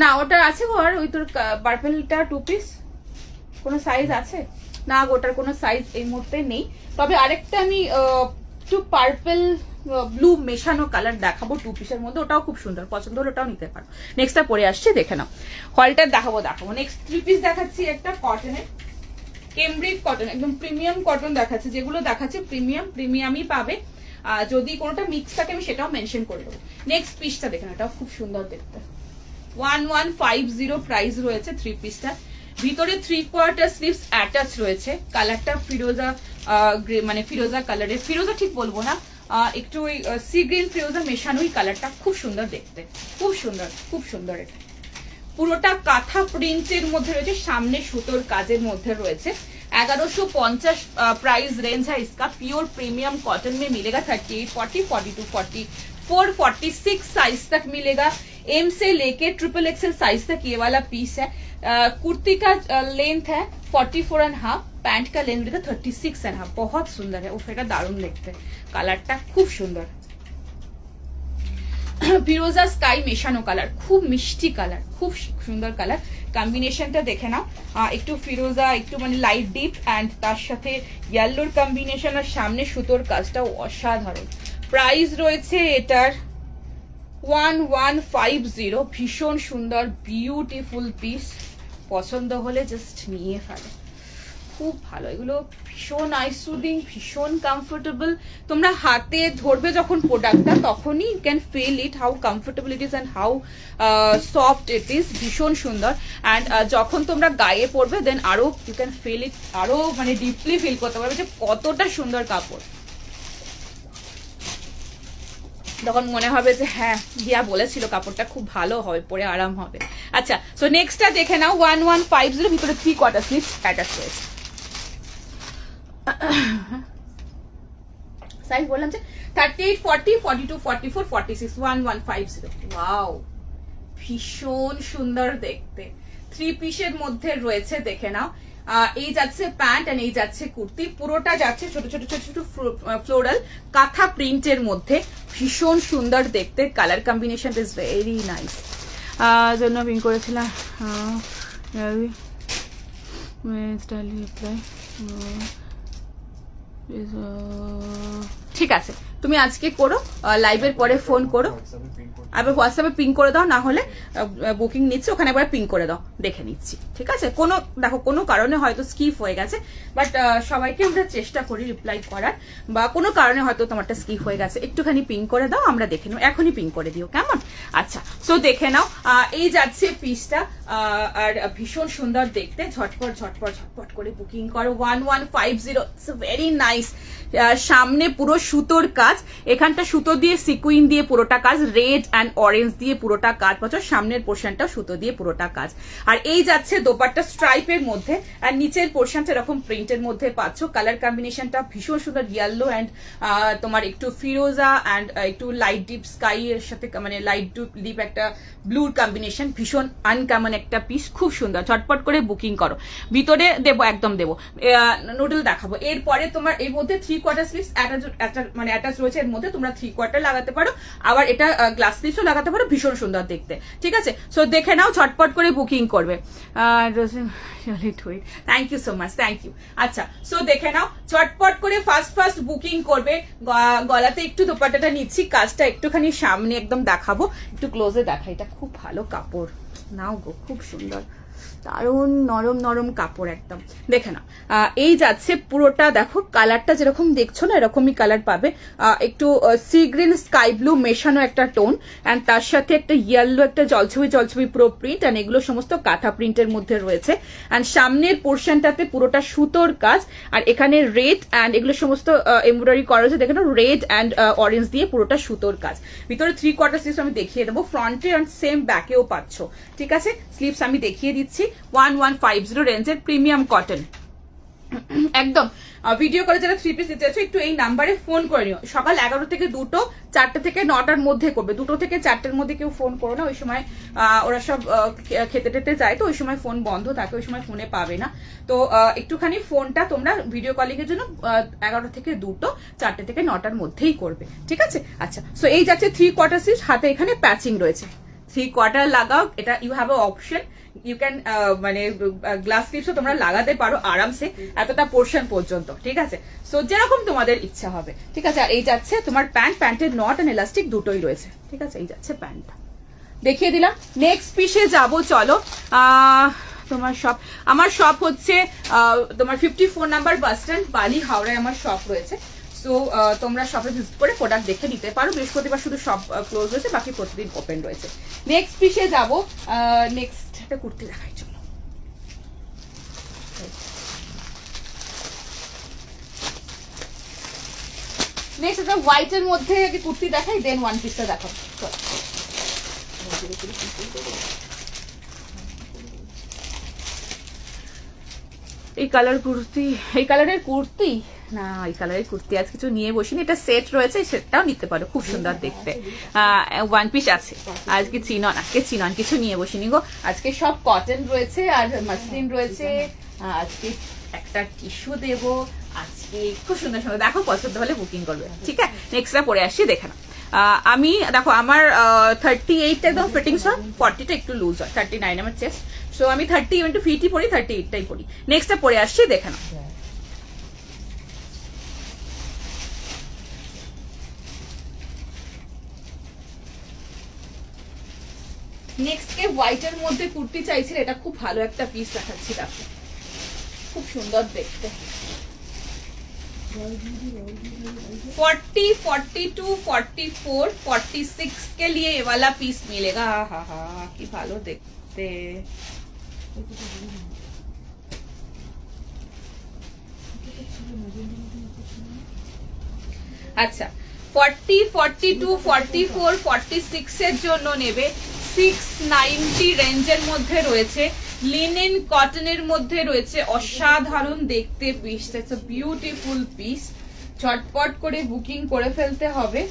না ওটা আছে ঘর ওই তোর পার্পলটা টু পিস কোনো সাইজ আছে না ওটার কোনো সাইজ এই মুহূর্তে নেই। তবে আরেকটা আমি একটু পার্পল ব্লু মেশানো কালার দেখাবো টু পিসের মধ্যে, ওটাও খুব সুন্দর, পছন্দ হলে ওটাও নিতে পারো। নেক্সটটা পরে আসছে দেখে নাও। হলটা দেখাবো। নেক্সট থ্রি পিস দেখাচ্ছি একটা কটনের, কেমব্রিক কটন, একদম প্রিমিয়াম কটন দেখাচ্ছে। যেগুলো দেখাচ্ছে প্রিমিয়ামই পাবে, যদি কোনোটা মিক্স থাকে আমি সেটাও মেনশন করে দেবো। নেক্সট পিসটা দেখেন, এটাও খুব সুন্দর দেখতে, 1150 প্রাইস রয়েছে থ্রি পিসটা। ভিতরে 3/4 স্লিভস অ্যাটাচ রয়েছে। কালারটা ফিরোজা মানে ফিরোজা কালারের, ফিরোজা ঠিক বলবো না, একটু ওই সি গ্রিন ফিরোজা মেশানোই কালারটা, খুব সুন্দর দেখতে, খুব সুন্দর, খুব সুন্দর। এটা পুরোটা কাঁথা প্রিন্টের মধ্যে রয়েছে, সামনে সুতোর কাজের মধ্যে রয়েছে। 1150 प्राइस रेंज है इसका। प्योर प्रीमियम कॉटन में मिलेगा। 38, 40, 42, 44, 46 साइज तक मिलेगा। एम से लेके XXL साइज तक ये वाला पीस है। कुर्ती का लेंथ है 44.5, पैंट का लेंथ मिलेगा 36.5। बहुत सुंदर है, उफेटा दारुण देखते, কালারটা খুব সুন্দর। ফিরোজা স্কাই মেশানো কালার, খুব মিষ্টি কালার, খুব সুন্দর কালার। কম্বিনেশনটা দেখে নাও, একটু ফিরোজা একটু মানে লাইট ডিপ অ্যান্ড তার সাথে ইয়েলোর কম্বিনেশন আর সামনে সুতোর কাজটাও অসাধারণ। প্রাইস রয়েছে এটার 1150। ভীষণ সুন্দর বিউটিফুল পিস, পছন্দ হলে জাস্ট নিয়ে ফেলো, খুব ভালো। এগুলো ভীষণ আইসুদিং, ভীষণ কমফোর্টেবল। তোমরা হাতে ধরবে যখন প্রোডাক্টটা তখনই you can feel it how comfortable it is and how soft it is. ভীষণ সুন্দর। অ্যান্ড যখন তোমরা গায়ে পড়বে দেন আরো ইউ ক্যান ফিল ইট, আরো মানে ডিপলি ফিল করতে পারবে যে কতটা সুন্দর কাপড়। তখন মনে হবে যে হ্যাঁ দিয়া বলেছিল কাপড়টা খুব ভালো হবে, পরে আরাম হবে। আচ্ছা, সো নেক্সটটা দেখে নাও। 1150 ভিতরে 3/4 স্লিভস অ্যাটাচ রয়েছে। সাইজ বললাম যে 38, 40, 42, 44, 46, 1150। ওয়াও, ভীষণ সুন্দর দেখতে। থ্রি পিসের মধ্যে রয়েছে, দেখে নাও। এই যাচ্ছে প্যান্ট আর এই যাচ্ছে কুর্তি, পুরোটা যাচ্ছে ছোট ছোট ছোট ছোট ফ্লোরাল কাঁথা প্রিন্টের মধ্যে, ভীষণ সুন্দর দেখতে। Colour combination is very nice. জন্য পিন করেছিলাম ঠিক আছে, তুমি আজকে করো, লাইভের পরে ফোন করো, আবার হোয়াটসঅ্যাপে পিং করে দাও, না হলে বুকিং নিচ্ছে ওখানে একবার পিং করে দাও, দেখে নিচ্ছি। ঠিক আছে, কোনো দেখো কোনো কারণে হয়তো স্কিপ হয়ে গেছে, বাট সবাইকে আমরা চেষ্টা করি রিপ্লাই করার, বা কোনো কারণে হয়তো তোমারটা স্কিপ হয়ে গেছে, একটুখানি পিং করে দাও, আমরা দেখে নেব। এখনই পিং করে দিও, কেমন? আচ্ছা, সো দেখে নাও। এই যাচ্ছে পিসটা, আর ভীষণ সুন্দর দেখতে। ঝটপট ঝটপট ঝটপট করে বুকিং করো। 1150, ইটস ভেরি নাইস। সামনে পুরো সুতোর কাজ, এখানটা সুতো দিয়ে সিকুইন দিয়ে পুরোটা কাজ, রেড অ্যান্ড অরেঞ্জ দিয়ে পুরোটা কাজ পাচ্ছ, সামনের পোর্শনটা সুতো দিয়ে পুরোটা কাজ। আর এই যাচ্ছে দোপাট্টা স্ট্রাইপের মধ্যে, আর নিচের পোর্শনটা এরকম প্রিন্টের মধ্যে পাচ্ছ। কালার কম্বিনেশনটা ভীষণ সুন্দর, ইয়েলো অ্যান্ড তোমার একটু ফিরোজা অ্যান্ড একটু লাইট ডিপ স্কাই এর সাথে মানে লাইট ডিপ একটা ব্লুর কম্বিনেশন, ভীষণ আনকমন একটা পিস, খুব সুন্দর। ঝটপট করে বুকিং করো। ভিতরে দেবো, একদম দেবো, নুডল দেখাবো। এরপরে তোমার এর মধ্যে 3/4 স্লিভস মানে অ্যাটাচ রয়েছে, এর মধ্যে তোমরা 3/4 লাগাতে পারো, আবার এটা গ্লাস স্লিভসও লাগাতে পারো, ভীষণ সুন্দর দেখতে। ঠিক আছে, সো দেখে নাও, ঝটপট করে বুকিং করবে। Thank you so much, thank you. আচ্ছা, সো দেখে নাও, ঝটপট করে ফার্স্ট বুকিং করবে। গলাতে একটু দোপাট্টাটা নিচ্ছি, কাজটা একটুখানি সামনে একদম দেখাবো, একটু ক্লোজে দেখা। এটা খুব ভালো কাপড়, নাও গো, খুব সুন্দর। দারুণ নরম নরম কাপড় একদম। দেখে না, এই যাচ্ছে পুরোটা, দেখো কালারটা যেরকম দেখছো না এরকমই কালার পাবে, একটু সি গ্রিন স্কাই ব্লু মেশানো একটা টোন, অ্যান্ড তার সাথে একটা ইয়েলো একটা জলছবি জলছবি পুরো প্রিন্ট, অ্যান্ড এগুলো সমস্ত কাঁথা প্রিন্টের মধ্যে রয়েছে। অ্যান্ড সামনের পোর্শনটাতে পুরোটা সুতোর কাজ, আর এখানে রেড অ্যান্ড এগুলো সমস্ত এমব্রয়ডারি করা হয়েছে, দেখে না রেড অ্যান্ড অরেঞ্জ দিয়ে পুরোটা সুতোর কাজ। ভিতরে 3/4 স্লিভস আমি দেখিয়ে দেবো, ফ্রন্টে অ্যান্ড সেম ব্যাকেও পাচ্ছ। ঠিক আছে, স্লিভস আমি দেখিয়ে দিচ্ছি। 1150 রেঞ্জের প্রিমিয়াম কটন একদম। ভিডিও করে যারা 3 পিস নিতে চাইছো একটু এই নাম্বারে ফোন করে নিও। সকাল 11 থেকে 2টো, 4টে থেকে 9টার মধ্যে করবে। 2টো থেকে 4টের মধ্যে কেউ ফোন করো না, ওই সময় ওরা সব খেতে টেতে যায়, তো ওই সময় ফোন বন্ধ থাকে, ওই সময় ফোনে পাবে না। তো একটুখানি ফোনটা তোমরা ভিডিও কলিং এর জন্য 11 থেকে 2টো, 4টে থেকে 9টার মধ্যেই করবে। ঠিক আছে, আচ্ছা। সো এই যাচ্ছে 3/4 স্লিভ, হাতে এখানে প্যাচিং রয়েছে। 3/4 লাগাও, এটা you have a option, you can মানে গ্লাস স্লিভসও তোমরা লাগাতে পারো আরামসে এতটা পোর্শন পর্যন্ত। ঠিক আছে, সো যেরকম তোমাদের ইচ্ছা হবে। ঠিক আছে, আর এই যাচ্ছে তোমার প্যান্ট, প্যান্টের নট এন্ড এলাস্টিক দুটোই রয়েছে। ঠিক আছে, এই যাচ্ছে প্যান্টটা, দেখিয়ে দিলাম। নেক্সট পিসে যাবো, চলো। তোমার শপ, আমার শপ হচ্ছে তোমার 54 নাম্বার বাস স্ট্যান্ড, বালি, হাওড়ায় আমার শপ রয়েছে। সো তোমরা শপে ভিজিট করে প্রোডাক্ট দেখে নিতে পারো। বৃহস্পতিবার শুধু শপ ক্লোজ রয়েছে, বাকি প্রতিদিন ওপেন রয়েছে। নেক্সট পিসে যাবো, নেক্সট একটা কুর্তি দেখাই চলো। নেক্সট একটা হোয়াইটের মধ্যে কুর্তি দেখাই, দেন ওয়ান পিসটা দেখাবো। এই কালার কুর্তি, এই কালারের কুর্তি না, এই কালারের কুর্তি আজ কিছু নিয়ে বসিনি, এটা সেট রয়েছে, সেটটাও নিতে পারো, খুব সুন্দর দেখতে। ওয়ান পিস আছে, আজকে চিনন, আজকে চিনন কিছু নিয়ে বসিনি গো। আজকে সব কটন রয়েছে আর মাসলিন রয়েছে। আজকে একটা টিস্যু দেবো, আজকে খুব সুন্দর সুন্দর, দেখো পছন্দ হলে বুকিং করবে। ঠিক আছে, নেক্সটটা পরে আসি, দেখে না। আমি দেখো আমার 38 একদম ফিটিংস হয়, 40টা একটু লুজ হয়, 39 আমার চেস্ট। সো আমি 30 ইন্টু ফিটই পরি, 38টাই পরি। নেক্সটটা পরে আসছি, দেখে না। নেক্সট কে হোয়াইটের মধ্যে কুর্তি চাইছিল, এটা খুব ভালো একটা পিস দেখাচ্ছি, দেখো খুব সুন্দর দেখতে। 40, 42, 44, 46 के लिए ये वाला पीस मिलेगा। हाँ हाँ, কি ভালো দেখতে। আচ্ছা, 40, 42, 44, 46 এর জন্য নেবে 690 রেঞ্জের মধ্যে রয়েছে, লিনেন কটনের মধ্যে রয়েছে, অসাধারণ দেখতে পিসটা, ইটস আ বিউটিফুল পিস। চটপট করে বুকিং করে ফেলতে হবে।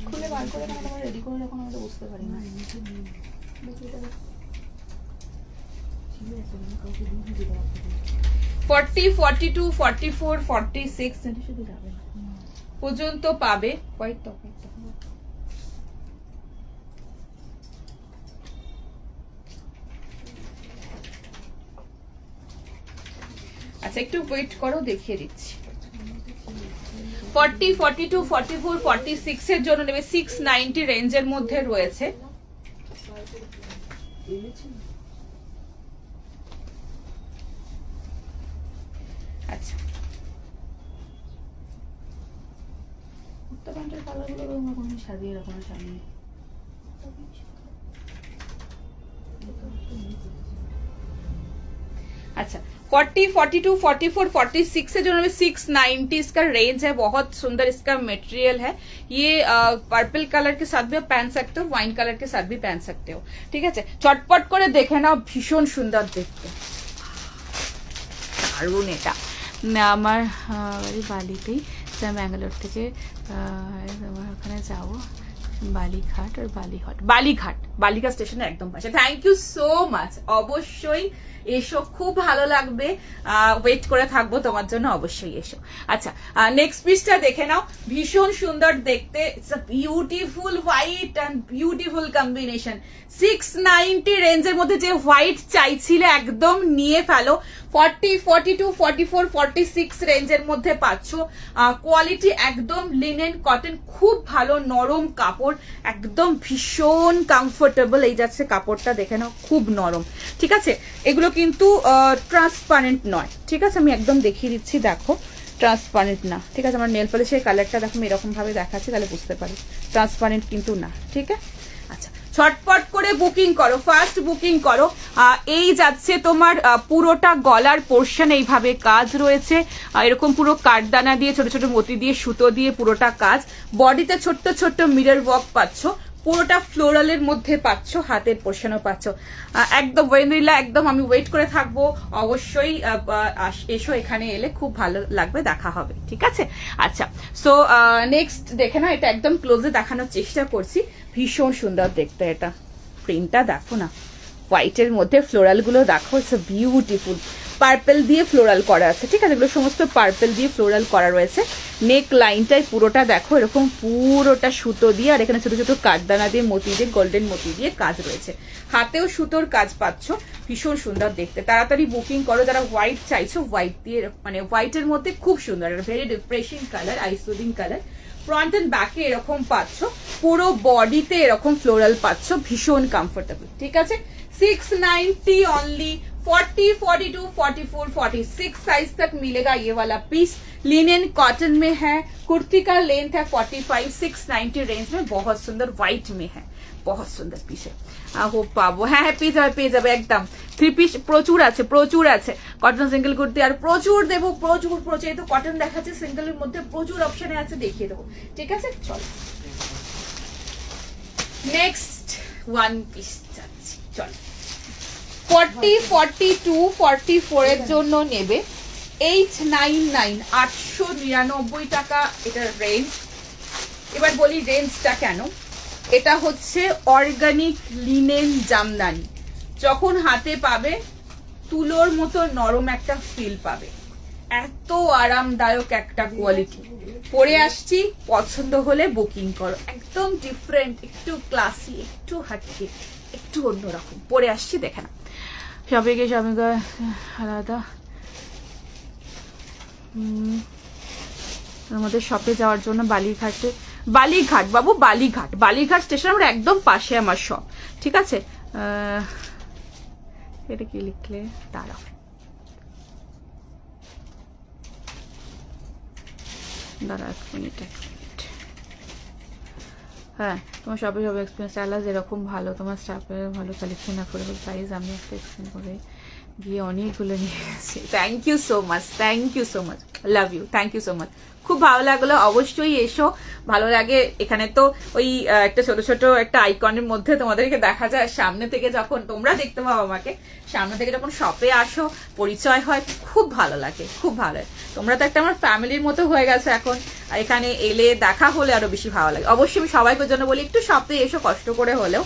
খুলে বার করে রেডি করে এখন আমরা বুঝতে পারি না। 40, 42, 44, 46 পর্যন্ত পাবে। আচ্ছা একটু ওয়েট করো, দেখিয়ে দিচ্ছি। 40, 42, 44, 46 এর জন্য নেবে 690 রেঞ্জের মধ্যে রয়েছে। আচ্ছা, প্যান্টের কালারগুলো সাজিয়ে রাখো সামনে। अच्छा 40, 42, 44, 46 से जो 690 इसका रेंज है, बहुत सुंदर इसका मटेरियल है। ये पर्पल कलर के साथ भी आप पहन सकते हो, वाइन कलर के साथ भी पहन सकते हो। ठीक है, चटपट করে দেখে নাও, ভীষণ সুন্দর দেখতে। দারুণ এটা। আমার বালিতেই, ব্যাঙ্গালোর থেকে তোমার ওখানে যাবো, বালিঘাট আর বালিঘাট, বালিঘাট বালিঘাট স্টেশনের একদম পাশে। Thank you so much. অবশ্যই এসো, খুব ভালো লাগবে, ওয়েট করে থাকবো তোমার জন্য, অবশ্যই এসো। আচ্ছা, নেক্সট পিসটা দেখে নাও, ভীষণ সুন্দর দেখতে। It's a beautiful white and beautiful combination. 690 রেঞ্জের মধ্যে যে হোয়াইট চাইছিলে একদম নিয়ে ফেলো। 40, 42, 44, 46 রেঞ্জের মধ্যে পাচ্ছ। কোয়ালিটি একদম লিনেন কটন, খুব ভালো নরম কাপড়। কাপড়, একদম ভীষণ কমফোর্টেবল। এই যাচ্ছে কাপড়টা, দেখে নাও, খুব নরম, ঠিক আছে। এগুলো কিন্তু ট্রান্সপারেন্ট নয়, ঠিক আছে, আমি একদম দেখিয়ে দিচ্ছি, দেখো ট্রান্সপারেন্ট না, ঠিক আছে। আমার নেল পলিশের কালারটা দেখো এরকম ভাবে দেখাচ্ছি, তাহলে বুঝতে পারি ট্রান্সপারেন্ট কিন্তু না, ঠিক আছে। আচ্ছা, ছটপট করে বুকিং করো, ফার্স্ট বুকিং করো। এই যাচ্ছে তোমার পুরোটা গলার পোর্শন এইভাবে কাজ রয়েছে, এরকম পুরো কাঠদানা দিয়ে ছোট ছোট মতি দিয়ে সুতো দিয়ে পুরোটা কাজ। বডিতে ছোট্ট ছোট্ট মিরর ওয়ার্ক পাচ্ছ, পুরোটা ফ্লোরালের মধ্যে পাচ্ছ, হাতের পোর্শনও পাচ্ছ। একদম ভেনিলা, একদম আমি ওয়েট করে থাকবো, অবশ্যই এসো, এখানে এলে খুব ভালো লাগবে, দেখা হবে, ঠিক আছে। আচ্ছা, সো নেক্সট দেখে না, এটা একদম ক্লোজে দেখানোর চেষ্টা করছি, ভীষণ সুন্দর দেখতে। এটা প্রিন্টটা দেখো না, হোয়াইটের মধ্যে ফ্লোরাল গুলো দেখো, ইটস বিউটিফুল। পার্পেল দিয়ে ফ্লোরাল করা আছে, ঠিক আছে, এগুলো সমস্ত পার্পেল দিয়ে ফ্লোরাল করা রয়েছে। নেক লাইনটাই পুরোটা দেখো এরকম পুরোটা সুতো দিয়ে, আর এখানে ছোট ছোট কাঠদানা দিয়ে মতি দিয়ে, গোল্ডেন মতি দিয়ে কাজ রয়েছে। হাতেও সুতোর কাজ পাচ্ছ, ভীষণ সুন্দর দেখতে। তাড়াতাড়ি বুকিং করো যারা হোয়াইট চাইছো, হোয়াইট দিয়ে, মানে হোয়াইটের মধ্যে খুব সুন্দর, very refreshing colour, eye soothing colour. Front end ব্যাকে এরকম পাচ্ছ, পুরো বডিতে এরকম ফ্লোরাল পাচ্ছ, ভীষণ কমফোর্টেবল, ঠিক আছে। 690 ओनली, 40, 42, 44, 46 साइज तक मिलेगा ये वाला पीस। लिनेन कॉटन में है, कुर्ती का लेंथ है 45, 690 रेंज में, बहुत सुंदर व्हाइट में है, बहुत सुंदर पीस है। হোপ পাবো, হ্যাঁ পেয়ে যাবে একদম। 3 পিস প্রচুর আছে, কটন সিঙ্গেল কুর্তি আর প্রচুর দেবো, প্রচুর। এই তো কটন দেখাচ্ছে, সিঙ্গেলের মধ্যে প্রচুর অপশনে আছে, দেখিয়ে দেবো, ঠিক আছে। চলো নেক্সট ওয়ান পিস যাচ্ছি, চলো। 40, 42, 44 এর জন্য নেবে 899, 899 টাকা এটার রেঞ্জ। এবার বলি রেঞ্জটা কেন। এটা হচ্ছে অর্গানিক লিনেন জামদানি, যখন হাতে পাবে তুলোর মতো নরম একটা ফিল পাবে, এত আরামদায়ক একটা কোয়ালিটি। পরে আসছি, পছন্দ হলে বুকিং করো, একদম ডিফারেন্ট, একটু ক্লাসি, একটু হাটকে, একটু অন্যরকম। পরে আসছি, দেখে না, শপিং আলাদা। আমাদের শপে যাওয়ার জন্য বালিঘাট বাবু, বালিঘাট স্টেশন, আমরা একদম পাশে আমার শপ, ঠিক আছে। এটা কি লিখলে, দাঁড়াও, এক মিনিট। হ্যাঁ, তোমার শপে সব এক্সপিরিয়েন্স আলাদা, যেরকম ভালো তোমার স্টাফের ভালো কালেকশন, অ্যাফোর্ডেবল প্রাইস। আমি একটা এক্সপ্লেন করে গিয়ে অনেকগুলো নিয়ে এসেছি। Thank you so much, love you, thank you so much. খুব ভালো লাগলো, অবশ্যই এসো, ভালো লাগে। এখানে তো ওই একটা ছোট ছোট একটা আইকনের মধ্যে তোমাদেরকে দেখা যায়, সামনে থেকে যখন তোমরা দেখতে পাও আমাকে, সামনে থেকে যখন শপে আসো, পরিচয় হয়, খুব ভালো লাগে, খুব ভালো লাগে। তোমরা তো একটা আমার ফ্যামিলির মতো হয়ে গেছো এখন, এখানে এলে দেখা হলে আরো বেশি ভালো লাগে। অবশ্যই আমি সবাইকে জন্য বলি, একটু শপে এসো, কষ্ট করে হলেও,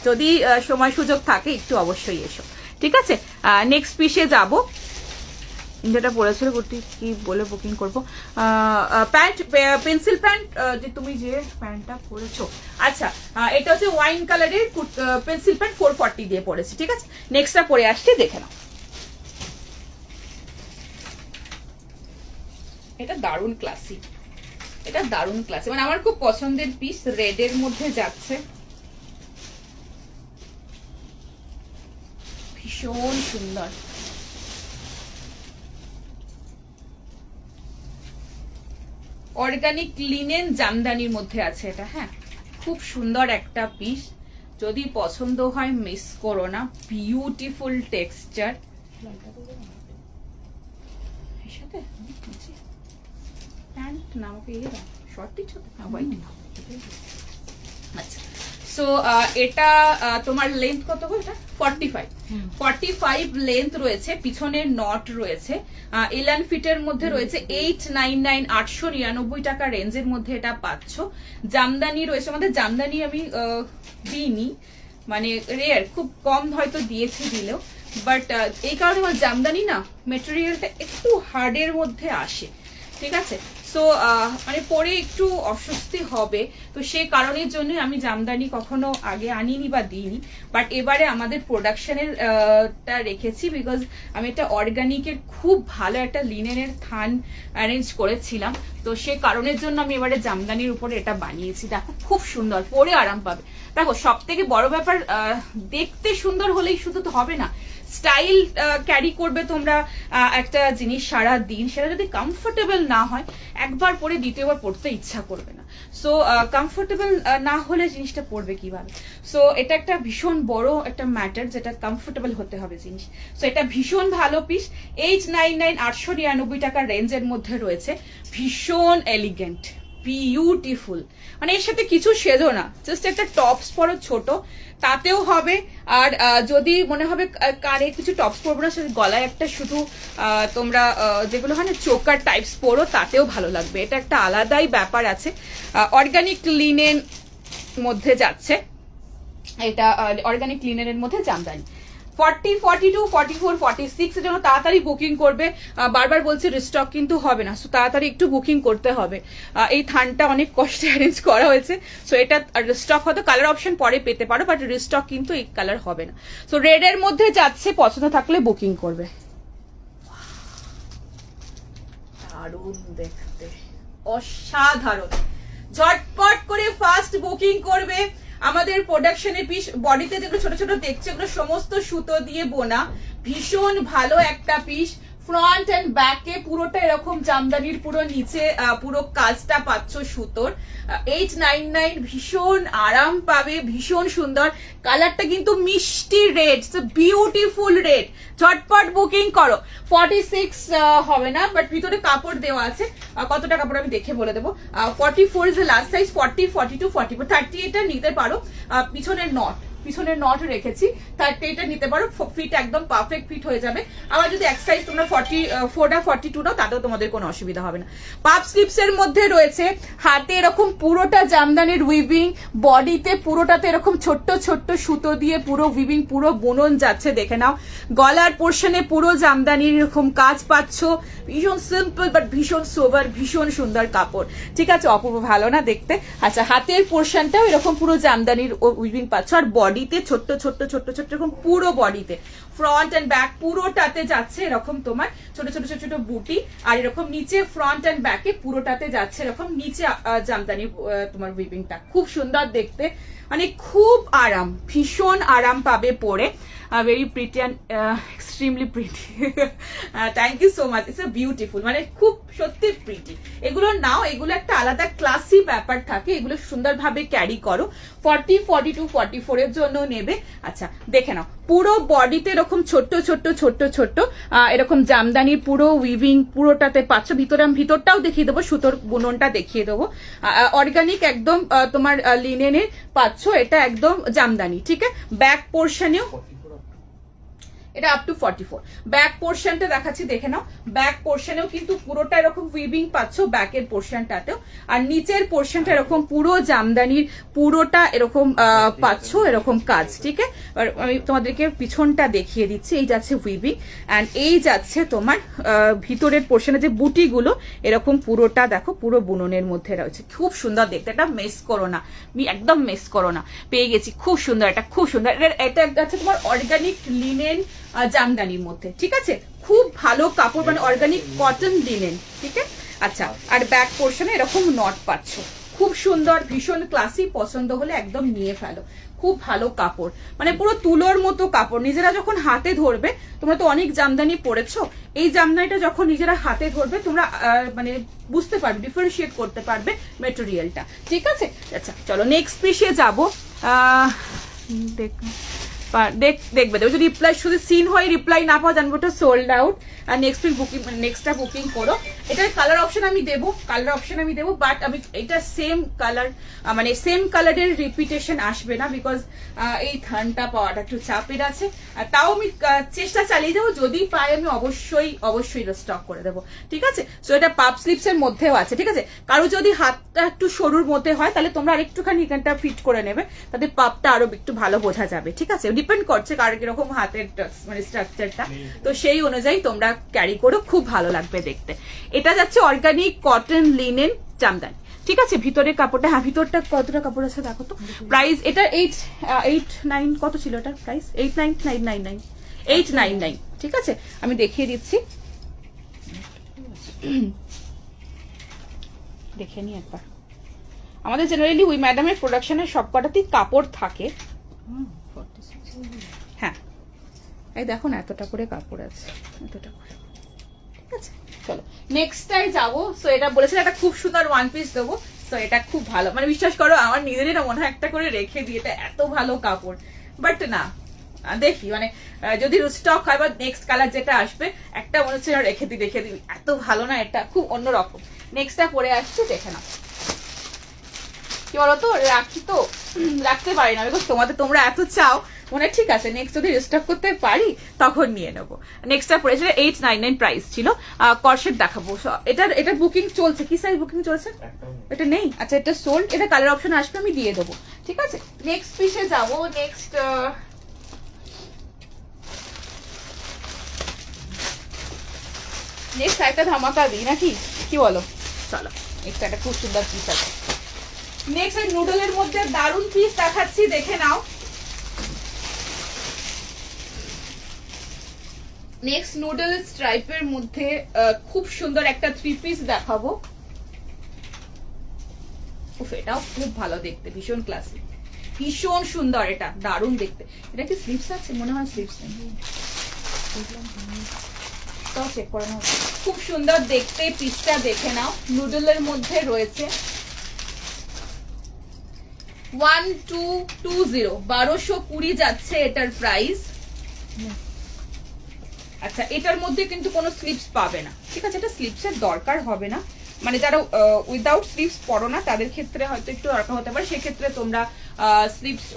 যদি সময় সুযোগ থাকে একটু অবশ্যই এসো, ঠিক আছে। নেক্সট পিসে যাবো, যেটা পড়েছিল কুর্তি কি বলে বুকিং করবো। প্যান্ট, পেন্সিল প্যান্ট, যে তুমি যে প্যান্টটা পরেছো, আচ্ছা এটা হচ্ছে ওয়াইন কালারের পেন্সিল প্যান্ট, 440 দিয়ে পড়েছি, ঠিক আছে। নেক্সটটা পরে আসছে, দেখে নাও। এটা দারুণ ক্লাসি, মানে আমার খুব পছন্দের পিস, রেড এর মধ্যে যাচ্ছে, ভীষণ সুন্দর। অর্গানিক লিনেন জামদানির মধ্যে আছে এটা, হ্যাঁ, খুব সুন্দর একটা পিস। যদি পছন্দ হয় মিস করো না, বিউটিফুল টেক্সচার। প্যান্ট না আমাকে শর্ট দিচ্ছ, আচ্ছা। সো এটা তোমার লেন্থ কত গো? এটা 45 লেন্থ রয়েছে, পিছনের নট রয়েছে, এলান ফিটের মধ্যে রয়েছে। 899, 899 টাকা রেঞ্জের মধ্যে এটা পাচ্ছ। জামদানি রয়েছে, আমাদের জামদানি আমি দিইনি, মানে রেয়ার, খুব কম হয়তো দিয়েছি, দিলেও, বাট এই কারণে আমার জামদানি না মেটেরিয়ালটা একটু হার্ডের মধ্যে আসে, ঠিক আছে। সো মানে পরে একটু অস্বস্তি হবে, তো সেই কারণের জন্য আমি জামদানি কখনো আগে আনিনি বা দিইনি, বাট এবারে আমাদের প্রোডাকশনের টা রেখেছি বিকজ আমি একটা অর্গানিকের খুব ভালো একটা লিনেনের থান অ্যারেঞ্জ করেছিলাম, তো সে কারণের জন্য আমি এবারে জামদানির উপরে এটা বানিয়েছি। দেখো খুব সুন্দর, পরে আরাম পাবে। দেখো সব থেকে বড় ব্যাপার দেখতে সুন্দর হলেই শুধু তো হবে না, স্টাইল ক্যারি করবে তোমরা একটা জিনিস সারা দিন, সেটা যদি কমফোর্টেবল না হয় একবার পরে দ্বিতীয়বার পড়তে ইচ্ছা করবে না। সো কমফোর্টেবল না হলে জিনিসটা পড়বে কিভাবে? সো এটা একটা ভীষণ বড় একটা ম্যাটার, যেটা কমফোর্টেবল হতে হবে জিনিস। সো এটা ভীষণ ভালো পিস, 899 899 টাকার রেঞ্জের মধ্যে রয়েছে, ভীষণ এলিগেন্ট, বিউটিফুল। মানে এর সাথে কিছু সেজো না, জাস্ট একটা টপস পরো ছোট, তাতেও হবে। আর যদি মনে হবে কানে কিছু টপস পরবো না, সেটা গলায় একটা শুধু তোমরা যেগুলো হয় না চোকার টাইপস পরো, তাতেও ভালো লাগবে। এটা একটা আলাদাই ব্যাপার আছে। অর্গানিক লিনেন মধ্যে যাচ্ছে এটা, অর্গানিক লিনেনের মধ্যে জামদানি। 40, 42, 44, 46 এর জন্য তাড়াতাড়ি বুকিং করবে। বারবার বলছি রিস্টক কিন্তু হবে না, সো তাড়াতাড়ি একটু বুকিং করতে হবে। এই থানটা অনেক কষ্টে অ্যারেঞ্জ করা হয়েছে, সো এটা রিস্টক হয়তো কালার অপশন পরে পেতে পারো, বাট রিস্টক কিন্তু এই কালার হবে না। সো রেড এর মধ্যে যাচ্ছে, পছন্দ থাকলে বুকিং করবে। দারুণ দেখতে, অসাধারণ। ঝটপট করে ফাস্ট বুকিং করবে। আমাদের প্রোডাকশনের পিস, বডিতে যেগুলো ছোট ছোট দেখছে ওগুলো সমস্ত সুতো দিয়ে বোনা, ভীষণ ভালো একটা পিস। ফ্রন্ট এন্ড ব্যাকে পুরোটা এরকম জামদানির পুরো নিচে পুরো কাজটা পাচ্ছ সুতোর। 899, ভীষণ আরাম পাবে, ভীষণ সুন্দর। কালারটা কিন্তু মিষ্টি রেড, বিউটিফুল রেড। ঝটপট বুকিং করো। 46 হবে না, বাট ভিতরে কাপড় দেওয়া আছে, কতটা কাপড় আমি দেখে বলে দেবো। 44 ইজ লাস্ট সাইজ, 40, 42, 44, 30 এটা নিতে পারো। পিছনের নট রেখেছি, 30 এটা নিতে পারো, ফিট একদম পারফেক্ট ফিট হয়ে যাবে। আবার যদি এক সাইজ তোমরা 44 না 42 নাও, তাতেও তোমাদের কোনো অসুবিধা হবে না। পাপ স্লিপস এর মধ্যে রয়েছে, হাতে এরকম পুরোটা জামদানির উইভিং, বডিতে পুরোটাতে এরকম ছোট্ট ছোট্ট সুতো দিয়ে পুরো উইভিং, পুরো বুনন যাচ্ছে, দেখে নাও। গলার পোর্শনে পুরো জামদানির এরকম কাজ পাচ্ছ, ভীষণ সিম্পল বাট ভীষণ সোবার, ভীষণ সুন্দর কাপড়। ঠিক আছে, অপূর্ব ভালো না দেখতে? আচ্ছা, হাতের পোর্শনটাও এরকম পুরো জামদানির উইভিং পাচ্ছ, আর বডিতে ছোট্ট ছোট্ট ছোট্ট ছোট্ট এরকম পুরো বডিতে, ফ্রন্ট এন্ড ব্যাক পুরোটাতে যাচ্ছে এরকম তোমার ছোট ছোট ছোট ছোট বুটি, আর এরকম নিচে ফ্রন্ট এন্ড ব্যাকে পুরোটাতে যাচ্ছে এরকম নিচে জামদানি তোমার উইভিংটা। খুব সুন্দর দেখতে, মানে খুব আরাম, ভীষণ আরাম পাবে পরে। Very pretty and extremely pretty. Thank you so much, it's beautiful, মানে খুব সত্যি প্রিটি। এগুলো নাও, এগুলো একটা আলাদা ক্লাসি ব্যাপার থাকে, এগুলো সুন্দরভাবে ক্যারি করো। 40, 42, 44 এর জন্য নেবে। আচ্ছা দেখে নাও, পুরো বডিতে এরকম ছোট্ট ছোট্ট ছোট্ট ছোট্ট এরকম জামদানির পুরো উইভিং পুরোটাতে পাচ্ছ। ভিতরে আমি ভিতরটাও দেখিয়ে দেবো, সুতোর বুননটা দেখিয়ে দেবো। অর্গানিক একদম তোমার লিনেনের পাচ্ছ, এটা একদম জামদানি। ঠিক আছে, ব্যাক পোর্শনেও এটা আপ টু 44। ব্যাক পোর্শনটা দেখাচ্ছি, দেখে নাও। ব্যাক পোর্শনেও কিন্তু পুরোটা এরকম উইভিং পাচ্ছ, ব্যাকের পোর্শনটাতেও। আর নিচের পোর্শনটা এরকম পুরো জামদানির পুরোটা এরকম পাচ্ছ, এরকম কাজ। ঠিক আছে, আমি তোমাদেরকে পিছনটা দেখিয়ে দিচ্ছি। এই যাচ্ছে উইভিং, অ্যান্ড এই যাচ্ছে তোমার ভিতরের পোর্শনে যে বুটিগুলো, এরকম পুরোটা দেখো পুরো বুননের মধ্যে রয়েছে। খুব সুন্দর দেখতে, এটা মিস করো না, একদম মিস করো না। পেয়ে গেছি, খুব সুন্দর, এটা খুব সুন্দর। এটা আছে তোমার অর্গানিক লিনেন জামদানির মধ্যে। ঠিক আছে, খুব ভালো কাপড়, মানে অর্গানিক কটন লিনেন। ঠিক আছে, আচ্ছা, আর ব্যাক পোর্শনে এরকম নট পাচ্ছ, খুব সুন্দর, ভীষণ ক্লাসি। পছন্দ হলে একদম নিয়ে ফেলো, খুব ভালো কাপড়, মানে পুরো তুলোর মতো কাপড়। নিজেরা যখন হাতে ধরবে, তোমরা তো অনেক জামদানি পরেছো, এই জামদানিটা যখন নিজেরা হাতে ধরবে তোমরা মানে বুঝতে পারবে, ডিফারেন্সিয়েট করতে পারবে মেটেরিয়ালটা। ঠিক আছে, আচ্ছা চলো নেক্সট পিসে যাবো। দেখবে যদি রিপ্লাই শুধু সিন হয়, রিপ্লাই না পাওয়া, জানবো ওটা সোল্ড আউট। আর নেক্সট উইক বুকিং, নেক্সটটা বুকিং করো। এটার কালার অপশন আমি দেবো, বাট আমি এটা সেম কালার, মানে সেম কালারের রিপিটেশন আসবে না, বিকজ এই থানটা পাওয়াটা একটু চাপের আছে। আর তাও আমি চেষ্টা চালিয়ে যাবো, যদি পাই আমি অবশ্যই স্টক করে দেবো। ঠিক আছে, সো এটা পাপ স্লিপস এর মধ্যেও আছে। ঠিক আছে, কারো যদি হাতটা একটু সরুর মধ্যে হয়, তাহলে তোমরা আরেকটুখানি এখানটা ফিট করে নেবে, তাতে পাপটা আরো একটু ভালো বোঝা যাবে। ঠিক আছে, ডিপেন্ড করছে কার কিরকম হাতের মানে স্ট্রাকচারটা, তো সেই অনুযায়ী তোমরা ক্যারি করো, খুব ভালো লাগবে দেখতে। এটা যাচ্ছে অর্গানিক কটন লিনেন জামদানি, ঠিক আছে। ভিতরের কাপড়টা, হ্যাঁ ভিতরটা কতটা কাপড় আছে দেখো তো। প্রাইস এটা 889 কত ছিল এটার প্রাইস? 899, ঠিক আছে। আমি দেখিয়ে দিচ্ছি, দেখে নি একবার। আমাদের জেনারেলি ওই ম্যাডামের প্রোডাকশনের সবকটাতেই কাপড় থাকে। হ্যাঁ এই দেখো না, এতটা করে কাপড় আছে, এতটা করে, ঠিক আছে। চলো নেক্সটটাই যাবো। সো এটা বলেছিলাম একটা খুব সুন্দর ওয়ান পিস দেবো, সো এটা খুব ভালো, মানে বিশ্বাস করো আমার নিজেরই না মনে হয় একটা করে রেখে দিই, এটা এত ভালো কাপড়। বাট না দেখি মানে যদি স্টক হয় বা নেক্সট কালার যেটা আসবে একটা মনে হচ্ছে রেখে দিই, এত ভালো না, এটা খুব অন্যরকম। নেক্সটটা পরে আসছে, দেখে না কি বলতো, রাখি তো রাখতে পারি না, বিকজ তোমরা এত চাও, মনে ঠিক আছে নেক্সট যদি রিস্টক করতে পারি তখন নিয়ে নেবো। নেক্সটটা পড়েছিল 899 প্রাইস ছিল। করসেট দেখাবো, এটা বুকিং চলছে, কি সাইজ বুকিং চলছে? এটা নেই, আচ্ছা এটা সোল্ড, এটা কালার অপশন আসবে আমি দিয়ে দেবো, ঠিক আছে। নেক্সট পিসে যাবো। নেক্সট একটা ধামাকা দিই নাকি, কি বলো? চলো নেক্সট একটা খুব সুন্দর পিস আছে। নেক্সট নুডলের মধ্যে দারুন পিস দেখাচ্ছি, দেখে নাও। নেক্সট নুডল স্ট্রাইপের মধ্যে খুব সুন্দর একটা 3 পিস দেখাবো। এটাও খুব ভালো দেখতে, ভীষণ ক্লাসিক, ভীষণ সুন্দর, এটা দারুন দেখতে। এটা কি স্লিপস আছে? মনে হয় স্লিপস নেই, চেক করে নাও। খুব সুন্দর দেখতে পিসটা, দেখে নাও। নুডলের মধ্যে রয়েছে 1220, 1220 যাচ্ছে এটার প্রাইস। আচ্ছা এটার মধ্যে কিন্তু কোনো স্লিপস পাবে না, ঠিক আছে, এটা স্লিপসের দরকার হবে না, মানে যারা উইদাউট স্লিপস পরো না তাদের ক্ষেত্রে হয়তো একটু দরকার হতে পারে, সেক্ষেত্রে তোমরা স্লিপস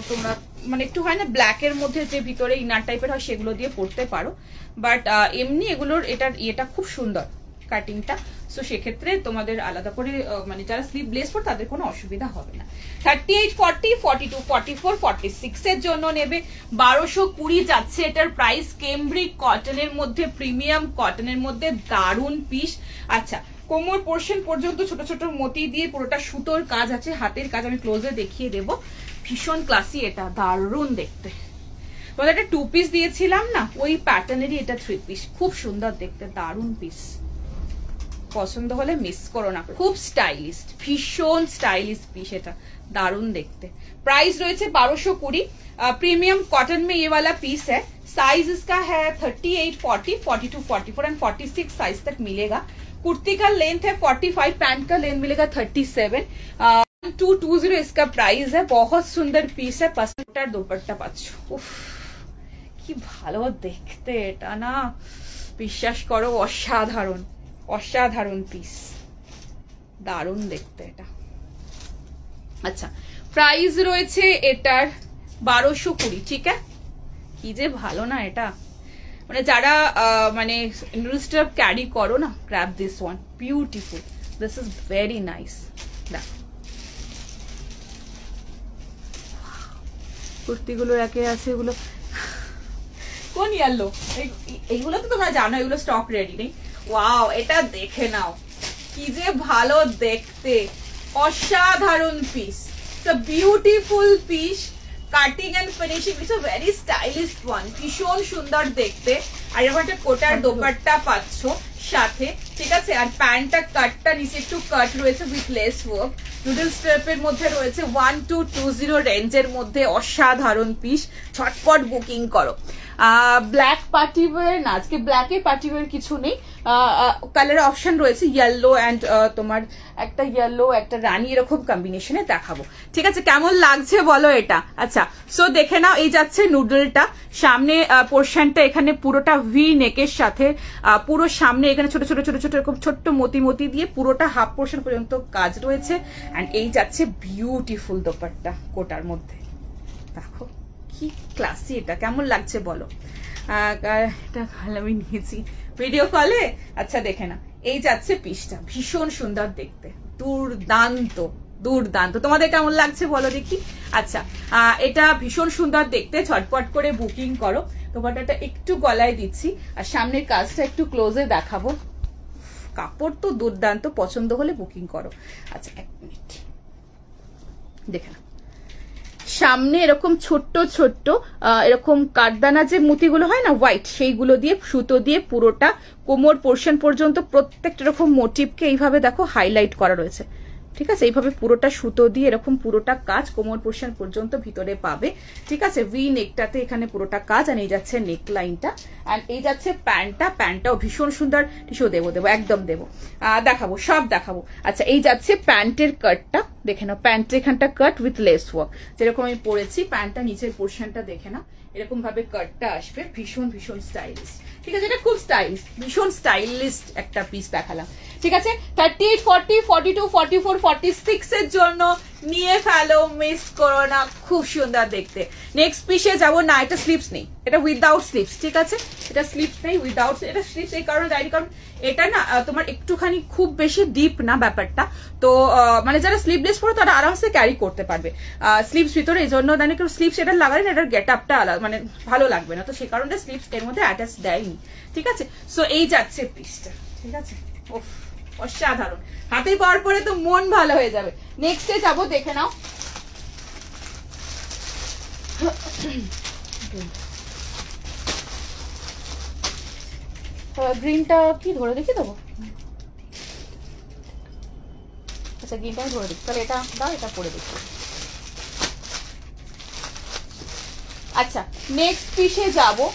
তোমরা মানে একটু হয় না ব্ল্যাকের মধ্যে যে ভিতরে ইনার টাইপের হয় সেগুলো দিয়ে পরতে পারো। বাট এমনি এগুলোর এটা খুব সুন্দর কাটিংটা, সো সেক্ষেত্রে তোমাদের আলাদা করে মানে যারা স্লিভলেস পর তাদের কোনো অসুবিধা হবে না। 38, 40, 42, 44, 46 এর জন্য নেবে 1220 যাচ্ছে এটার প্রাইস। কেমব্রিক কটনের মধ্যে, প্রিমিয়াম কটনের মধ্যে দারুন পিস। আচ্ছা কোমর পোর্শন পর্যন্ত ছোট ছোট মতি দিয়ে পুরোটা সুতোর কাজ আছে, হাতের কাজ আমি ক্লোজে দেখিয়ে দেবো। ভীষণ ক্লাসি, এটা দারুন দেখতে। বলে একটা 2 পিস দিয়েছিলাম না, ওই প্যাটার্নেরই এটা 3 পিস, খুব সুন্দর দেখতে, দারুন পিস। পছন্দ হলে মিস করো না, খুব স্টাইলিশ, ভীষণ স্টাইলিশ পিস, এটা दारुण देखते। प्राइस रहे 1220। प्रीमियम कॉटन में ये वाला पीस है। साइज इसका है 38, 40, 42, 44 एंड 46 साइज तक मिलेगा। कुर्ती का लेंथ है 45, पैंट का लेंथ मिलेगा 37। 220 इसका प्राइस है। बहुत सुंदर पीस है। पसंद दुपट्टा पाচ্ছো, उफ কি ভালো দেখতে এটা না, বিশ্বাস করো অসাধারণ অসাধারণ পিস, দারুণ দেখতে এটা। আচ্ছা প্রাইস রয়েছে এটার 1220, ঠিক আছে। কি যে ভালো না এটা, মানে যারা মানে ইন্ডাস্ট্রি ক্যারি করো না, grab this one, beautiful, this is very nice. দেখো কুর্তিগুলো একে আছে, এগুলো কোন ইয়েলো, এইগুলো তো তোমরা জানো, এগুলো স্টক রেডি নেই। ওয়াও এটা দেখে নাও, কি যে ভালো দেখতে, অসাধারণ piece, it's a beautiful piece, cutting and finishing, it's a very stylish one, ভীষণ সুন্দর দেখতে। আর এরকম একটা কোটার দোপাট্টা পাচ্ছ সাথে, ঠিক আছে। আর প্যান্টটা কাটটা নিচে একটু কাট রয়েছে উইথ লেস ওয়ার্ক। নুডল স্ট্রেপের মধ্যে রয়েছে 1220 রেঞ্জের মধ্যে, অসাধারণ পিস, ছটপট বুকিং করো। ব্ল্যাক পার্টিওয়ার না, আজকে ব্ল্যাকে পার্টিওয়ার কিছু নেই, কালার অপশন রয়েছে ইয়েলো অ্যান্ড তোমার একটা ইয়েলো একটা রানী, এরকম কম্বিনেশনে দেখাবো, ঠিক আছে। কেমন লাগছে বলো এটা। আচ্ছা সো দেখে নাও, এই যাচ্ছে নুডলটা, সামনে পোর্শনটা এখানে পুরোটা ভি নেকের সাথে, পুরো সামনে এখানে ছোট ছোট ছোট ছোট এরকম ছোট্ট মতি মতি দিয়ে পুরোটা হাফ পোর্শন পর্যন্ত কাজ রয়েছে। অ্যান্ড এই যাচ্ছে বিউটিফুল দোপাট্টা কোটার মধ্যে, দেখো কি ক্লাসি, এটা কেমন লাগছে বলো। এটা আমি নিয়েছি ভিডিও কলে। আচ্ছা দেখে না, এই যাচ্ছে পিসটা, ভীষণ সুন্দর দেখতে, দুর্দান্ত দুর্দান্ত। তোমাদের কেমন লাগছে বলো দেখি। আচ্ছা এটা ভীষণ সুন্দর দেখতে, ঝটপট করে বুকিং করো। দোপাট্টাটা একটু গলায় দিচ্ছি আর সামনের কাজটা একটু ক্লোজে দেখাবো। কাপড় তো দুর্দান্ত, পছন্দ হলে বুকিং করো। আচ্ছা 1 মিনিট দেখে না, সামনে এরকম ছোট্ট ছোট্ট এরকম কাঠদানা যে মুতিগুলো হয় না হোয়াইট, সেইগুলো দিয়ে সুতো দিয়ে পুরোটা কোমর পোর্শন পর্যন্ত প্রত্যেকটা এরকম মোটিভকে এইভাবে দেখো হাইলাইট করা রয়েছে। ঠিক আছে, এইভাবে পুরোটা সুতো দিয়ে এরকম পুরোটা কাজ কোমর পোর্শন পর্যন্ত ভিতরে পাবে। ঠিক আছে, ভি নেকটাতে এখানে পুরোটা কাজ, আর এই যাচ্ছে নেক লাইনটা, আর এই যাচ্ছে প্যান্টটা। প্যান্টটাও ভীষণ সুন্দর, টিস্যু দেবো একদম দেবো, দেখাবো সব দেখাবো। আচ্ছা এই যাচ্ছে প্যান্টের কাটটা, দেখে নাও প্যান্টের এখানটা কাট উইথ লেস ওয়ার্ক, যেরকম আমি পরেছি। প্যান্টটা নিচের পোর্শনটা দেখে নাও, এরকম ভাবে কাটটা আসবে, ভীষণ ভীষণ স্টাইলিশ। ঠিক আছে, এটা খুব স্টাইলিশ, ভীষণ স্টাইলিশ একটা পিস দেখালাম। ঠিক আছে, 38, 40, 42, 44, 46 এর জন্য নিয়ে ফেলো, মিস করো না, খুব সুন্দর দেখতে। নেক্সট পিসে যাবো না, এটা স্লিপস নেই, এটা উইদাউট স্লিপস। ঠিক আছে, এটা স্লিপস নেই, উইদাউট, এটা স্লিপস এই কারণে যায়নি কারণ এটা না তোমার একটুখানি খুব বেশি ডিপ না ব্যাপারটা, তো মানে যারা স্লিভলেস পরো তারা আরামসে ক্যারি করতে পারবে স্লিভস ভিতরে। এই জন্য জানি কেউ স্লিভস এটা লাগালে না, এটার গেট আপটা আলাদা, মানে ভালো লাগবে না, তো সেই কারণে স্লিভস এর মধ্যে অ্যাটাচ দেয়নি। ঠিক আছে, সো এই যাচ্ছে পিসটা। ঠিক আছে, ওফ অসাধারণ, হাতে পাওয়ার পরে তো মন ভালো হয়ে যাবে। নেক্সটে যাবো, দেখে নাও। গ্রিনটা কি ধরে দেখি দেবো? আচ্ছা গ্রিনটা ধরে দেখি, তাহলে এটা দাও, এটা পরে দেখি। আচ্ছা নেক্সট পিসে যাবো,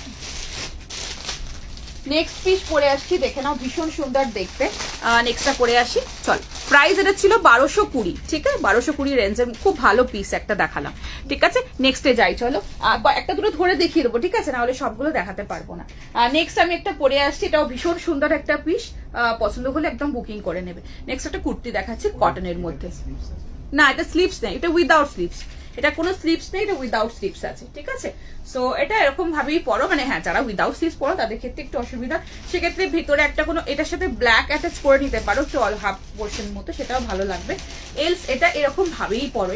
নেক্সট পিস পরে আসছি, দেখে নাও ভীষণ সুন্দর দেখতে। নেক্সটটা পরে আসি, চল। প্রাইস এটা ছিল 1220। ঠিক আছে, 1220 রেঞ্জের খুব ভালো পিস একটা দেখালাম। ঠিক আছে, নেক্সটে যাই, চলো একটা দুটো ধরে দেখিয়ে দেবো। ঠিক আছে, না হলে সবগুলো দেখাতে পারবো না। নেক্সট আমি একটা পরে আসছি, এটাও ভীষণ সুন্দর একটা পিস, পছন্দ হলে একদম বুকিং করে নেবে। নেক্সট একটা কুর্তি দেখাচ্ছি কটনের মধ্যে। না এটা স্লিপস নেই, এটা উইদাউট স্লিপস, এটা কোনো স্লিপস নেই, এটা উইদাউট স্লিপস আছে। ঠিক আছে, সো এটা এরকম ভাবেই পরো, মানে হ্যাঁ যারা উইদাউট স্লিপস পরো তাদের ক্ষেত্রে একটু অসুবিধা, সেক্ষেত্রে ভিতরে একটা কোনো এটার সাথে ব্ল্যাক অ্যাটাচ করে নিতে পারো, একটু অল হাফ পোর্শন মতো, সেটাও ভালো লাগবে। এলস এটা এরকম ভাবেই পরো,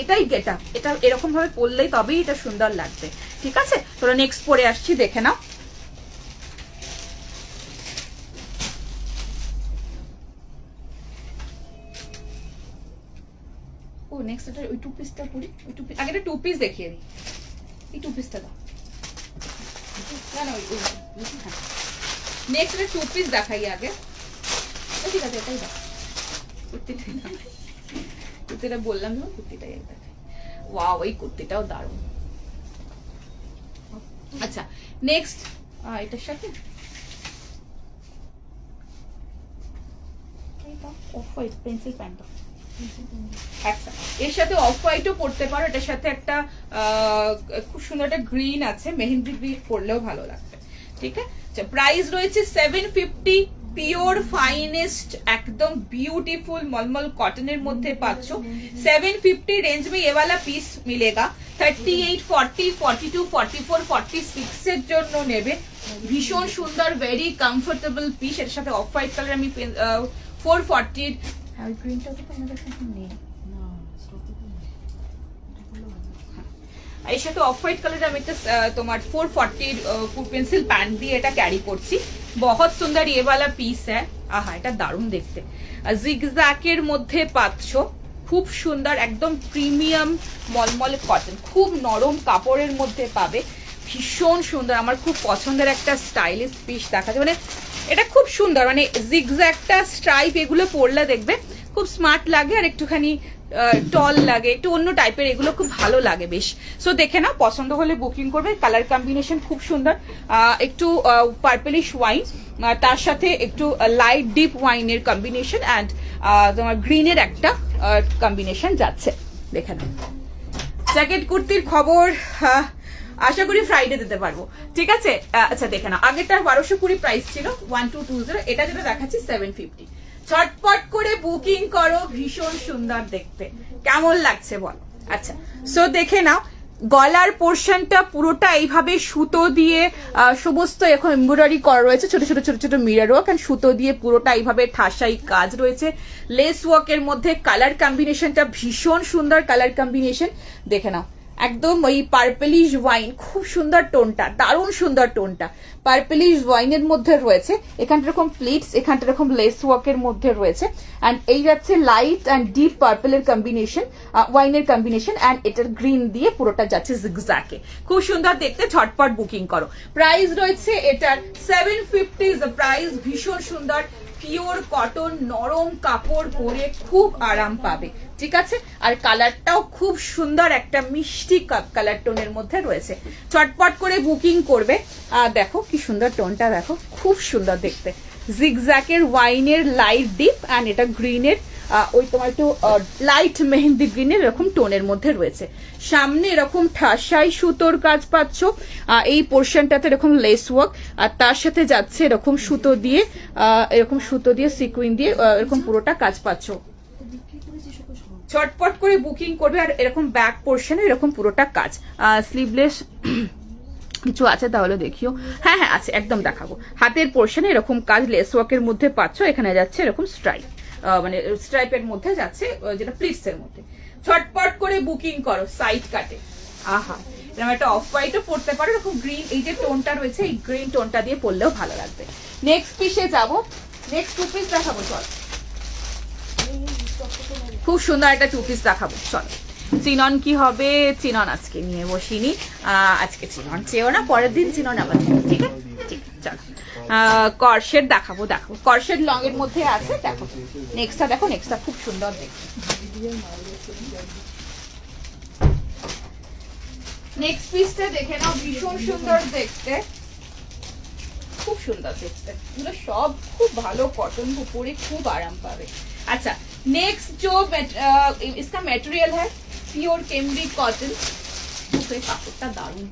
এটাই গেট আপ, এটা এরকম ভাবে পরলেই তবেই এটা সুন্দর লাগবে। ঠিক আছে, তোরা নেক্সট পরে আসছি, দেখে নাও। ও নেক্সট এটা ওই টু পিসটা পরি, ওই টু পিস আগে একটা টু পিস দেখিয়ে দিই, এই টু পিসটা দাও না না, ওই নেক্সট একটা টু পিস দেখাই আগে। ঠিক আছে, এটাই দাও, কুর্তিটা বললাম না, কুর্তিটাই দেখাই। ওয়াও, এই কুর্তিটাও দারুণ। আচ্ছা নেক্সট এটার সাথে অফ হোয়াইট পেন্সিল প্যান্ট, আচ্ছা এর সাথে অফ হোয়াইটও পরতে পারো, এটার সাথে একটা খুব সুন্দর একটা গ্রিন আছে, মেহেন্দি গ্রিন পরলেও ভালো লাগবে। ঠিক আছে, প্রাইস রয়েছে 750, পিওর ফাইনেস্ট একদম বিউটিফুল মলমল কটনের মধ্যে পাচ্ছ। 750 रेंज में ये वाला पीस मिलेगा। 38, 40, 42, 44, 46 এর জন্য নেবে, ভীষণ সুন্দর ভেরি কমফোর্টেবল পিস। এর সাথে অফ হোয়াইট কালার আমি 440 এর সাথে অফ হোয়াইট কালার আমি একটা তোমার 440 পেন্সিল প্যান্ট দিয়ে এটা ক্যারি করছি। बहुत সুন্দর ये वाला পিস है, আহা এটা দারুণ দেখতে। জিগজ্যাকের মধ্যে পাচ্ছ, খুব সুন্দর একদম প্রিমিয়াম মলমল কটন, খুব নরম কাপড়ের মধ্যে পাবে, ভীষণ সুন্দর, আমার খুব পছন্দের একটা স্টাইলিশ পিস দেখাচ্ছে। মানে এটা খুব সুন্দর, মানে জিগজ্যাকটা স্ট্রাইপ এগুলো পরলে দেখবে খুব স্মার্ট লাগে, আর একটুখানি টল লাগে, একটু অন্য টাইপের, এগুলো খুব ভালো লাগে বেশ। সো দেখে নাও, পছন্দ হলে বুকিং করবে। কালার কম্বিনেশন খুব সুন্দর, একটু পার্পলিশ ওয়াইন, তার সাথে একটু লাইট ডিপ ওয়াইনের কম্বিনেশন, অ্যান্ড তোমার গ্রিনের একটা কম্বিনেশন যাচ্ছে। দেখে নাও জ্যাকেট কুর্তির খবর আশা করি ফ্রাইডে দিতে পারবো। ঠিক আছে, আচ্ছা দেখে নাও, আগেরটা 1220 প্রাইস ছিল 1220, এটা যেটা দেখাচ্ছি 750। ছটপট করে বুকিং করো, ভীষণ সুন্দর দেখতে, কেমন লাগছে বলো। আচ্ছা সো দেখে নাও, গলার পোর্শনটা পুরোটা এইভাবে সুতো দিয়ে সমস্ত এখন এমব্রয়ডারি করা রয়েছে, ছোট ছোট ছোট ছোট মিরর ওয়ার্ক, আর সুতো দিয়ে পুরোটা এইভাবে ঠাসাই কাজ রয়েছে। লেস ওয়ার্কের মধ্যে কালার কম্বিনেশনটা ভীষণ সুন্দর কালার কম্বিনেশন, দেখে নাও একদম ওই পার্পলিশ ওয়াইন, খুব সুন্দর টোনটা, দারুণ সুন্দর টোনটা পার্পলিশ ওয়াইনের মধ্যে রয়েছে। এখানটা এরকম প্লিটস, এখানটা এরকম লেস ওয়ার্কের মধ্যে রয়েছে, অ্যান্ড এই যাচ্ছে লাইট অ্যান্ড ডিপ পার্পলের কম্বিনেশন, ওয়াইনের কম্বিনেশন, অ্যান্ড এটার গ্রিন দিয়ে পুরোটা যাচ্ছে জিগজ্যাগে, খুব সুন্দর দেখতে। ঝটপট বুকিং করো। প্রাইস রয়েছে এটার 750 ইজ দ্য প্রাইস। ভীষণ সুন্দর পিওর কটন, নরম কাপড়, পরে খুব আরাম পাবে, ঠিক আছে। আর কালারটাও খুব সুন্দর একটা মিষ্টি কালার টোনের মধ্যে রয়েছে। চটপট করে বুকিং করবে। দেখো কি সুন্দর টোনটা, দেখো খুব সুন্দর দেখতে, জিগজ্যাগের ওয়াইনের লাইট ডিপ, অ্যান্ড এটা গ্রিনের ওই তোমার একটু লাইট মেহেন্দি গ্রিনের এরকম টোনের মধ্যে রয়েছে। সামনে এরকম ঠাসাই সুতোর কাজ পাচ্ছ, এই পোর্শনটাতে এরকম লেস ওয়ার্ক, আর তার সাথে যাচ্ছে এরকম সুতো দিয়ে, এরকম সুতো দিয়ে সিকুইন দিয়ে এরকম পুরোটা কাজ পাচ্ছ। চটপট করে বুকিং করবে। আর এরকম ব্যাক পোর্শনে এরকম পুরোটা কাজ, স্লিভলেস কিছু আছে তাহলে দেখিও। হ্যাঁ হ্যাঁ আছে, একদম দেখাবো। হাতের পোর্শনে এরকম কাজ লেস ওয়ার্কের মধ্যে পাচ্ছ, এখানে যাচ্ছে এরকম স্ট্রাইপ, মানে স্ট্রাইপের মধ্যে যাচ্ছে, যেটা প্লিটস এর মধ্যে। ছটপট করে বুকিং করো। সাইড কাটে, আহা এরকম একটা অফ হোয়াইটও পড়তে পারো, এরকম গ্রিন এই যে টোনটা রয়েছে, এই গ্রিন টোনটা দিয়ে পরলেও ভালো লাগবে। নেক্সট পিসে যাবো, নেক্সট টু পিস দেখাবো। চল, খুব সুন্দর একটা টু পিস দেখাবো। চলো, চিনন কি হবে? চিনন আজকে নিয়ে বসিনি, আজকে চিনন চেয়েও না, পরের দিন চিনন আবার, ঠিক আছে ঠিক আছে। চলো কর্সেট দেখাবো, দেখাবো কর্সেট লং এর মধ্যে আছে। দেখো নেক্সটটা, দেখো নেক্সটটা খুব সুন্দর দেখতে। নেক্সট পিসটা দেখে নাও, ভীষণ সুন্দর দেখতে, খুব সুন্দর দেখতে। এগুলো সব খুব ভালো কটন, উপরে খুব আরাম পাবে। अच्छा नेक्स्ट जो इसका मटेरियल है प्योर कैमरिक कॉटन, কাপড়টা দারুণ,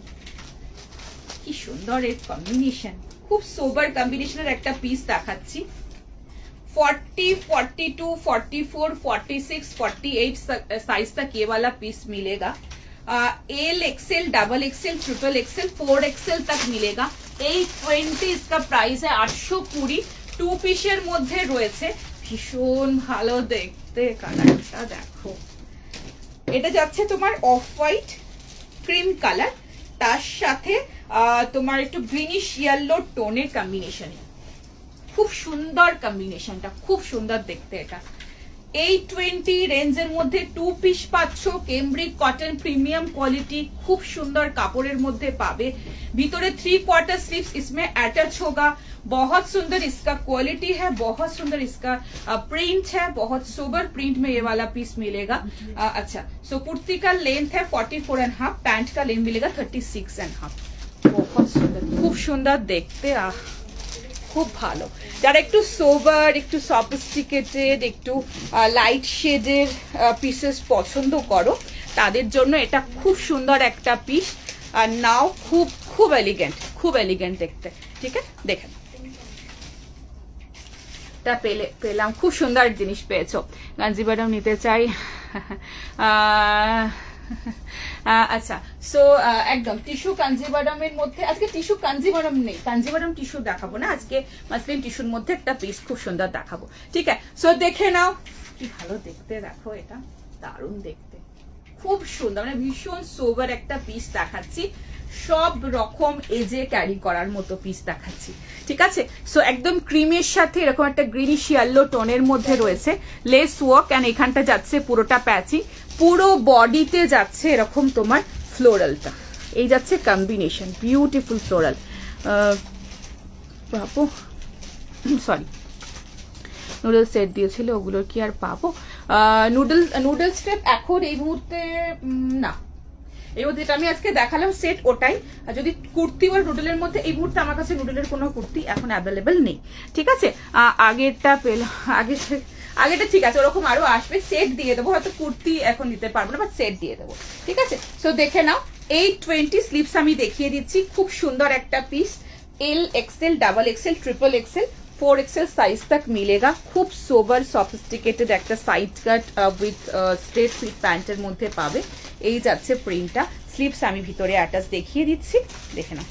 কি সুন্দর এর কম্বিনেশন, খুব সোবার কম্বিনেশনের একটা পিস দেখাচ্ছি। 40, 42, 44, 46, 48 साइज तक ये वाला पीस मिलेगा। L XL, double XL, triple XL, 4XL तक मिलेगा। 820 इसका प्राइस है। 820 টু পিসের মধ্যে রয়েছে। ভীষণ ভালো দেখতে, কালারটা দেখো। এটা যাচ্ছে তোমার অফ হোয়াইট ক্রিম কালার, তার সাথে তোমার একটু গ্রিনিশ ইয়েলো টোনের কম্বিনেশনে, খুব সুন্দর কম্বিনেশনটা, খুব সুন্দর দেখতে। এটা 820 রেঞ্জের মধ্যে টু পিস পাচ্ছ, कैमरिक कॉटन प्रीमियम क्वालिटी, खूब सुंदर कापड़ेर मध्य पाबे। भीतरे 3/4 स्लीव्स इसमें अटैच होगा। बहुत सुंदर इसका क्वालिटी है, बहुत सुंदर इसका प्रिंट है, बहुत सोबर प्रिंट में ये वाला पीस मिलेगा। अच्छा सो कुर्ती का लेंथ है 44.5, पैंट का लेंथ मिलेगा 36.5। बहुत सुंदर, खूब सुंदर देखते। খুব ভালো। যারা একটু সোবার, একটু সফিস্টিকেটেড, একটু লাইট শেডের পিসেস পছন্দ করো, তাদের জন্য এটা খুব সুন্দর একটা পিস। আর নাও খুব খুব এলিগেন্ট, খুব এলিগেন্ট দেখতে, ঠিক আছে। দেখেন তা পেলাম, খুব সুন্দর জিনিস পেয়েছো। গাঞ্জিবাদাম নিতে চাই। আচ্ছা সো একদম টিস্যু কাঞ্জিবাদামের মধ্যে, আজকে টিস্যু কাঞ্জিবাদাম নেই, কাঞ্জিবাদাম টিস্যু দেখাবো না আজকে, মাসলিন টিস্যুর মধ্যে একটা পিস খুব সুন্দর দেখাবো, ঠিক আছে। সো দেখে নাও, কি ভালো দেখতে, দেখো এটা দারুণ দেখতে, খুব সুন্দর, মানে ভীষণ সোবার একটা পিস দেখাচ্ছি। সব রকম এজে ক্যারি করার মতো পিস দেখাচ্ছি, ঠিক আছে। সো একদম ক্রিমের সাথে এরকম একটা গ্রিনিশ ইয়েলো টোনের মধ্যে রয়েছে লেস ওয়ার্ক, এন্ড এখানটা যাচ্ছে পুরোটা প্যাচিং, পুরো বডিতে যাচ্ছে এরকম তোমার ফ্লোরালটা, এই যাচ্ছে কম্বিনেশন, বিউটিফুল ফ্লোরাল। বাবু সরি, নুডলস সেট দিয়েছিল, ওগুলোর কি আর পাবো? নুডল স্টেপ এখন এই মুহূর্তে না, এই যেটা আমি আজকে দেখালাম সেট ওটাই। যদি কুর্তি বা নুডলের মধ্যে এই মুহূর্তে আমার কাছে নুডলের কোনো কুর্তি এখন অ্যাভেলেবেল নেই, ঠিক আছে। আগেরটা পেলাম, আগেটা ঠিক আছে, ওরকম আরো আসবে, সেট দিয়ে দেবো, হয়তো কুর্তি এখন দিতে পারবো না, বাট সেট দিয়ে দেবো, ঠিক আছে। সো দেখে নাও, 820 স্লিভস আমি দেখিয়ে দিচ্ছি, খুব সুন্দর একটা piece. L XL, double XL, triple XL, 4XL size तक मिलेगा। खूब सोबर सफिस्टिकेटेड একটা side cut with straight fit প্যান্টের মধ্যে পাবে। এই যাচ্ছে প্রিন্টটা। স্লিপস আমি ভিতরে অ্যাটাচ দেখিয়ে দিচ্ছি, দেখে নাও।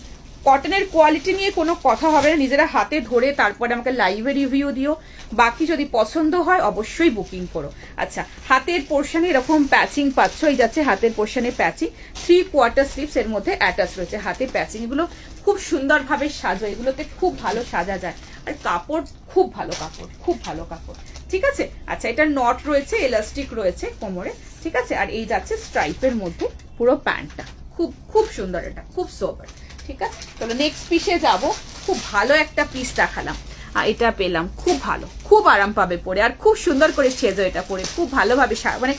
কটনের কোয়ালিটি নিয়ে কোনো কথা হবে না, নিজেরা হাতে ধরে তারপরে আমাকে লাইভে রিভিউ দিও। বাকি যদি পছন্দ হয় অবশ্যই বুকিং করো। আচ্ছা, হাতের পোর্শনে এরকম প্যাচিং পাচ্ছ, এই যাচ্ছে হাতের পোর্শনে প্যাচিং, 3/4 স্লিপস এর মধ্যে অ্যাটাচ রয়েছে। হাতে প্যাচিং এগুলো খুব সুন্দরভাবে সাজো, এগুলোতে খুব ভালো সাজা যায়। আর কাপড় খুব ভালো কাপড়, খুব ভালো কাপড়, ঠিক আছে। আচ্ছা, এটা নট রয়েছে, এলাস্টিক রয়েছে কোমরে, ঠিক আছে। আর এই যাচ্ছে স্ট্রাইপের মধ্যে পুরো প্যান্টটা, খুব খুব সুন্দর, এটা খুব সোবার, ঠিক আছে। চলো নেক্সট পিসে যাব। খুব ভালো একটা পিস দেখালাম, আর এটা পেলাম খুব ভালো, খুব আরাম পাবে পরে, আর খুব সুন্দর করে সেজো এটা পরে, খুব ভালোভাবে মানে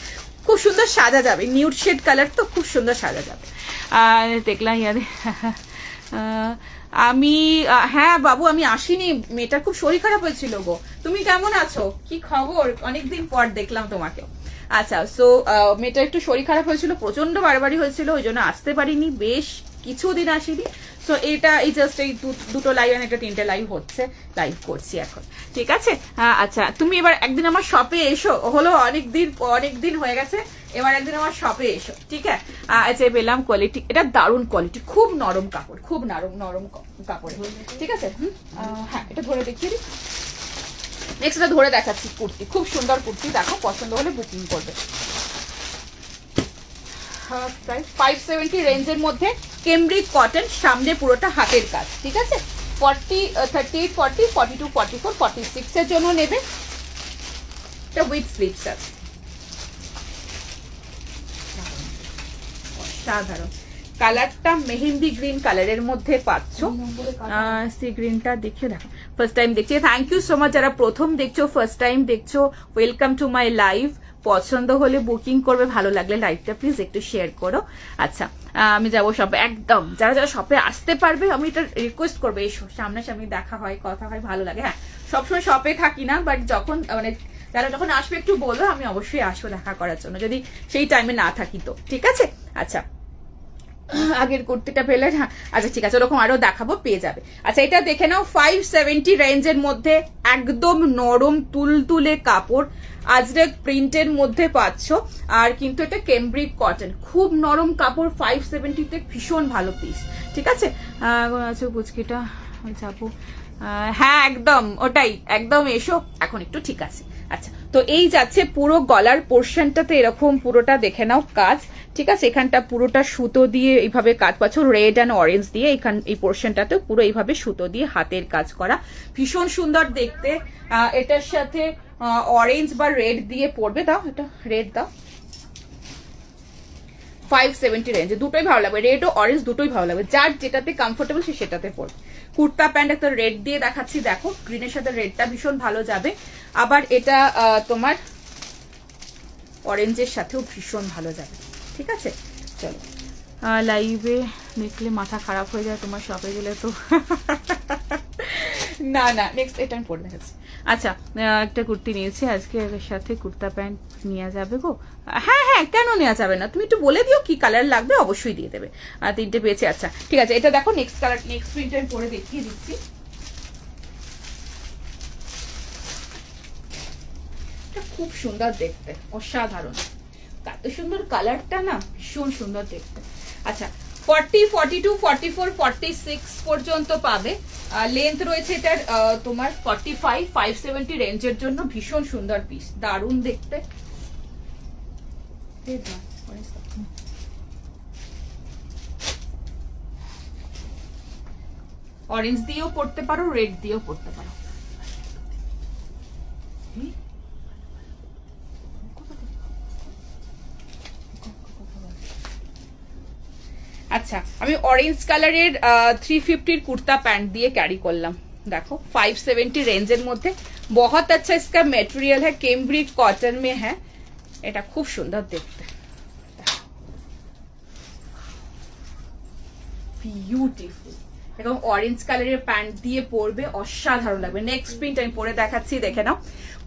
খুব সুন্দর সাজা যাবে। নিউড শেড কালার তো খুব সুন্দর সাজা যাবে। আর দেখলাম ইয়ারে আমি, হ্যাঁ বাবু আমি আসিনি, মেয়েটার খুব শরীর খারাপ হয়েছিল গো। তুমি কেমন আছো, কি খবর, অনেকদিন পর দেখলাম তোমাকে। আচ্ছা, সো মেয়েটার একটু শরীর খারাপ হয়েছিল, প্রচন্ড বাড়াবাড়ি হয়েছিল, ওই জন্য আসতে পারিনি, বেশ কিছুদিন আসিনি। সো এটা এই জাস্ট এই দুটো লাইভ, একটা 3টে লাইভ হচ্ছে, লাইভ করছি এখন, ঠিক আছে। আচ্ছা, তুমি এবার একদিন আমার শপে এসো, হলো অনেকদিন হয়ে গেছে, এবার একদিন আমার শপে এসো, ঠিক আছে। আচ্ছা, পেলাম কোয়ালিটি, এটা দারুণ কোয়ালিটি, খুব নরম কাপড়, খুব নরম কাপড়, ঠিক আছে। হ্যাঁ, এটা ধরে দেখিয়ে দিই। নেক্সট এটা ধরে দেখাচ্ছি, কুর্তি, খুব সুন্দর কুর্তি, দেখো, পছন্দ হলে বুকিং করবে। 570 রেঞ্জের মধ্যে কেমব্রিক কটন, সামনে পুরোটা হাতের কাজ, ঠিক আছে। 38, 40, 42, 44, 46 এর জন্য নেবে। এটা উইথ স্লিভস আছে, সাধারণ কালারটা মেহেন্দি গ্রিন কালারের মধ্যে পাচ্ছ। সি গ্রিনটা দেখে দেখো, ফার্স্ট টাইম দেখছি, থ্যাংক ইউ সো মাচ। যারা প্রথম দেখছো, ফার্স্ট টাইম দেখছো, ওয়েলকাম টু মাই লাইভ। পছন্দ হলে বুকিং করবে, ভালো লাগলে লাইভটা প্লিজ একটু শেয়ার করো। আচ্ছা, আমি যাবো শপে, একদম যারা যারা শপে আসতে পারবে আমি এটা রিকোয়েস্ট করবো, এসো, সামনাসামনি দেখা হয়, কথা হয়, ভালো লাগে। হ্যাঁ, সবসময় শপে থাকি না, বাট যখন মানে যারা যখন আসবে একটু বলো, আমি অবশ্যই আসবো দেখা করার জন্য, যদি সেই টাইমে না থাকি তো, ঠিক আছে। আচ্ছা, আগের কুর্তিটা পেলে, হ্যাঁ আচ্ছা ঠিক আছে, ওরকম আরো দেখাবো, পেয়ে যাবে। আচ্ছা, এটা দেখে নাও, 570 রেঞ্জের মধ্যে একদম নরম তুলতুলে কাপড়, আজরেক প্রিন্টের মধ্যে পাচ্ছ। আর কিন্তু এটা কেমব্রিক কটন, খুব নরম কাপড়, 570-তে ভীষণ ভালো পিস, ঠিক আছে। আচ্ছা, পুচকিটা যাবো, হ্যাঁ একদম ওটাই, একদম এসো এখন একটু, ঠিক আছে। আচ্ছা, তো এই যাচ্ছে পুরো গলার পোর্শনটাতে এরকম পুরোটা দেখে নাও কাজ, ঠিক আছে। এখানটা পুরোটা সুতো দিয়ে এইভাবে কাজ পাচ্ছ, রেড অ্যান্ড অরেঞ্জ দিয়ে, এই পোর্শনটাতে পুরো এইভাবে সুতো দিয়ে হাতের কাজ করা, ভীষণ সুন্দর দেখতে। এটার সাথে অরেঞ্জ বা রেড দিয়ে পরবে, দাও এটা রেড দাও। 570 রেঞ্জে দুটোই ভালো লাগবে, রেড ও অরেঞ্জ দুটোই ভালো লাগবে, যার যেটাতে কমফোর্টেবল সে সেটাতে পরবে। কুর্তা প্যান্ট একটা রেড দিয়ে দেখাচ্ছি, দেখো গ্রিনের সাথে রেডটা ভীষণ ভালো যাবে। আবার এটা তোমার অরেঞ্জের সাথেও ভীষণ ভালো যাবে, ঠিক আছে। চলো, লাইভে দেখলে মাথা খারাপ হয়ে যায় তোমার, শপে গেলে তো না না, নেক্সট এটা আমি পরে দেখাচ্ছি। আচ্ছা, একটা কুর্তি নিয়েছি আজকে, এর সাথে কুর্তা প্যান্ট নেওয়া যাবে গো? হ্যাঁ হ্যাঁ, কেন নেওয়া যাবে না, তুমি একটু বলে দিও কি কালার লাগবে, অবশ্যই দিয়ে দেবে। 3টে পেয়েছি। আচ্ছা ঠিক আছে, এটা দেখো নেক্সট কালার, নেক্সট প্রিন্ট আমি পরে দেখিয়ে দিচ্ছি। খুব সুন্দর দেখতে, অসাধারণ, এত সুন্দর কালারটা না, ভীষণ সুন্দর দেখতে। আচ্ছা, 40, 42, 44, 46 পর্যন্ত পাবে। লেন্থ রয়েছে এটার তোমার 45, 570 রেঞ্জের জন্য ভীষণ সুন্দর পিস, দারুণ দেখতে। অরেঞ্জ দিয়েও পড়তে পারো, রেড দিয়েও পড়তে পারো। আচ্ছা, আমি অরেঞ্জ কালারের 350 কুর্তা প্যান্ট দিয়ে ক্যারি করলাম, देखो 570 रेंजर मध्य बहुत अच्छा इसका मटेरियल है, कैम्ब्रिक कॉटन में है, এটা খুব সুন্দর দেখতে, বিউটিফুল। এরকম অরেঞ্জ কালারের প্যান্ট দিয়ে পরবে, অসাধারণ লাগবে। নেক্সট প্রিন্ট আমি পরে দেখাচ্ছি, দেখে নাও।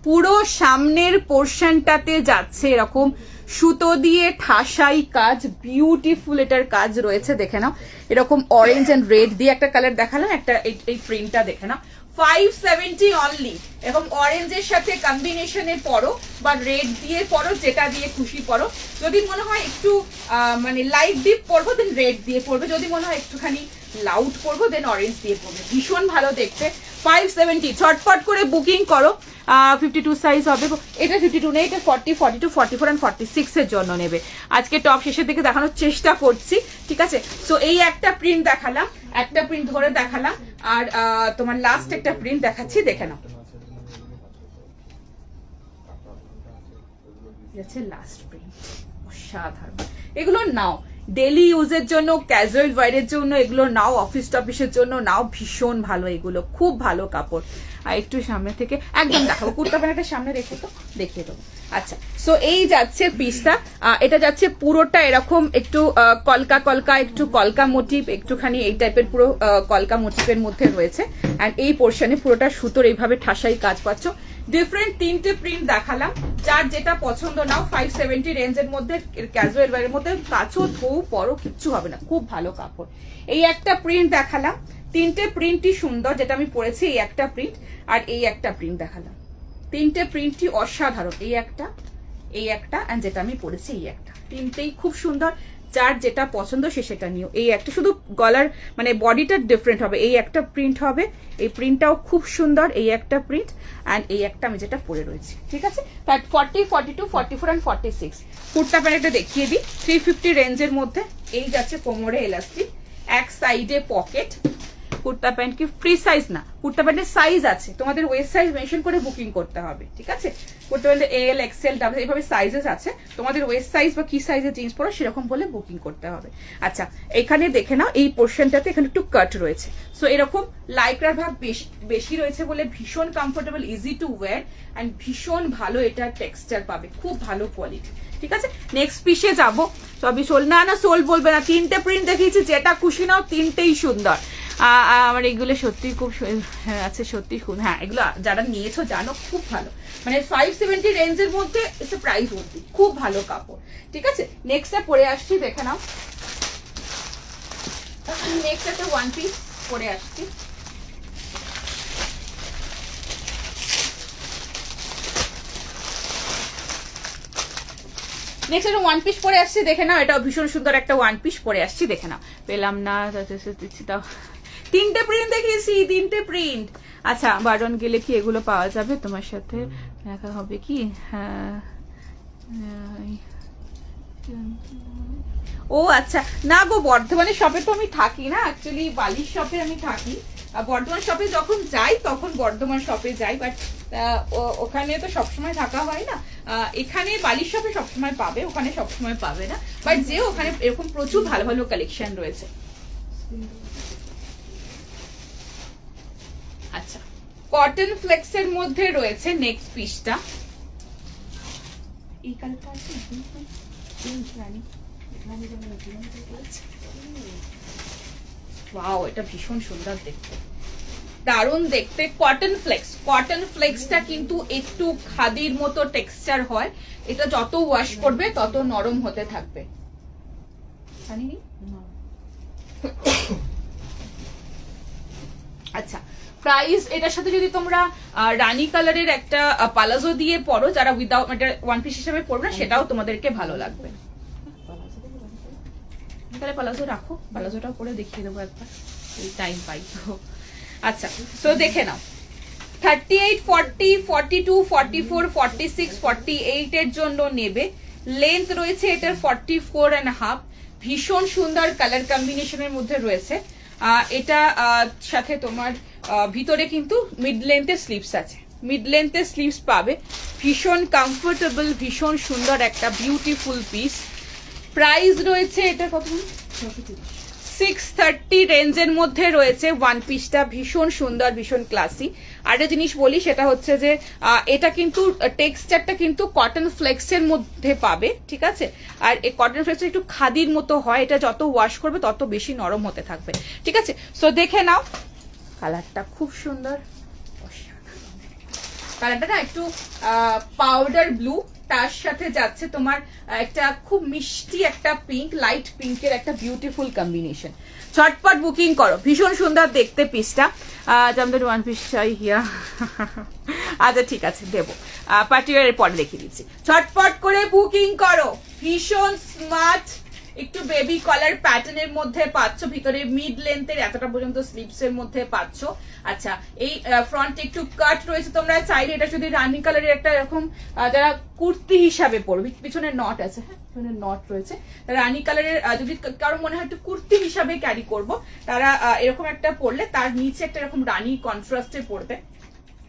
পুরো সামনের পোর্শনটাতে যাচ্ছে এরকম সুতো দিয়ে ঠাসাই কাজ, বিউটিফুল এটার কাজ রয়েছে, দেখে নাও। এরকম অরেঞ্জ এন্ড রেড দিয়ে একটা কালার দেখালাম, একটা এই প্রিন্টটা দেখে নাও। 570 অনলি। এবং অরেঞ্জের সাথে কম্বিনেশনে পরো বা রেড দিয়ে পরো, যেটা দিয়ে খুশি পরো। যদি মনে হয় একটু মানে লাইট ডিপ পরবো দেন রেড দিয়ে পরবে, যদি মনে হয় একটুখানি লাউড পরবো দেন অরেঞ্জ দিয়ে পরবে, ভীষণ ভালো দেখতে। 570 ছটফট করে বুকিং করো। 52 সাইজ হবে, এটা 52 নেই, এটা 40, 42, 44 and 46 এর জন্য নেবে। আজকে টপ শেষের দিকে দেখানোর চেষ্টা করছি, ঠিক আছে। সো এই একটা প্রিন্ট দেখালাম, একটা প্রিন্ট ধরে দেখালাম, আর তোমার লাস্ট একটা প্রিন্ট দেখাচ্ছি, দেখে নাও। লাস্ট প্রিন্ট অসাধারণ, এগুলো নাও ডেলি ইউজের জন্য, ক্যাজুয়াল ওয়্যারের জন্য, এগুলো নাও অফিস টফিসের জন্য নাও, ভীষণ ভালো, এগুলো খুব ভালো কাপড়। আর একটু সামনে থেকে একদম দেখাবো, কুর্তা প্যান্টটা সামনে রেখে তো দেখিয়ে দেবো। আচ্ছা, সো এই যাচ্ছে পিসটা, এটা যাচ্ছে পুরোটা এরকম একটু কলকা কলকা, একটু কলকা মোটিভ, একটুখানি এই টাইপের পুরো কলকা মোটিভের মধ্যে রয়েছে। আর এই পোর্শনে পুরোটা সুতোর এইভাবে ঠাসাই কাজ পাচ্ছ। ডিফারেন্ট তিনটে প্রিন্ট দেখালাম, যার যেটা পছন্দ নাও। 570 রেঞ্জের মধ্যে, ক্যাজুয়াল ওয়্যারের মধ্যে, কাচো ধো পরো কিচ্ছু হবে না, খুব ভালো কাপড়। এই একটা প্রিন্ট দেখালাম, তিনটে প্রিন্টই সুন্দর, যেটা আমি পরেছি এই একটা প্রিন্ট, আর এই একটা প্রিন্ট দেখালাম। তিনটে প্রিন্টই অসাধারণ, এই একটা, এই একটা, আর যেটা আমি পরেছি এই একটা, তিনটেই খুব সুন্দর। যার যেটা পছন্দ সে সেটা নিও। এই একটা শুধু গলার মানে বডিটা ডিফারেন্ট হবে, এই একটা প্রিন্ট হবে, এই প্রিন্টটাও খুব সুন্দর, এই একটা প্রিন্ট, অ্যান্ড এই একটা আমি যেটা পরে রয়েছি, ঠিক আছে। তার 40, 42, 44 and 46। কুর্তা প্যান্টটা দেখিয়ে দিই, 350 রেঞ্জের মধ্যে। এই যাচ্ছে কোমরে এলাস্টিক, এক সাইডে পকেট। কুর্তা প্যান্ট কি ফ্রি সাইজ না, কুর্তা প্যান্টের সাইজ আছে, তোমাদের ওয়েস্ট সাইজ মেনশন করে বুকিং করতে হবে, ঠিক আছে। কুর্তা প্যান্টের এল, এক্সেল, ডাবল এইভাবে সাইজেস আছে, তোমাদের ওয়েস্ট সাইজ বা কি সাইজের জিন্স পরো সেরকম বলে বুকিং করতে হবে। আচ্ছা, এখানে দেখে নাও, এই পোর্শনটাতে এখানে একটু কাট রয়েছে, সো এরকম লাইক্রার ভাগ বেশি রয়েছে বলে ভীষণ comfortable, easy to wire, and ভীষণ ভালো এটা টেক্সচার পাবে, খুব ভালো কোয়ালিটি, ঠিক আছে। নেক্সট পিসে যাবো, তবে সোল না সোল বলবে না, তিনটে প্রিন্ট দেখিয়েছি, যেটা খুশি নাও, তিনটেই সুন্দর। আমার এগুলো সত্যি খুব আছে, সত্যি হ্যাঁ, এগুলো যারা নিয়েছো জানো খুব ভালো, মানে 570 রেঞ্জের মধ্যে এসে প্রাইস বলতে খুব ভালো কাপড়, ঠিক আছে। নেক্সটটা পরে আসছি, দেখে নাও। নেক্সট একটা ওয়ান পিস পরে আসছি, নেক্সট একটা ওয়ান পিস পরে আসছি, দেখে নাও। এটা ভীষণ সুন্দর একটা ওয়ান পিস পরে আসছি, দেখে নাও। পেলাম না, দিচ্ছি তাও। তিনটে প্রিন্ট দেখিয়েছি, তিনটে প্রিন্ট। আচ্ছা, বারণ গেলে কি এগুলো পাওয়া যাবে? তোমার সাথে দেখা হবে কি? হ্যাঁ, ও আচ্ছা, না গো, বর্ধমানের শপে তো আমি থাকি না, অ্যাকচুয়ালি বালির শপে আমি থাকি। বর্ধমান শপে যখন যাই তখন বর্ধমান শপে যাই, বাট ওখানে তো সবসময় থাকা হয় না। এখানে বালির শপে সবসময় পাবে, ওখানে সবসময় পাবে না, বাট যে ওখানে এরকম প্রচুর ভালো ভালো কালেকশন রয়েছে। আচ্ছা, কটন ফ্লেক্স এর মধ্যে রয়েছে নেক্সট পিসটা। এই কালারটা আছে, ওয়াও, এটা ভীষণ সুন্দর দেখতে, দারুণ দেখতে। কটন ফ্লেক্স, কটন ফ্লেক্সটা কিন্তু একটু খাদির মতো টেক্সচার হয়, এটা যত ওয়াশ করবে তত নরম হতে থাকবে। আচ্ছা, প্রাইস এটার সাথে যদি তোমরা রানী কালারের একটা পালাজো দিয়ে পরো, যারা উইদাউট এটা ওয়ান পিস হিসেবে পরবে না, সেটাও তোমাদেরকে ভালো লাগবে। তাহলে পালাজো রাখো, পালাজোটাও পরে দেখিয়ে দেবো একবার, এই টাইম পাই তো। আচ্ছা, সো দেখে নাও, 38, 40, 42, 44, 46, 48 এর জন্য নেবে। লেন্থ রয়েছে এটার 44.5, ভীষণ সুন্দর কালার কম্বিনেশনের মধ্যে রয়েছে। এটা সাথে তোমার ভিতরে কিন্তু মিড লেন্থের স্লিভস আছে, মিড লেন্থের স্লিভস পাবে, ভীষণ কমফোর্টেবল, ভীষণ সুন্দর একটা বিউটিফুল পিস। প্রাইস রয়েছে এটা কত? 630 রেঞ্জের মধ্যে রয়েছে ওয়ান পিসটা, ভীষণ সুন্দর, ভীষণ ক্লাসি। আরেকটা জিনিস বলি, সেটা হচ্ছে যে এটা কিন্তু টেক্সচারটা কিন্তু কটন ফ্লেক্সের মধ্যে পাবে, ঠিক আছে। আর এই কটন ফ্লেক্স একটু খাদির মতো হয়, এটা যত ওয়াশ করবে তত বেশি নরম হতে থাকবে, ঠিক আছে। সো দেখে নাও, কালারটা খুব সুন্দর, কালারটা না একটু পাউডার ব্লু, তার সাথে যাচ্ছে তোমার একটা খুব মিষ্টি একটা পিঙ্ক, লাইট পিঙ্কের একটা বিউটিফুল কম্বিনেশন। ঝটপট বুকিং করো, ভীষণ সুন্দর দেখতে পিসটা। আমাদের ওয়ান পিস চাই হিয়া। আচ্ছা ঠিক আছে, দেবো পার্টিওয়ারের পরে দেখিয়ে দিচ্ছি। ঝটপট করে বুকিং করো, ভীষণ স্মার্ট একটু বেবি কলার প্যাটার্নের মধ্যে পাচ্ছ, ভিতরে মিড লেন্থের এতটা পর্যন্ত স্লিভস এর মধ্যে পাচ্ছ। আচ্ছা, এই ফ্রন্টে একটু কাট রয়েছে, তোমরা চাইলে এটা যদি রানি কালারের একটা এরকম যারা কুর্তি হিসাবে পরবে, পিছনে নট আছে, হ্যাঁ পিছনে নট রয়েছে, রানি কালারের যদি কারো মনে হয় একটু কুর্তি হিসাবে ক্যারি করবো, তারা এরকম একটা পরলে তার নিচে একটা এরকম রানি কন্ট্রাস্টে পড়বে,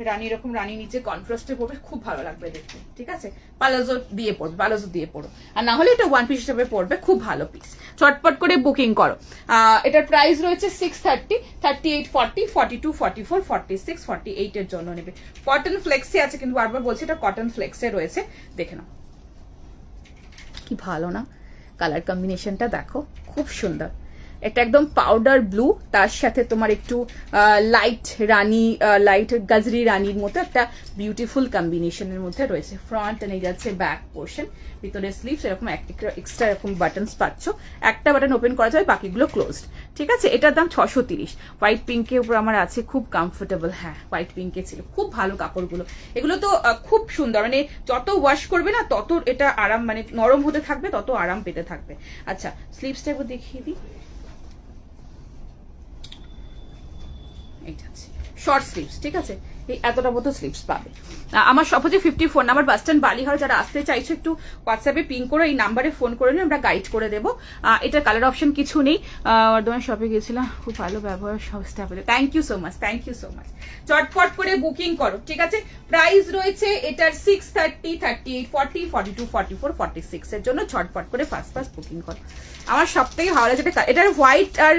রানি এরকম রানি নিচে কন্ট্রাস্টে পড়বে, খুব ভালো লাগবে দেখতে। ঠিক আছে, পালাজো দিয়ে পড়বে, পালাজো দিয়ে পড়ো, আর না হলে এটা ওয়ান পিস হিসেবে পড়বে, খুব ভালো পিস। চটপট করে বুকিং করো। এটার প্রাইস রয়েছে 630, 38, 40, 42, 44, 46, 48 এর জন্য নেবে। কটন ফ্লেক্সে আছে, কিন্তু বারবার বলছি এটা কটন ফ্লেক্সে রয়েছে, দেখে নাও কি ভালো না কালার কম্বিনেশনটা, দেখো খুব সুন্দর। এটা একদম পাউডার ব্লু, তার সাথে তোমার একটু লাইট রানি, লাইট গাজরি রানির মতো একটা বিউটিফুল কম্বিনেশনের মধ্যে রয়েছে। ফ্রন্ট নিয়ে যাচ্ছে ব্যাক পোর্শন, ভিতরে স্লিভস এরকম এক্সট্রা এরকম বাটনস পাচ্ছ, একটা বাটন ওপেন করা যাবে, বাকিগুলো ক্লোজড। ঠিক আছে, এটার দাম 630। হোয়াইট পিঙ্কের উপর আমার আছে, খুব কমফোর্টেবল। হ্যাঁ হোয়াইট পিঙ্কে ছিল, খুব ভালো কাপড়গুলো, এগুলো তো খুব সুন্দর, মানে যত ওয়াশ করবে না তত এটা আরাম, মানে নরম হতে থাকবে, তত আরাম পেতে থাকবে। আচ্ছা স্লিভসটা একটু দেখিয়ে দিই, শর্ট স্লিভস। ঠিক আছে, এই এতটা মতো স্লিভস পাবে। আমার সব হচ্ছে 54 নাম্বার, বাস স্ট্যান্ড বালিহার। যারা আসতে চাইছো একটু হোয়াটসঅ্যাপে পিং করে এই নাম্বারে ফোন করে নিয়ে আমরা গাইড করে দেবো। এটা কালার অপশন কিছু নেই। বর্ধমান শপে গেছিলাম, খুব ভালো ব্যবহার সব স্টাফে। Thank you so much, thank you so much. চটপট করে বুকিং করো। ঠিক আছে, প্রাইস রয়েছে এটার 630, 38, 40, 42, 44, 46 এর জন্য ঝটপট করে ফার্স্ট বুকিং করো। আমার সব থেকে ভালো লাগে এটার হোয়াইট, আর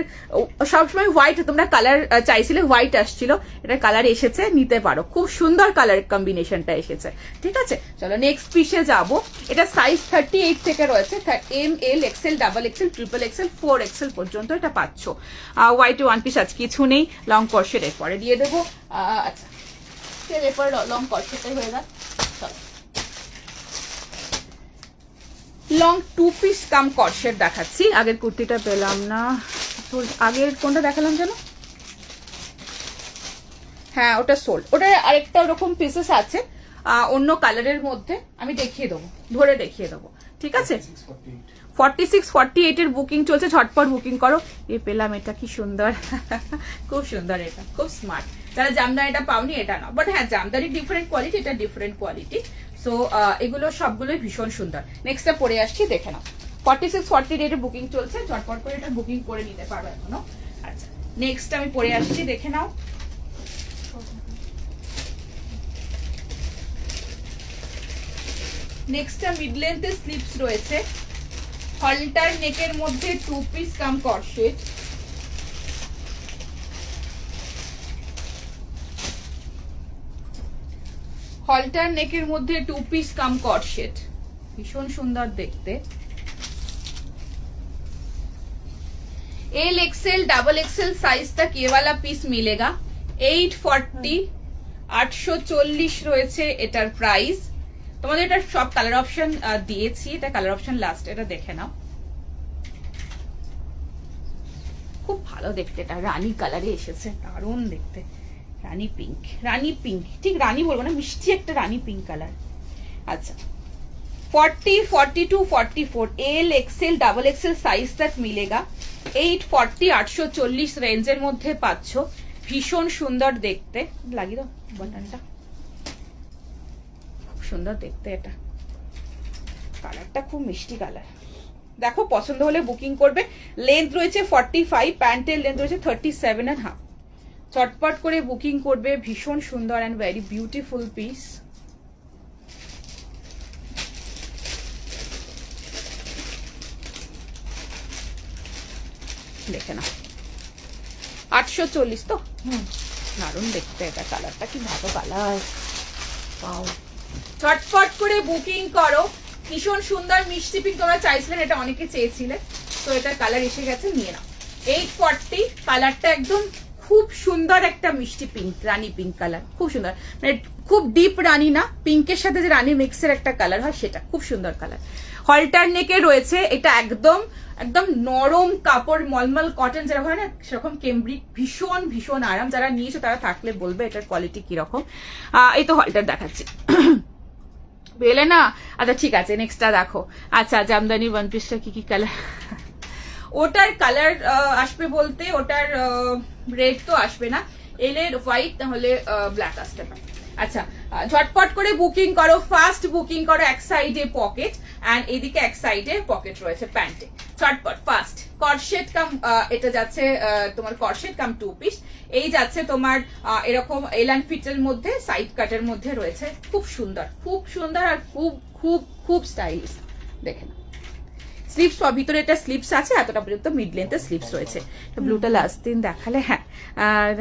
সবসময় হোয়াইট তোমরা কালার চাইছিলে, হোয়াইট আসছিল, এটার কালার এসেছে, নিতে পারো, খুব সুন্দর কালার কম্বিনেশনটা এসেছে। ঠিক আছে, চলো নেক্সট পিসে যাবো। এটা সাইজ 38 থেকে রয়েছে, M, L, XL, double XL, triple XL, 4 XL পর্যন্ত এটা পাচ্ছ। হোয়াইট ওয়ান পিস আজ কিছু নেই, লং কর্সেট এরপরে দিয়ে দেবো। আচ্ছা এরপরে লং কর্সেটটাই হয়ে যাক। লং 2 পিস কাম কর্সেট দেখাচ্ছি। আগের কুর্তিটা পেলাম না, আগের কোনটা দেখালাম যেন, হ্যাঁ ওটা সোল্ড, ওটা আরেকটা ওরকম পিসেস আছে অন্য কালারের মধ্যে, আমি দেখিয়ে দেবো, ধরে দেখিয়ে দেবো। ঠিক আছে, 46, 48 এর বুকিং চলছে, ঝটপট বুকিং করো। এ পেলাম, এটা কি সুন্দর, খুব সুন্দর, এটা খুব স্মার্ট। যারা জামদানিটা পাওনি এটা না, বাট হ্যাঁ জামদানি ডিফারেন্ট কোয়ালিটি, এটা ডিফারেন্ট কোয়ালিটি। সো এগুলো সবগুলোই ভীষণ সুন্দর। নেক্সটটা পরে আসছি, দেখে নাও। 46, 48 এর বুকিং চলছে, ঝটপট করে এটা বুকিং করে নিতে পারো এখনো। আচ্ছা নেক্সট আমি পরে আসছি, দেখে নাও। নেক্সটটা মিড লেন্থের স্লিভস রয়েছে, হলটার নেকের মধ্যে 2 পিস কাম কর্সেট। হলটার নেকের মধ্যে 2 পিস কাম কর্সেট, ভীষণ সুন্দর দেখতে। L XL double XL size तक ये वाला पीस मिलेगा। 840, 840 রয়েছে এটার প্রাইস। তোমাদের এটা সব কালার অপশন দিয়েছি, এটা কালার অপশন লাস্ট, এটা দেখে নাও, খুব ভালো দেখতে। এটা রানী কালারে এসেছে, দারুণ দেখতে, রানী পিঙ্ক, রানী পিঙ্ক, ঠিক রানী বলবো না, মিষ্টি একটা রানী পিঙ্ক কালার। আচ্ছা 40, 42, 44 L XL double XL size तक मिलेगा। 840, 840 রেঞ্জের মধ্যে পাচ্ছ, ভীষণ সুন্দর দেখতে। লাগিয়ে দাও বাটনটা, খুব সুন্দর দেখতে, এটা কালারটা খুব মিষ্টি কালার। দেখো পছন্দ হলে বুকিং করবে। লেন্থ রয়েছে 45, প্যান্টের লেন্থ রয়েছে 37.5। চটপট করে বুকিং করবে, ভীষণ সুন্দর অ্যান্ড ভেরি বিউটিফুল পিস। দেখে না 840 তো, দারুণ দেখতে, এটা কালারটা কি ভালো কালার। চটপট করে বুকিং করো, ভীষণ সুন্দর মিষ্টি পিঙ্ক তোমরা চাইছিলেন, এটা অনেকে চেয়েছিলে, তো এটার কালার এসে গেছে, নিয়ে নাও। 840 কালারটা একদম খুব সুন্দর একটা মিষ্টি পিঙ্ক, রানী পিঙ্ক কালার, খুব সুন্দর, মানে খুব ডিপ রানী না, পিঙ্কের সাথে যে রানী মিক্সের একটা কালার হয় সেটা, খুব সুন্দর কালার। হলটার নেকে রয়েছে, এটা একদম একদম নরম কাপড়, মলমল কটন যেরকম হয় না সেরকম কেমব্রিক, ভীষণ ভীষণ আরাম। যারা নিয়েছো তারা থাকলে বলবে এটার কোয়ালিটি কিরকম। এই তো হলটার দেখাচ্ছি, পেলে না? আচ্ছা ঠিক আছে, নেক্সটটা দেখো। আচ্ছা জামদানি ওয়ান পিসটা কি কি কালার? ওটার কালার আসবে বলতে ওটার রেড তো আসবে না, এলে হোয়াইট নাহলে ব্ল্যাক আসতে পারে। আচ্ছা ঝটপট করে বুকিং করো, ফাস্ট বুকিং করো। এক সাইডে পকেট এন্ড এদিকে এক সাইডে পকেট রয়েছে প্যান্টে, ঝটপট ফাস্ট। কর্সেট কাম এটা যাচ্ছে তোমার কর্সেট কাম 2 পিস, এই যাচ্ছে তোমার এরকম এল অ্যান্ড ফিটের মধ্যে, সাইড কাটের মধ্যে রয়েছে, খুব সুন্দর, খুব সুন্দর আর খুব খুব খুব স্টাইলিশ। দেখে না স্লিপস, ভিতরে এটা স্লিপস আছে, এতটা পর্যন্ত মিড লেন্থের স্লিপস রয়েছে। ব্লুটা লাস্ট দিন দেখালে, হ্যাঁ আর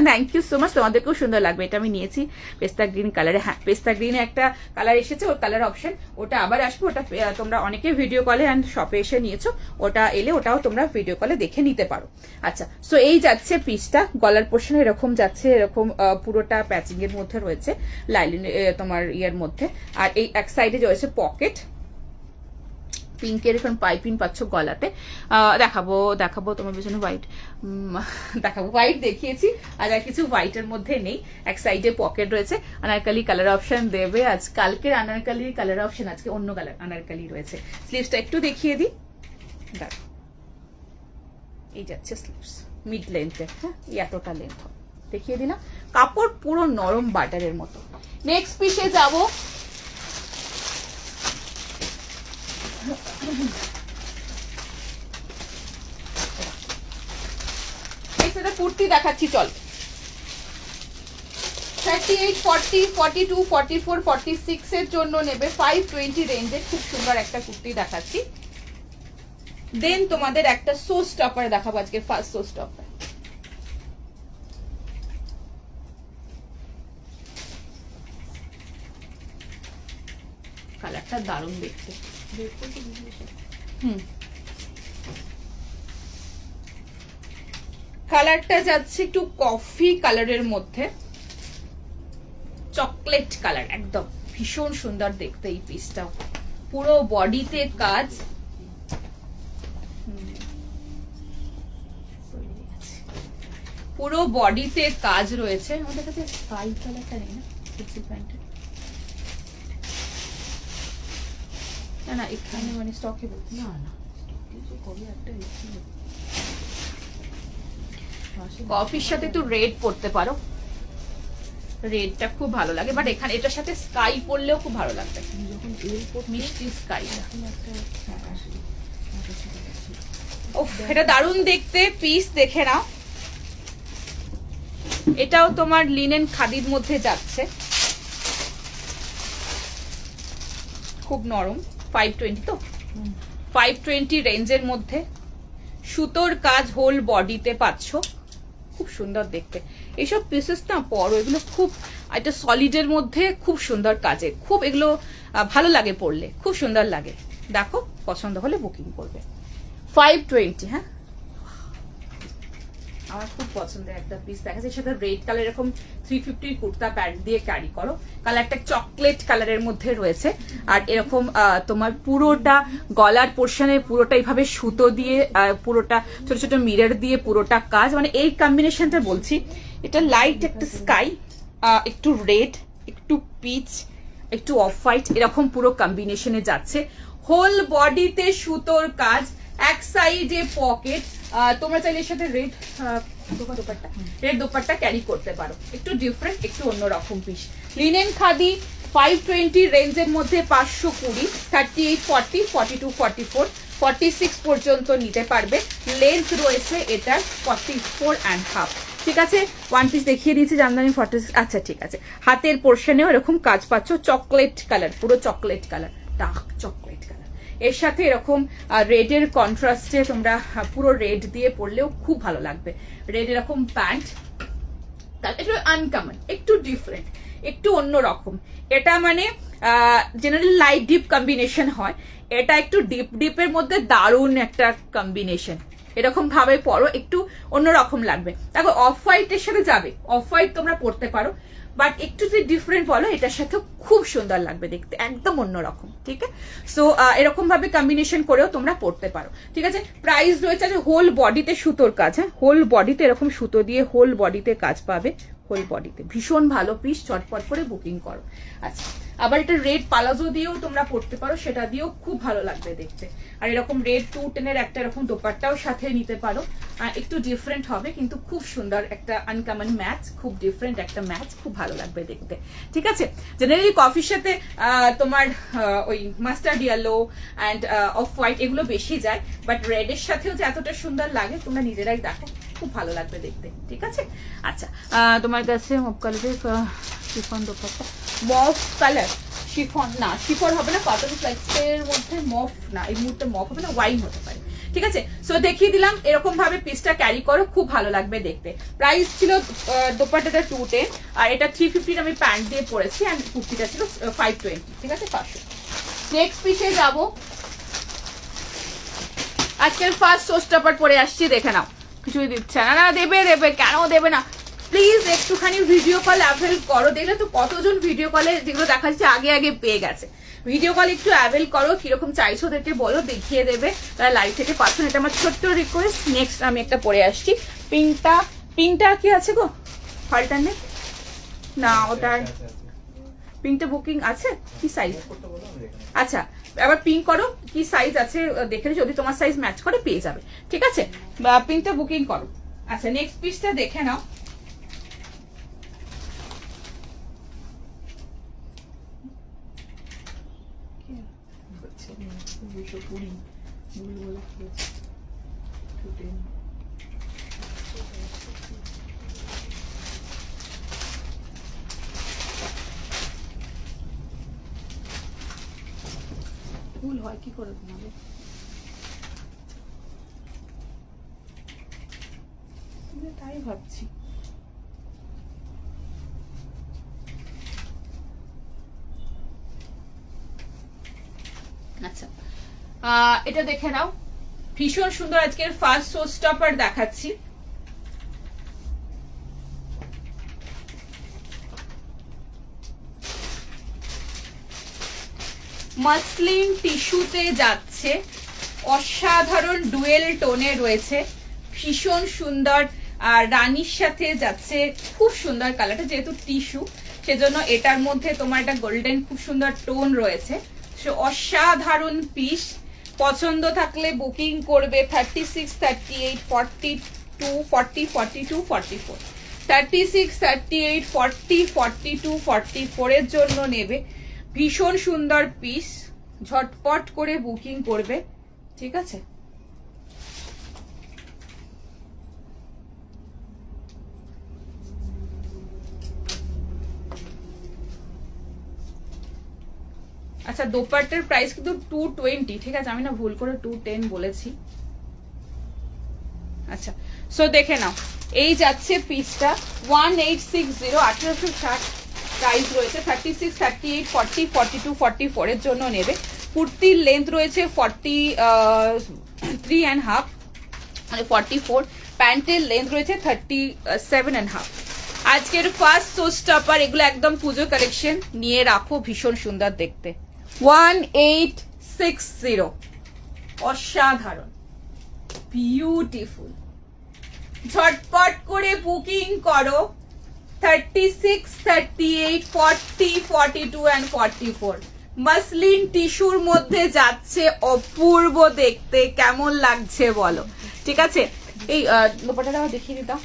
থ্যাংক ইউ সো মাচ, তোমাদেরকেও সুন্দর লাগবে। এটা আমি নিয়েছি পেস্তা গ্রিন কালারে, হ্যাঁ পেস্তা গ্রিনে একটা কালার এসেছে, ওর কালার অপশন, ওটা আবার আসবে, ওটা তোমরা অনেকে ভিডিও কলে অ্যান্ড শপে এসে নিয়েছো, ওটা এলে ওটাও তোমরা ভিডিও কলে দেখে নিতে পারো। আচ্ছা সো এই যাচ্ছে পিসটা, গলার পোর্শন এরকম যাচ্ছে, এরকম পুরোটা প্যাচিং এর মধ্যে রয়েছে, লাইলিন তোমার ইয়ের মধ্যে, আর এই এক সাইডে রয়েছে পকেট, পিঙ্কের এখন পাইপিং পাচ্ছ গলাতে। দেখাবো দেখাবো তোমার পেছনে হোয়াইট দেখাবো, হোয়াইট দেখিয়েছি, আর কিছু হোয়াইটের মধ্যে নেই। এক সাইডে পকেট রয়েছে, আনারকালি কালার অপশন দেবে আজ, কালকের আনারকালি কালার অপশন, আজকে অন্য কালার আনারকালি রয়েছে। স্লিভসটা একটু দেখিয়ে দিই, দেখো এই যাচ্ছে স্লিভস মিড লেন্থে, হ্যাঁ এতটা লেন্থ দেখিয়ে দিলাম, কাপড় পুরো নরম বাটারের মতো। নেক্সট পিসে যাবো, কুর্তি দেখাচ্ছি, চল 38, 40, 42, 44, 46 এর জন্য নেবে 520 রেঞ্জের খুব সুন্দর একটা কুর্তি দেখাচ্ছি। দেন তোমাদের একটা শো স্টপার দেখাবো, আজকে ফার্স্ট শো স্টপার। কালারটা দারুণ দেখতে, কালারটা যাচ্ছে একটু কফি কালারের মধ্যে, চকলেট কালার, একদম ভীষণ সুন্দর দেখতে এই পিসটা, পুরো বডিতে কাজ, পুরো বডিতে কাজ রয়েছে। আমাদের কাছে স্কাই কালারটা নেই না প্যান্টের, না না এখানে মানে স্টকে বলছি, না না কবে একটা কফির সাথে একটু রেড পরতে পারো, রেডটা খুব ভালো লাগে, বাট এখানে এটার সাথে স্কাই পরলেও খুব ভালো লাগবে, মিষ্টি স্কাই। এটা দারুণ দেখতে পিস, দেখে নাও। এটাও তোমার লিনেন খাদির মধ্যে যাচ্ছে, খুব নরম, 520 তো 520 রেঞ্জের মধ্যে, সুতোর কাজ হোল বডিতে পাচ্ছ, খুব সুন্দর দেখতে। এইসব পিসেস না পরো, এগুলো খুব একটা সলিডের মধ্যে খুব সুন্দর কাজে, খুব এগুলো ভালো লাগে পরলে, খুব সুন্দর লাগে। দেখো পছন্দ হলে বুকিং করবে। 520, হ্যাঁ আমার খুব পছন্দের একটা পিস দেখাচ্ছে, সেটা রেড কালার, এরকম 350 কুর্তা প্যান্ট দিয়ে ক্যারি করো, কালারটা চকলেট কালারের মধ্যে রয়েছে, আর এরকম তোমার পুরোটা গলার পোর্শনে পুরোটা এইভাবে সুতো দিয়ে, পুরোটা ছোট ছোট মিরর দিয়ে পুরোটা কাজ, মানে এই কম্বিনেশনটা বলছি, এটা লাইট একটা স্কাই, একটু রেড, একটু পিচ, একটু অফ হোয়াইট, এরকম পুরো কম্বিনেশনে যাচ্ছে, হোল বডিতে সুতোর কাজ, এক সাইডে পকেট, তোমরা চাইলে এর সাথে রেড দোপাট্টা ক্যারি করতে পারো, একটু ডিফারেন্ট, একটু অন্যরকম পিস। লিনেন খাদি 520 রেঞ্জের মধ্যে 520, 38, 40, 42, 44, 46 পর্যন্ত নিতে পারবে, লেন্থ রয়েছে এটার 44.5। ঠিক আছে, ওয়ান পিস দেখিয়ে দিয়েছি জামদানি 46। আচ্ছা ঠিক আছে, হাতের পোর্শনেও এরকম কাজ পাচ্ছ, চকলেট কালার, পুরো chocolate colour, dark chocolate colour, এর সাথে এরকম রেডের কন্ট্রাস্টে তোমরা পুরো রেড দিয়ে পরলেও খুব ভালো লাগবে। রেড এরকম প্যান্ট, একটু আনকমন, একটু ডিফারেন্ট, একটু অন্যরকম, এটা মানে জেনারেলি লাইট ডিপ কম্বিনেশন হয়, এটা একটু ডিপের মধ্যে দারুণ একটা কম্বিনেশন, এরকম ভাবে পরো, একটু অন্যরকম লাগবে। দেখো অফ হোয়াইটের সাথে যাবে, অফ হোয়াইট তোমরা পরতে পারো, বাট একটু যদি ডিফারেন্ট বলো এটার সাথে খুব সুন্দর লাগবে দেখতে, একদম অন্যরকম। ঠিক আছে, সো এরকম ভাবে কম্বিনেশন করেও তোমরা পড়তে পারো। ঠিক আছে, প্রাইস রয়েছে যে হোল বডিতে সুতোর কাজ, হ্যাঁ হোল বডিতে এরকম সুতো দিয়ে হোল বডিতে কাজ পাবে, হোল বডিতে ভীষণ ভালো পিস, চটপট করে বুকিং করো। আচ্ছা, আবার এটা রেড পালাজো দিয়েও তোমরা পড়তে পারো, সেটা দিয়েও খুব ভালো লাগবে দেখতে। আর এরকম রেড 210 একটা এরকম দোপাট্টাও সাথে নিতে পারো, একটু ডিফারেন্ট হবে কিন্তু খুব সুন্দর একটা আনকমন ম্যাচ, খুব ডিফারেন্ট একটা ম্যাচ, খুব ভালো লাগবে দেখতে। ঠিক আছে, জেনারেলি কফির সাথে তোমার ওই mustard yellow and off white এগুলো বেশি যায়, বাট রেডের সাথেও যে এতটা সুন্দর লাগে তোমরা নিজেরাই দেখো, খুব ভালো লাগবে দেখতে। ঠিক আছে, আচ্ছা তোমার কাছে মফ কালারের শিফন দোপাট্টা, মফ কালার শিফন না, শিফন হবে না, কটন ফ্লেক্সের মধ্যে মফ না, এই মুহূর্তে মফ হবে না, ওয়াইন হতে পারে। ঠিক আছে, সো দেখিয়ে দিলাম এরকম ভাবে পিসটা ক্যারি করো, খুব ভালো লাগবে দেখতে। প্রাইস ছিল দোপাট্টাটা 210, আর এটা 350 আমি প্যান্ট দিয়ে পরেছি, আর কুর্তিটা ছিল 520। ঠিক আছে, 500। নেক্সট পিসে যাবো, আজকের ফার্স্ট শোস্টপার পরে আসছি, দেখে নাও। কিছুই দিচ্ছে না, না দেবে দেবে, কেন দেবে না, প্লিজ একটুখানি ভিডিও কল অ্যাভেল করো। দেখলে তো কতজন ভিডিও কলে যেগুলো দেখা যাচ্ছে আগে আগে পেয়ে গেছে, ভিডিও কল একটু অ্যাভেল করো, কিরকম চাইছো ওদেরকে বলো, দেখিয়ে দেবে, তারা লাইভ থেকে পাচ্ছেন, এটা আমার ছোট্ট রিকোয়েস্ট। নেক্সট আমি একটা পরে আসছি, পিঙ্কটা, পিঙ্কটা কি আছে গো, অল্টারনেট না, ওটার পিঙ্কটা বুকিং আছে, কি সাইজ? আচ্ছা, আবার পিঙ্ক করো, কি সাইজ আছে দেখে, যদি তোমার সাইজ ম্যাচ করে পেয়ে যাবে। ঠিক আছে, পিঙ্কটা বুকিং করো। আচ্ছা, নেক্সট পিসটা দেখে নাও। ভুল হয় কি করে তোমাদের, তাই ভাবছি। আচ্ছা, এটা দেখে নাও, ভীষণ সুন্দর আজকের ফার্স্ট শো স্টপার দেখাচ্ছি। মাসলিন টিস্যুতে যাচ্ছে, অসাধারণ ডুয়েল টোনে রয়েছে, ভীষণ সুন্দর, আর রানীর সাথে যাচ্ছে, খুব সুন্দর কালারটা, যেহেতু টিস্যু সেজন্য এটার মধ্যে তোমার একটা গোল্ডেন খুব সুন্দর টোন রয়েছে, সে অসাধারণ পিস। পছন্দ থাকলে বুকিং করবে 36, 38, 42, 40, 42, 44, 36, 38, 40, 42, 44 এর জন্য নেবে। ভীষণ সুন্দর পিস, ঝটপট করে বুকিং করবে। ঠিক আছে, আচ্ছা দোপাট্টার প্রাইস কিন্তু 220। ঠিক আছে, আমি না ভুল করে 210 বলেছি। আচ্ছা, সো দেখে নাও, এই যাচ্ছে পিসটা 1860, 1860 প্রাইস রয়েছে। 36, 38, 40, 42, 44 এর জন্য নেবে। কুর্তির লেন্থ রয়েছে 43.5 মানে 44, প্যান্টের লেন্থ রয়েছে 37.5। আজকের ফার্স্ট শো স্টপার, এগুলো একদম পুজো কালেকশন, নিয়ে রাখো, ভীষণ সুন্দর দেখতে। 1860, অসাধারণ, বিউটিফুল, ঝটপট করে বুকিং করো। 36, 38, 40, 42 and 44 মাসলিন টিস্যুর মধ্যে যাচ্ছে, অপূর্ব দেখতে, কেমন লাগছে বলো। ঠিক আছে, এই দোপাট্টাটা দেখিয়ে দিতাম,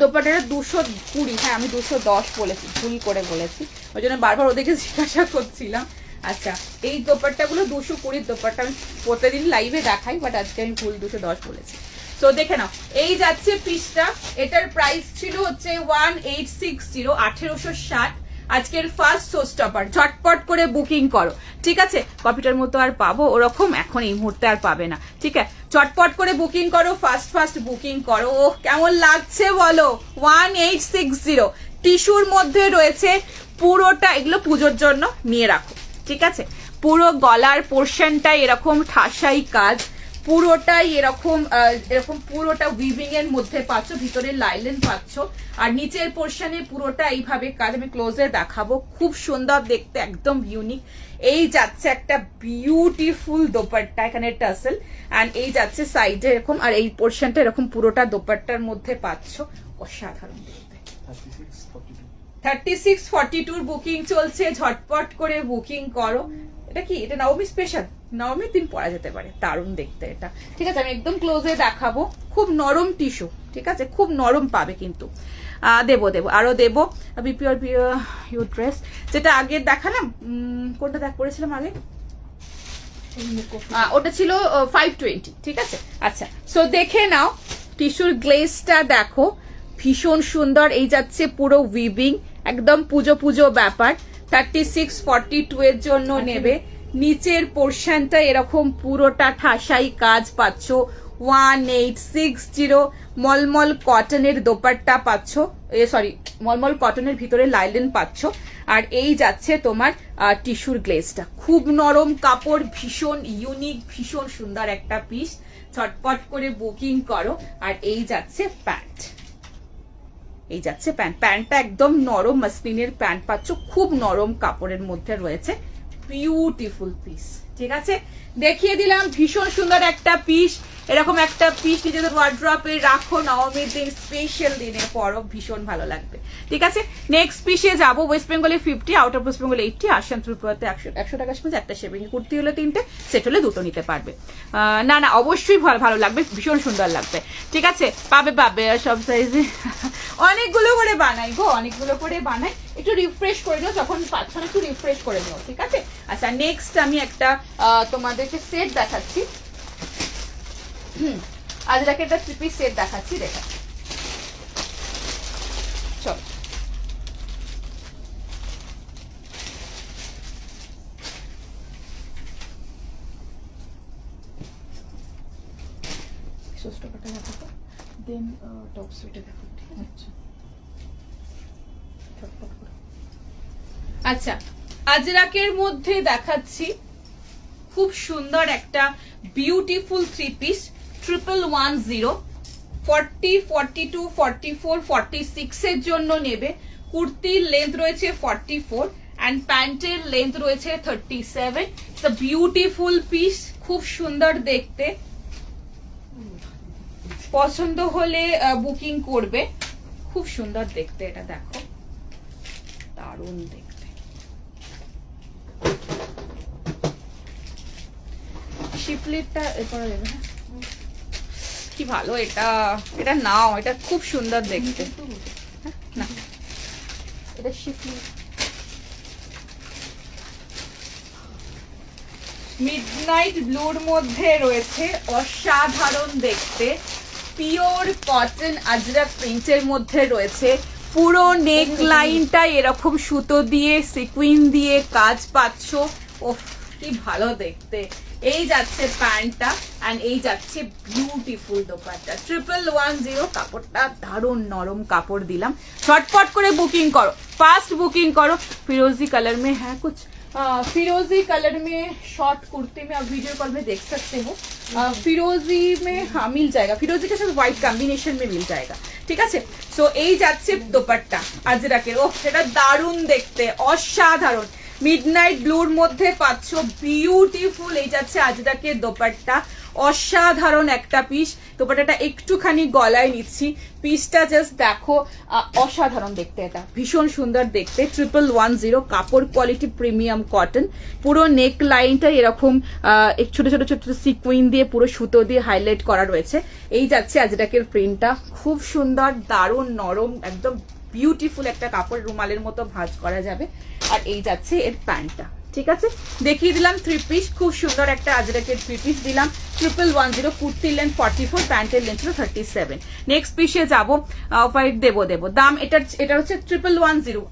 দোপাট্টাটা 220, হ্যাঁ আমি 210 বলেছি, ভুল করে বলেছি, ওই জন্য বারবার ওদেরকে জিজ্ঞাসা করছিলাম। আচ্ছা, এই দোপাট্টাগুলো 220 দোপাট্টা, আমি প্রতিদিন লাইভে দেখাই, বাট আজকে আমি ভুল 210 বলেছি। তো দেখে নাও, এই যাচ্ছে পিসটা, এটার প্রাইস ছিল হচ্ছে 1860, 1860। আজকের ফার্স্ট শো স্টপার, ঝটপট করে বুকিং করো। ঠিক আছে, কপিটার মতো আর পাবো ওরকম এখন এই মুহূর্তে আর পাবে না। ঠিক আছে, চটপট করে বুকিং করো, ফার্স্ট ফার্স্ট বুকিং করো। ও কেমন লাগছে বলো, 1860 টিস্যুর মধ্যে রয়েছে পুরোটা, এগুলো পুজোর জন্য নিয়ে রাখো। ঠিক আছে, পুরো গলার পোর্শনটা এরকম ঠাসাই কাজ, পুরোটাই এরকম এরকম পুরোটা উইভিং এর মধ্যে পাচ্ছ, ভিতরে লাইলেন পাচ্ছ, আর নিচের পোর্শনে পুরোটা এইভাবে কাজ। আমি ক্লোজে দেখাবো, খুব সুন্দর দেখতে, একদম ইউনিক। এই যাচ্ছে একটা বিউটিফুল দোপাট্টা, এখানে টাসেল, এন্ড এই যাচ্ছে সাইডে এরকম, আর এই পোর্শনটা এরকম পুরোটা দোপাট্টার মধ্যে পাচ্ছ, অসাধারণ দেখতে। 3642 বুকিং চলছে, ঝটপট করে বুকিং করো। এটা কি, এটা নবমী স্পেশাল, নবমীর দিন পরা যেতে পারে, দারুণ দেখতে এটা। ঠিক আছে, আমি একদম ক্লোজে দেখাবো, খুব নরম টিস্যু, ঠিক আছে, খুব নরম পাবে কিন্তু। দেবো আরো দেবো বিপিওর ইউর ড্রেস, যেটা আগে দেখালাম, কোনটা দেখ করেছিলাম আগে, ওটা ছিল 520, ঠিক আছে। আচ্ছা, সো দেখে নাও, টিস্যুর গ্লেজটা দেখো, ভীষণ সুন্দর। এই যাচ্ছে পুরো উইভিং, একদম পুজো পুজো ব্যাপার। 3642 এর জন্য নেবে। নিচের পোর্শনটা এরকম পুরোটা ঠাসাই কাজ পাচ্ছ, 1860। মলমল কটনের দোপাট্টা পাচ্ছ, সরি মলমল কটনের ভিতরে লাইলেন পাচ্ছ, আর এই যাচ্ছে তোমার টিস্যুর গ্লেজটা, খুব নরম কাপড়, ভীষণ ইউনিক, ভীষণ সুন্দর একটা পিস। ঝটপট করে বুকিং করো। আর এই যাচ্ছে প্যান্ট, এই যাচ্ছে প্যান্ট, প্যান্টটা একদম নরম মাসলিনের প্যান্ট পাচ্ছ, খুব নরম কাপড়ের মধ্যে রয়েছে, বিউটিফুল পিস। ঠিক আছে, দেখিয়ে দিলাম, ভীষণ সুন্দর একটা পিস। এরকম একটা পিস নিজেদের ওয়ার্ড্রপে রাখো, নবমীর দিন স্পেশাল দিনে পরো, ভীষণ ভালো লাগবে। ঠিক আছে, নেক্সট পিসে যাবো। ওয়েস্ট বেঙ্গলে 50, out of West Bengal 80, Assam ত্রিপুরাতে 100 টাকা সমেত একটা শেপিং কুর্তি হলে 3টে, সেট হলে 2টো নিতে পারবে। না না, অবশ্যই ভালো লাগবে, ভীষণ সুন্দর লাগবে। ঠিক আছে, পাবে সব সাইজে, অনেকগুলো করে বানাই গো, অনেকগুলো করে বানাই, একটু রিফ্রেশ করে দিও, যখন পাচ্ছ না একটু রিফ্রেশ করে নিও। ঠিক আছে, আচ্ছা নেক্সট আমি একটা তোমাদেরকে সেট দেখাচ্ছি। আজরাকে একটা 3 পিস সেট দেখাচ্ছি, দেখা চল। ষষ্ঠটা দেখাবো, দেন টপ সুইটে দেখাবো। ঠিক আছে, আচ্ছা আজরাকের মধ্যে দেখাচ্ছি খুব সুন্দর একটা বিউটিফুল 3 পিস 1110, 40, 42, 44, 46 এর জন্য নেবে। কুর্তির লেন্থ রয়েছে 44 এন্ড প্যান্টের লেন্থ রয়েছে 37। ইটস আ বিউটিফুল পিস, খুব সুন্দর দেখতে, পছন্দ হলে বুকিং করবে। খুব সুন্দর দেখতে, এটা দেখো, দারুণ দেখতে। শিপলিটটা করা যাবে, কি ভালো এটা, এটা নাও, এটা খুব সুন্দর দেখতে। না এটা শিপলি, মিডনাইট ব্লুর মধ্যে রয়েছে, অসাধারণ দেখতে, পিওর কটন আজরাক প্রিন্টের মধ্যে রয়েছে। পুরো নেক লাইনটা এরকম সুতো দিয়ে সিকুইন দিয়ে কাজ পাচ্ছ, ওহ কি ভালো দেখতে। এই যাচ্ছে প্যান্টটা এন্ড এই যাচ্ছে বিউটিফুল দোপাট্টা, 1110। কাপড়টা দারুণ নরম কাপড় দিলাম। ঝটপট করে बुकिंग करो, फास्ट बुकिंग करो। फिरोजी कलर में है कुछ, फिरोजी कलर में शॉर्ट कुर्ती में आप वीडियो कॉल में देख सकते हो। फिरोजी में हाँ मिल जाएगा, फिरोजी के साथ व्हाइट कॉम्बिनेशन में मिल जाएगा। ঠিক আছে, সো এই যাচ্ছে দোপাট্টা আজরাকের, ও সেটা দারুণ দেখতে, অসাধারণ। মিডনাইট ব্লুর মধ্যে পাচ্ছ, বিউটিফুল। এই যাচ্ছে আজরাকের দোপাট্টা, অসাধারণ একটা পিস। দোপাট্টাটা একটুখানি গলায় নিচ্ছি, পিসটা জাস্ট দেখো, অসাধারণ দেখতে, এটা ভীষণ সুন্দর দেখতে। 1110, কাপড় কোয়ালিটি প্রিমিয়াম কটন। পুরো নেক লাইনটা এরকম ছোট ছোট ছোট সিকুইন দিয়ে পুরো সুতো দিয়ে হাইলাইট করা রয়েছে। এই যাচ্ছে আজরাকের প্রিন্টটা, খুব সুন্দর, দারুণ নরম, একদম বিউটিফুল একটা কাপড়, রুমালের মতো ভাঁজ করা যাবে। আর এই যাচ্ছে এর প্যান্টটা। ঠিক আছে, দেখিয়ে দিলাম 3 পিস, খুব সুন্দর একটা আজরাকের 3 পিস দিলাম। 1110, কুর্তির লেন্থ 44, প্যান্টের লেন্থ ছিল 37। নেক্সট পিসে যাবো, হোয়াইট দেবো দাম। এটা হচ্ছে 1110,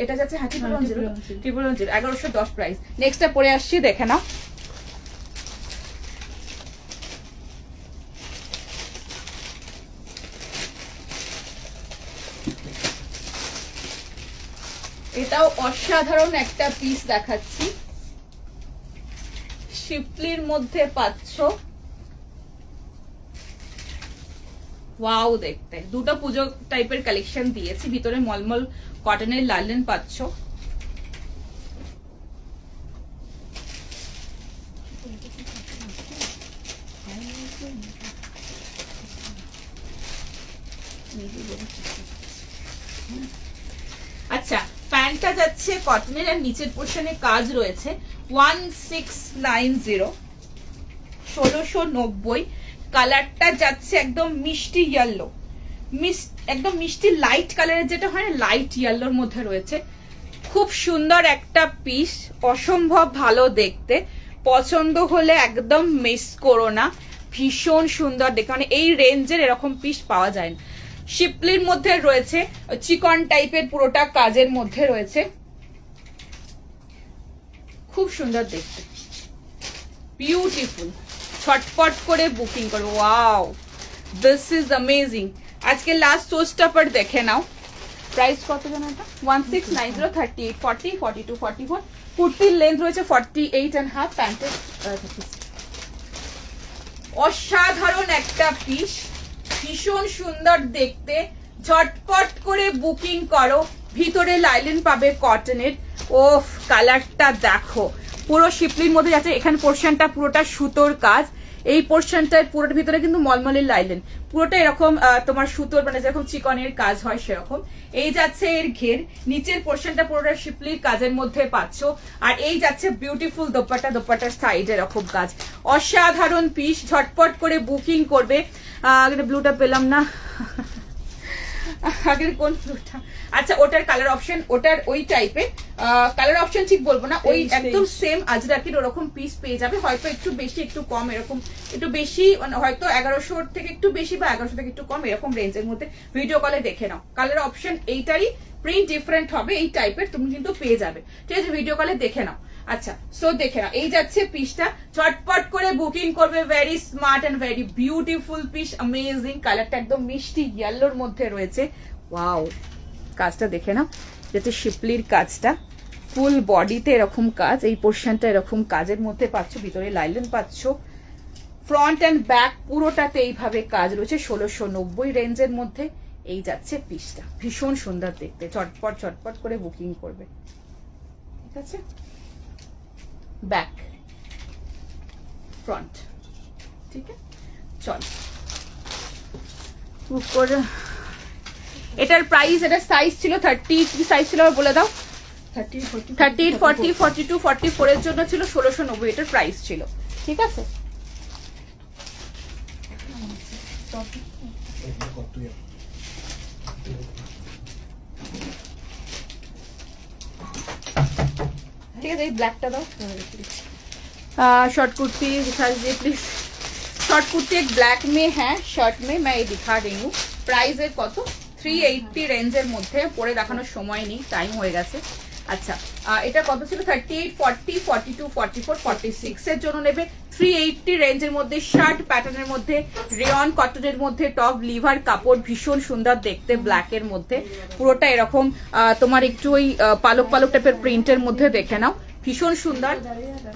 এটা যাচ্ছে 1110, 1110 প্রাইস। নেক্সটটা পরে আসছি, দেখে নাও। এটাও অসাধারণ একটা পিস দেখাচ্ছি, শিপলির মধ্যে পাচ্ছ, ওয়াও দেখতে, দুটো পুজো টাইপের কালেকশন দিয়েছি, ভিতরে মলমল কটনের লাইলেন পাচ্ছ। আচ্ছা, প্যান্টটা যাচ্ছে কটনের আর নিচের পোর্শনে কাজ রয়েছে 1690, 1690। কালারটা যাচ্ছে একদম মিষ্টি ইয়েলো, একদম মিষ্টি লাইট কালারের, যেটা হয় না লাইট ইয়েলোর মধ্যে রয়েছে। খুব সুন্দর একটা পিস, অসম্ভব ভালো দেখতে। পছন্দ হলে একদম মিস করো না, ভীষণ সুন্দর দেখতে, মানে এই রেঞ্জের এরকম পিস পাওয়া যায় না। শিপলির মধ্যে রয়েছে, চিকন টাইপের পুরোটা কাজের মধ্যে রয়েছে, খুব সুন্দর দেখতে, বিউটিফুল। ছটপট করে বুকিং করো। Wow, this is amazing. আজকে লাস্ট শো স্টপার দেখে নাও। প্রাইস কত জানো এটা? 1690, 38, 40, 42, 44। কুর্তির লেন্থ রয়েছে 48.5, প্যান্টের অসাধারণ একটা পিস, ভীষণ সুন্দর দেখতে। ঝটপট করে বুকিং করো। ভিতরে লাইলেন পাবে কটনের। ওফ, কালারটা দেখো, পুরো শিপলির মধ্যে যাচ্ছে। এখানে পোর্শনটা পুরোটা সুতোর কাজ, এই পোর্শনটার পুরোটার ভিতরে কিন্তু মলমলের লাইলেন, পুরোটা এরকম তোমার সুতোর, মানে যেরকম চিকনের কাজ হয় সেরকম। এই যাচ্ছে এর ঘের, নিচের পোর্শনটা পুরোটা শিপলির কাজের মধ্যে পাচ্ছ। আর এই যাচ্ছে বিউটিফুল দোপাট্টা, দোপাট্টার সাইড এরকম কাজ, অসাধারণ পিস। ঝটপট করে বুকিং করবে। ব্লুটা পেলাম না, আগের কোন ব্লুটা? আচ্ছা, ওটার কালার অপশন, ওটার ওই টাইপের কালার অপশন ঠিক বলবো না, ওই একদম সেম আজরাকির ওরকম পিস পেয়ে যাবে। হয়তো একটু বেশি একটু কম, এরকম একটু বেশি, হয়তো 1100 থেকে একটু বেশি বা 1100 থেকে একটু কম, এরকম রেঞ্জের মধ্যে। ভিডিও কলে দেখে নাও, কালার অপশন এইটারই, প্রিন্ট ডিফারেন্ট হবে, এই টাইপের তুমি কিন্তু পেয়ে যাবে, ঠিক আছে? ভিডিও কলে দেখে নাও। আচ্ছা, সো দেখে নাও, এই যাচ্ছে পিসটা। চটপট করে বুকিং করবে। Very smart and very beautiful piece, amazing. কালারটা একদম মিষ্টি ইয়েলোর মধ্যে রয়েছে। ওয়াও, কাজটা দেখে নাও, যাচ্ছে শিপলির কাজটা, ফুল বডিতে এরকম কাজ, এই পোর্শনটা এরকম কাজের মধ্যে পাচ্ছ, ভিতরে লাইলেন পাচ্ছ। ফ্রন্ট অ্যান্ড ব্যাক পুরোটাতে এইভাবে কাজ রয়েছে, 1690 রেঞ্জের মধ্যে। এই যাচ্ছে পিসটা, ভীষণ সুন্দর দেখতে। চটপট চটপট করে বুকিং করবে, ঠিক আছে? ব্যাক, ফ্রন্ট, ঠিক আছে? চল উপরে। এটার প্রাইস, এটার সাইজ ছিল 30, কি সাইজ ছিল বলে দাও? 38, 40, 42, 44 এর জন্য ছিল 1690, এটার প্রাইস ছিল, ঠিক আছে? ठीक है, ब्लैक दाओ। शॉर्ट कुर्ती दिखा दीजिए प्लीज। शॉर्ट कुर्ती एक ब्लैक में है, शर्ट में मैं ये दिखा रही हूँ। प्राइस है कत? 380 রেঞ্জের মধ্যে। পরে দেখানোর সময় নেই, টাইম হয়ে গেছে। আচ্ছা, এটা কত ছিল? 38, 40, 42, 44, 46 এর জন্য নেবে। 380 রেঞ্জের মধ্যে, শার্ট প্যাটার্নের মধ্যে, রেয়ন কটনের মধ্যে, টপ লিভার কাপড়, ভীষণ সুন্দর দেখতে, ব্ল্যাক এর মধ্যে। পুরোটা এরকম তোমার একটু ওই পালক পালক টাইপের প্রিন্টের মধ্যে, দেখে নাও, ভীষণ সুন্দর।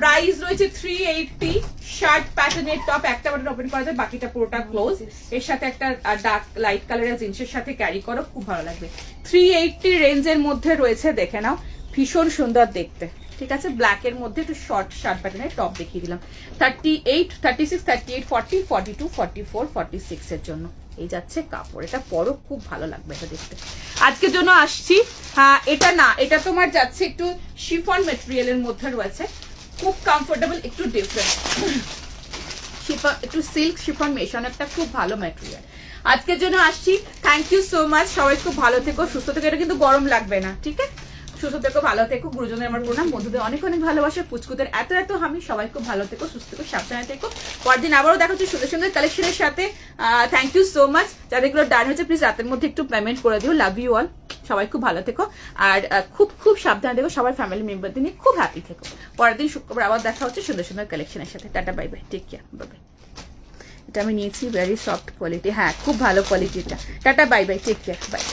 প্রাইস রয়েছে 380। শার্ট প্যাটার্নের টপ, একটা বাটন ওপেন করা যায়, বাকিটা পুরোটা ক্লোজ। এর সাথে একটা ডার্ক লাইট কালারের জিন্সের সাথে ক্যারি করো, খুব ভালো লাগবে। 380 রেঞ্জের মধ্যে রয়েছে, দেখে নাও, ভীষণ সুন্দর দেখতে, ঠিক আছে? ব্ল্যাক এর মধ্যে একটু শর্ট শার্ট প্যাটার্নের টপ দেখিয়ে দিলাম। 38, 36, 38, 40, 42, 44, 46 এর জন্য। এই যাচ্ছে কাপড়, এটা পরো, খুব ভালো লাগবে এটা দেখতে। আজকের জন্য আসছি। হ্যাঁ, এটা না, এটা তোমার যাচ্ছে একটু শিফন মেটেরিয়ালের মধ্যে রয়েছে, খুব কমফোর্টেবল, একটু ডিফারেন্ট, শিফন, একটু সিল্ক শিফন মেশানো, একটা খুব ভালো ম্যাটেরিয়াল। আজকের জন্য আসছি। Thank you so much. সবাই খুব ভালো থেকো, সুস্থ থেকো। এটা কিন্তু গরম লাগবে না, ঠিক আছে? সুস্থ থেকো, ভালো থেকো। গুরুজনের আমার প্রণাম, বন্ধুদের অনেক অনেক ভালোবাসা, পুচকুদের এত এত আমি। সবাই খুব ভালো থেকো, সুস্থ থেকো, সাবধানে থেকো। পরের দিন আবারও দেখা হচ্ছে সুন্দর সুন্দর কালেকশনের সাথে। Thank you so much. যাদেরগুলো ডান হয়েছে প্লিজ রাতের মধ্যে একটু পেমেন্ট করে দিও। Love you all. সবাই খুব ভালো থেকো, আর খুব খুব সাবধানে থেকো। সবার ফ্যামিলি মেম্বারদের নিয়ে খুব হ্যাপি থেকো। পরের দিন শুক্রবার আবার দেখা হচ্ছে সুন্দর সুন্দর কালেকশনের সাথে। Tata, bye bye, take care, bye bye. এটা আমি নিয়েছি ভেরি সফট কোয়ালিটি, হ্যাঁ খুব ভালো কোয়ালিটি এটা। Tata, bye bye, take care, by.